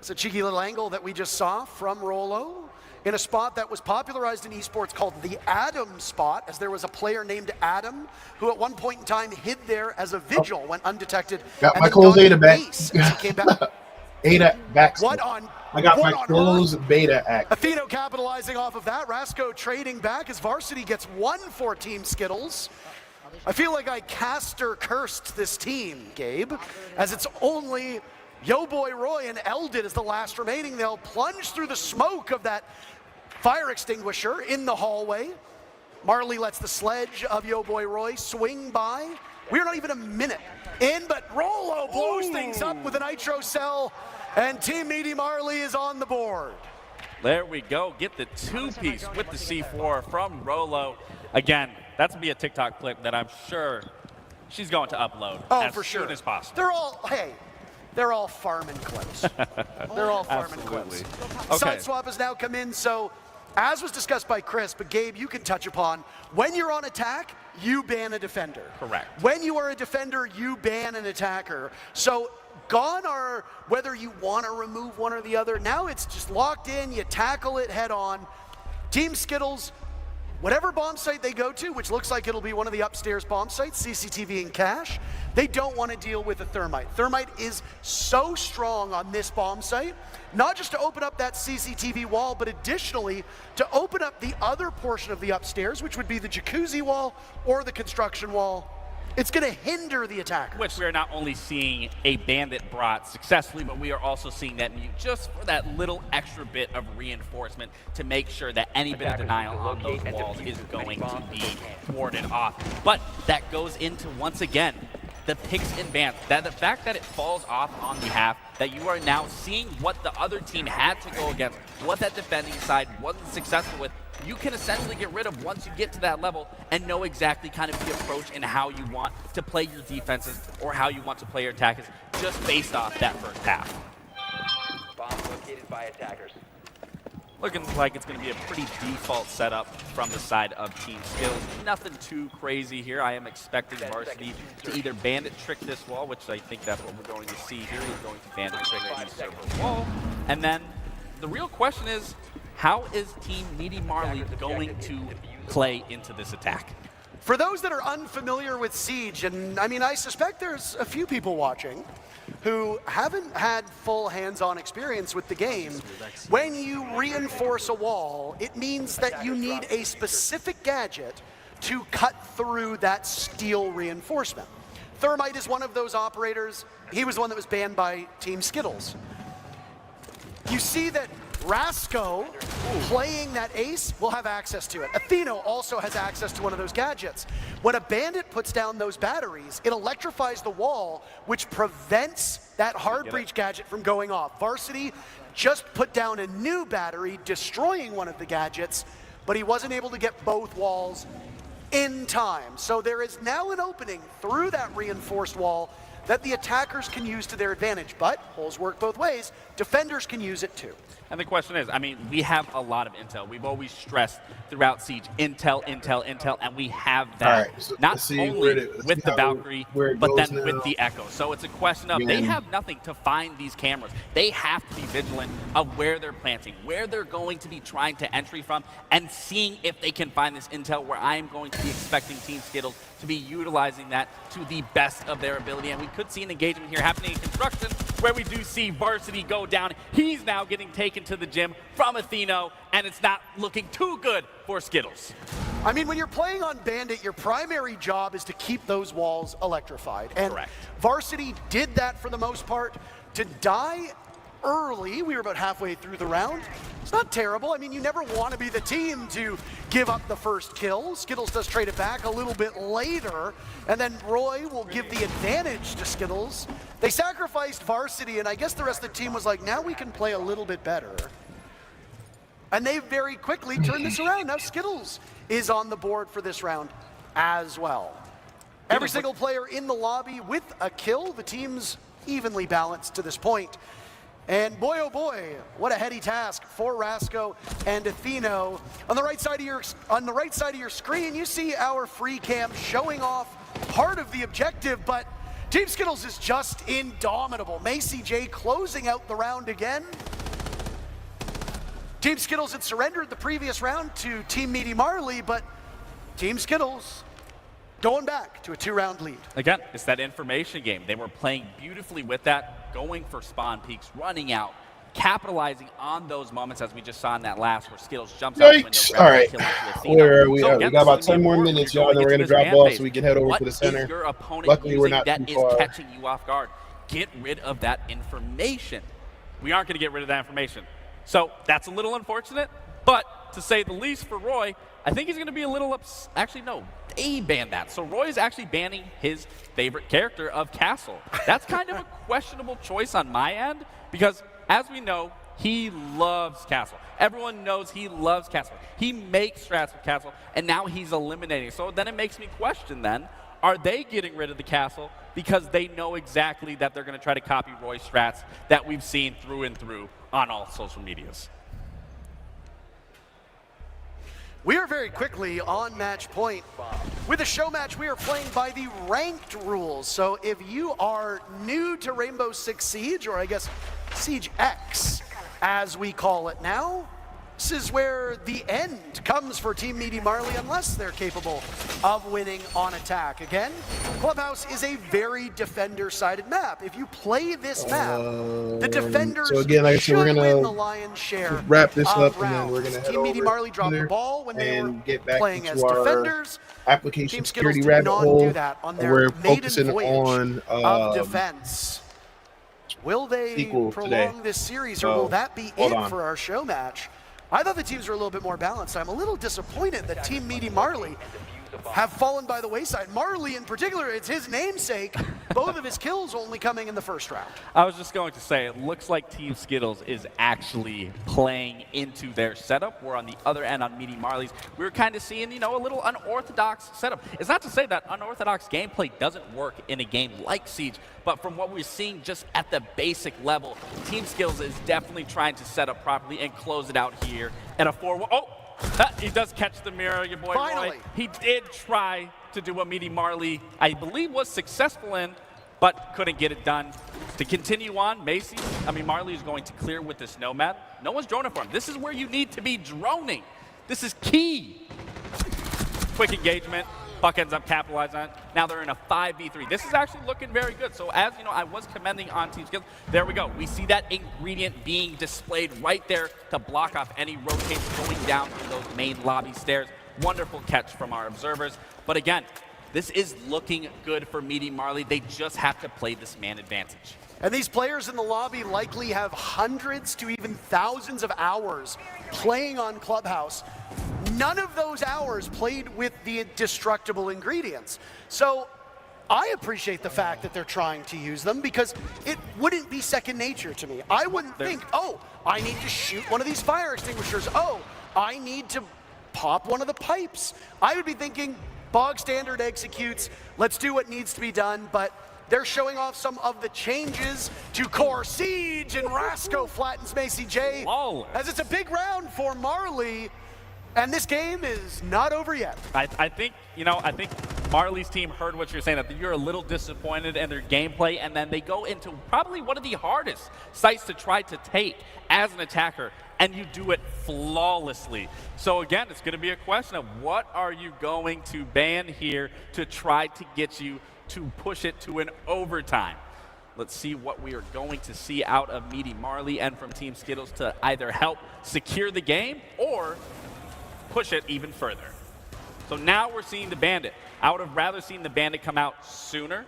Speaker 1: It's a cheeky little angle that we just saw from Rolo in a spot that was popularized in esports called the Adam spot, as there was a player named Adam who at one point in time hid there as a Vigil, went undetected.
Speaker 5: Got my closed Ada back.
Speaker 1: He came back.
Speaker 5: Ada back. I got my closed beta act.
Speaker 1: Atheno capitalizing off of that. Rasco trading back as Varsity gets 1 for Team Skittles. I feel like I caster cursed this team, Gabe, as it's only Yo Boy Roy and Eldid as the last remaining. They'll plunge through the smoke of that fire extinguisher in the hallway. Marley lets the sledge of Yo Boy Roy swing by. We're not even a minute in, but Rolo blows things up with a nitro cell, and Team Meaty Marley is on the board.
Speaker 7: There we go. Get the 2-piece with the C4 from Rolo. Again, that's going to be a TikTok clip that I'm sure she's going to upload as soon as possible.
Speaker 1: They're all farming clips. They're all farming clips.
Speaker 7: Okay.
Speaker 1: Side swap has now come in, so as was discussed by Chris, but Gabe, you can touch upon, when you're on attack, you ban a defender.
Speaker 7: Correct.
Speaker 1: When you are a defender, you ban an attacker. So gone are whether you want to remove one or the other. Now it's just locked in, you tackle it head on. Team Skittles, whatever bomb site they go to, which looks like it'll be one of the upstairs bomb sites, CCTV and cache, they don't want to deal with a thermite. Thermite is so strong on this bomb site, not just to open up that CCTV wall, but additionally to open up the other portion of the upstairs, which would be the jacuzzi wall or the construction wall. It's going to hinder the attackers.
Speaker 7: Which we are not only seeing a bandit brought successfully, but we are also seeing that mute just for that little extra bit of reinforcement to make sure that any bit of denial on those walls is going to be warded off. But that goes into, once again, the picks and bans. That the fact that it falls off on behalf, that you are now seeing what the other team had to go against, what that defending side wasn't successful with, you can essentially get rid of once you get to that level and know exactly kind of the approach and how you want to play your defenses or how you want to play your attackers just based off that first half.
Speaker 13: Bomb located by attackers.
Speaker 7: Looking like it's going to be a pretty default setup from the side of Team Skittles. Nothing too crazy here. I am expecting Varsity to either bandit trick this wall, which I think that's what we're going to see here. We're going to bandit trick the server wall. And then the real question is, how is Team Meaty Marley going to play into this attack?
Speaker 1: For those that are unfamiliar with Siege, and I mean, I suspect there's a few people watching who haven't had full hands-on experience with the game, when you reinforce a wall, it means that you need a specific gadget to cut through that steel reinforcement. Thermite is one of those operators. He was the one that was banned by Team Skittles. You see that Rasco, playing that ace, will have access to it. Atheno also has access to one of those gadgets. When a bandit puts down those batteries, it electrifies the wall, which prevents that hard breach gadget from going off. Varsity just put down a new battery, destroying one of the gadgets, but he wasn't able to get both walls in time. So there is now an opening through that reinforced wall that the attackers can use to their advantage, but holes work both ways. Defenders can use it too.
Speaker 7: And the question is, I mean, we have a lot of intel. We've always stressed throughout Siege, intel, intel, intel, and we have that not only with the Valkyrie, but then with the Echo. So it's a question of they have nothing to find these cameras. They have to be vigilant of where they're planting, where they're going to be trying to entry from, and seeing if they can find this intel, where I am going to be expecting Team Skittles to be utilizing that to the best of their ability. And we could see an engagement here happening in construction, where we do see Varsity go down. He's now getting taken to the gym from Atheno, and it's not looking too good for Skittles.
Speaker 1: I mean, when you're playing on Bandit, your primary job is to keep those walls electrified. And Varsity did that for the most part. To die early, we were about halfway through the round, it's not terrible. I mean, you never want to be the team to give up the first kill. Skittles does trade it back a little bit later, and then Roy will give the advantage to Skittles. They sacrificed Varsity, and I guess the rest of the team was like, now we can play a little bit better. And they very quickly turned this around. Now Skittles is on the board for this round as well. Every single player in the lobby with a kill. The team's evenly balanced to this point. And boy, oh boy, what a heady task for Rasco and Atheno. On the right side of your screen, you see our free cam showing off part of the objective, but Team Skittles is just indomitable. Macy J closing out the round again. Team Skittles had surrendered the previous round to Team Meaty Marley, but Team Skittles going back to a 2-round lead.
Speaker 7: Again, it's that information game. They were playing beautifully with that, going for spawn peaks, running out, capitalizing on those moments, as we just saw in that last, where Skittles jumps out the window.
Speaker 5: All right, where are we? So we got about 10 more minutes, y'all, then we're going to drop off so we can head over to the center.
Speaker 7: Your opponent
Speaker 5: Luckily, we're not
Speaker 7: that
Speaker 5: too
Speaker 7: is
Speaker 5: far.
Speaker 7: catching you off guard. Get rid of that information. We aren't going to get rid of that information. So that's a little unfortunate, but to say the least for Roy, I think he's going to be a little actually, no, they banned that. So Roy's actually banning his favorite character of Castle. That's kind of a questionable choice on my end, because as we know, he loves Castle. Everyone knows he loves Castle. He makes strats with Castle, and now he's eliminating. So then it makes me question then, are they getting rid of the Castle because they know exactly that they're going to try to copy Roy's strats that we've seen through and through on all social medias?
Speaker 1: We are very quickly on match point. With a show match, we are playing by the ranked rules. So if you are new to Rainbow Six Siege, or I guess Siege X, as we call it now, this is where the end comes for Team Meaty Marley, unless they're capable of winning on attack. Again, Clubhouse is a very defender-sided map. If you play this map, the defenders
Speaker 5: so again, like I said,
Speaker 1: should
Speaker 5: we're gonna
Speaker 1: win the lion's share
Speaker 5: wrap this
Speaker 1: of
Speaker 5: up,
Speaker 1: rounds.
Speaker 5: and then we're gonna head
Speaker 1: Team Meaty
Speaker 5: over
Speaker 1: Marley dropped the ball when they were
Speaker 5: get back
Speaker 1: playing as
Speaker 5: into our
Speaker 1: defenders.
Speaker 5: application
Speaker 1: Team Skittles
Speaker 5: security
Speaker 1: did
Speaker 5: rabbit
Speaker 1: not
Speaker 5: hole.
Speaker 1: do that on their
Speaker 5: We're
Speaker 1: maiden
Speaker 5: focusing
Speaker 1: voyage
Speaker 5: on
Speaker 1: of defense. Will they prolong this series, or will that be it for our show match? I thought the teams were a little bit more balanced. I'm a little disappointed that Team Meaty Marley have fallen by the wayside. Marley in particular, it's his namesake. Both of his kills only coming in the first round.
Speaker 7: I was just going to say, it looks like Team Skittles is actually playing into their setup. Where on the other end, on Meaty Marley's, we were kind of seeing, you know, a little unorthodox setup. It's not to say that unorthodox gameplay doesn't work in a game like Siege, but from what we're seeing just at the basic level, Team Skittles is definitely trying to set up properly and close it out here at a 4-1. Oh! He does catch the mirror, your boy
Speaker 1: Finally.
Speaker 7: Roy. He did try to do what Meaty Marley, I believe, was successful in, but couldn't get it done. To continue on, Marley is going to clear with this Nomad. No one's droning for him. This is where you need to be droning. This is key. Quick engagement. Puck ends up capitalizing on it. Now they're in a 5v3. This is actually looking very good. So as you know, I was commending on Team Skittles. There we go. We see that ingredient being displayed right there to block off any rotates going down through those main lobby stairs. Wonderful catch from our observers. But again, this is looking good for Meaty Marley. They just have to play this man advantage.
Speaker 1: And these players in the lobby likely have hundreds to even thousands of hours playing on Clubhouse. None of those hours played with the destructible ingredients. So I appreciate the fact that they're trying to use them because it wouldn't be second nature to me. I wouldn't think, oh, I need to shoot one of these fire extinguishers. Oh, I need to pop one of the pipes. I would be thinking bog standard executes, let's do what needs to be done, but they're showing off some of the changes to Core Siege, and Rasco flattens Macy J as it's a big round for Marley. And this game is not over yet.
Speaker 7: I think Marley's team heard what you're saying, that you're a little disappointed in their gameplay, and then they go into probably one of the hardest sites to try to take as an attacker, and you do it flawlessly. So again, it's going to be a question of what are you going to ban here to try to get you to push it to an overtime. Let's see what we are going to see out of Meaty Marley and from Team Skittles to either help secure the game or push it even further. So now we're seeing the Bandit. I would have rather seen the Bandit come out sooner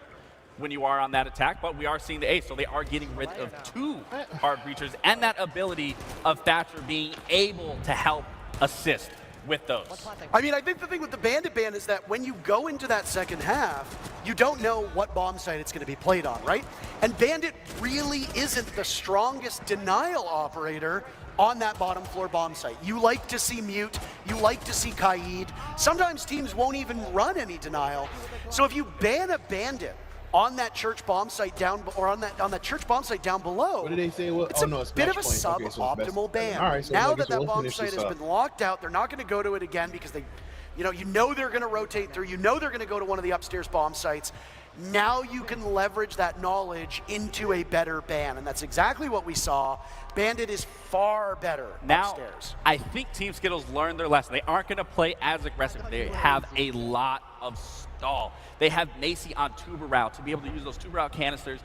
Speaker 7: when you are on that attack, but we are seeing the Ace, so they are getting rid of 2 hard breachers and that ability of Thatcher being able to help assist with those.
Speaker 1: I mean, I think the thing with the Bandit ban is that when you go into that second half, you don't know what bomb site it's going to be played on, right? And Bandit really isn't the strongest denial operator on that bottom floor bomb site. You like to see Mute, you like to see Kaid. Sometimes teams won't even run any denial. So if you ban a Bandit on that church bomb site down, or on that church bomb site down below,
Speaker 5: what did they say?
Speaker 1: It's a bit of a suboptimal ban.
Speaker 5: All right, so
Speaker 1: now
Speaker 5: that
Speaker 1: that bomb site has been locked out, they're not going to go to it again because they, you know they're going to rotate through. You know they're going to go to one of the upstairs bomb sites. Now you can leverage that knowledge into a better ban, and that's exactly what we saw. Bandit is far better upstairs.
Speaker 7: I think Team Skittles learned their lesson. They aren't going to play as aggressive. They have a lot of stall. They have Macy on tuber route to be able to use those tuber route canisters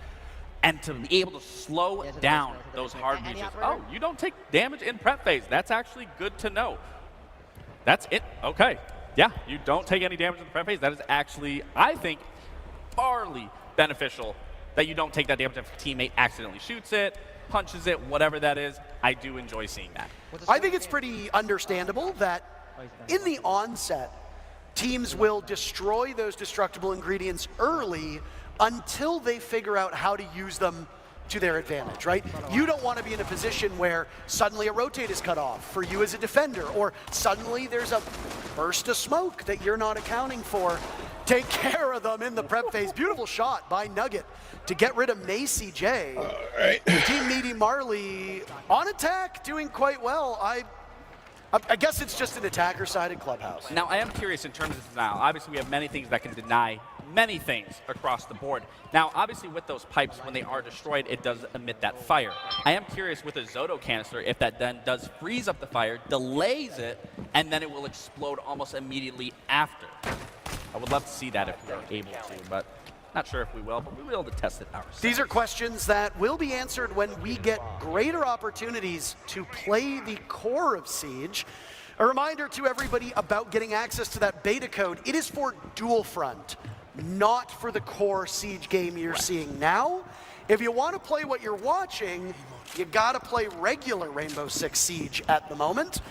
Speaker 7: and to be able to slow down those hard breaches. Oh, you don't take damage in prep phase. That's actually good to know. That's it. Okay. Yeah, you don't take any damage in the prep phase. That is actually, I think, farly beneficial that you don't take that damage if a teammate accidentally shoots it, punches it, whatever that is. I do enjoy seeing that.
Speaker 1: I think it's pretty understandable that in the onset, teams will destroy those destructible ingredients early until they figure out how to use them to their advantage, right? You don't want to be in a position where suddenly a rotate is cut off for you as a defender, or suddenly there's a burst of smoke that you're not accounting for. Take care of them in the prep phase. Beautiful shot by Nugget to get rid of Macy J.
Speaker 5: All right.
Speaker 1: Team Meaty Marley on attack, doing quite well. I guess it's just an attacker-sided Clubhouse.
Speaker 7: Now, I am curious in terms of denial. Obviously, we have many things that can deny many things across the board. Now, obviously, with those pipes, when they are destroyed, it does emit that fire. I am curious with a Zoto canister if that then does freeze up the fire, delays it, and then it will explode almost immediately after. I would love to see that if we are able to, but not sure if we will, but we will be able to test it ourselves.
Speaker 1: These are questions that will be answered when we get greater opportunities to play the core of Siege. A reminder to everybody about getting access to that beta code. It is for Dual Front, not for the core Siege game you're seeing now. If you want to play what you're watching, you gotta play regular Rainbow Six Siege at the moment.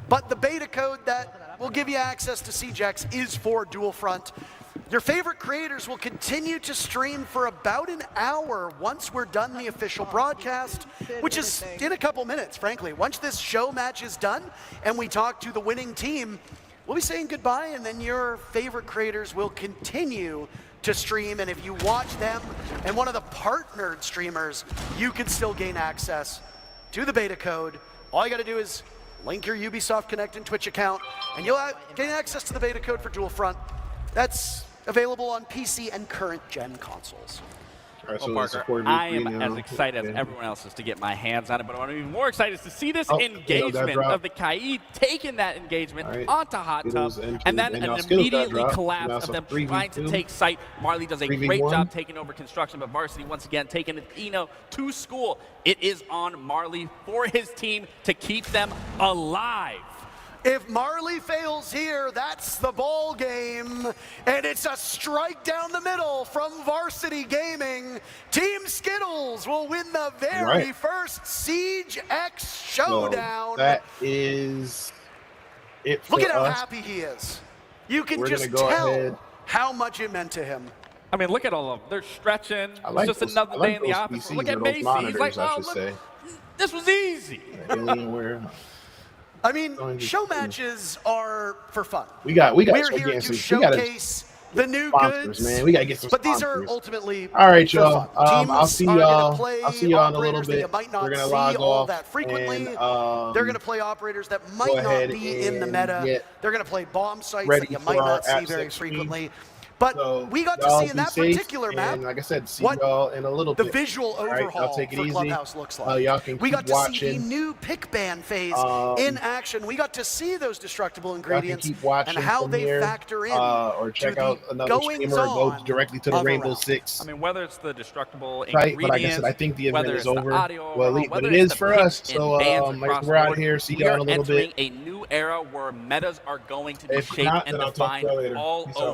Speaker 1: But the beta code that will give you access to CJX is for Dual Front. Your favorite creators will continue to stream for about an hour once we're done the official broadcast, which is in a couple minutes, frankly. Once this show match is done and we talk to the winning team, we'll be saying goodbye, and then your favorite creators will continue to stream. And if you watch them and one of the partnered streamers, you can still gain access to the beta code. All you got to do is link your Ubisoft Connect and Twitch account, and you'll gain access to the beta code for Dual Front. That's available on PC and current gen consoles.
Speaker 13: Right,
Speaker 7: well, Parker, I am as excited as everyone else is to get my hands on it, but what I'm even more excited is to see this engagement of the Kaid taking that engagement onto Hot Tub, and then an immediately collapse of them trying to take site. Marley does a great job taking over construction, but Varsity once again taking Eno to school. It is on Marley for his team to keep them alive.
Speaker 1: If Marley fails here, that's the ball game, and it's a strike down the middle from Varsity Gaming. Team Skittles will win the very first Siege X showdown.
Speaker 5: So that is it for
Speaker 1: Look at how
Speaker 5: us.
Speaker 1: happy he is. You can just tell how much it meant to him.
Speaker 7: I mean, look at all of them. They're stretching.
Speaker 5: Like
Speaker 7: it's just another day in the office. Look at Macy. He's like, oh, look, this was easy.
Speaker 1: I mean, show matches are for fun.
Speaker 5: We got
Speaker 1: We're here to showcase the new goods,
Speaker 5: man. We gotta get some
Speaker 1: but
Speaker 5: sponsors.
Speaker 1: these are ultimately
Speaker 5: all right,
Speaker 1: for
Speaker 5: y'all.
Speaker 1: fun.
Speaker 5: I'll see y'all. I'll see y'all in a little
Speaker 1: operators
Speaker 5: bit.
Speaker 1: that you might not
Speaker 5: We're gonna
Speaker 1: see
Speaker 5: log
Speaker 1: all
Speaker 5: off
Speaker 1: that frequently.
Speaker 5: and,
Speaker 1: they're gonna play operators that might not be in the meta. They're gonna play bomb sites that you might not see very frequently. But we got to see in that particular map,
Speaker 5: like I said, see
Speaker 1: what
Speaker 5: y'all in a little bit.
Speaker 1: the visual overhaul for Clubhouse looks like.
Speaker 5: Y'all can
Speaker 1: we got
Speaker 5: keep
Speaker 1: to
Speaker 5: watching.
Speaker 1: see the new pick ban phase in action. We got to see those destructible ingredients
Speaker 5: keep watching
Speaker 1: and how
Speaker 5: from
Speaker 1: they
Speaker 5: here,
Speaker 1: factor in
Speaker 5: or check out another streamer or go directly to the Rainbow Six.
Speaker 7: I mean, whether it's the destructible
Speaker 5: Right,
Speaker 7: ingredients,
Speaker 5: but like I said, I think the event is over.
Speaker 7: Well,
Speaker 5: but it is for us. So we're out here. See y'all in a little bit.
Speaker 7: A new era where metas are going to be
Speaker 5: If
Speaker 7: shaped
Speaker 5: not,
Speaker 7: and
Speaker 5: then I'll talk to
Speaker 7: defined
Speaker 5: y'all later.
Speaker 7: all
Speaker 5: Peace
Speaker 7: over.
Speaker 5: out.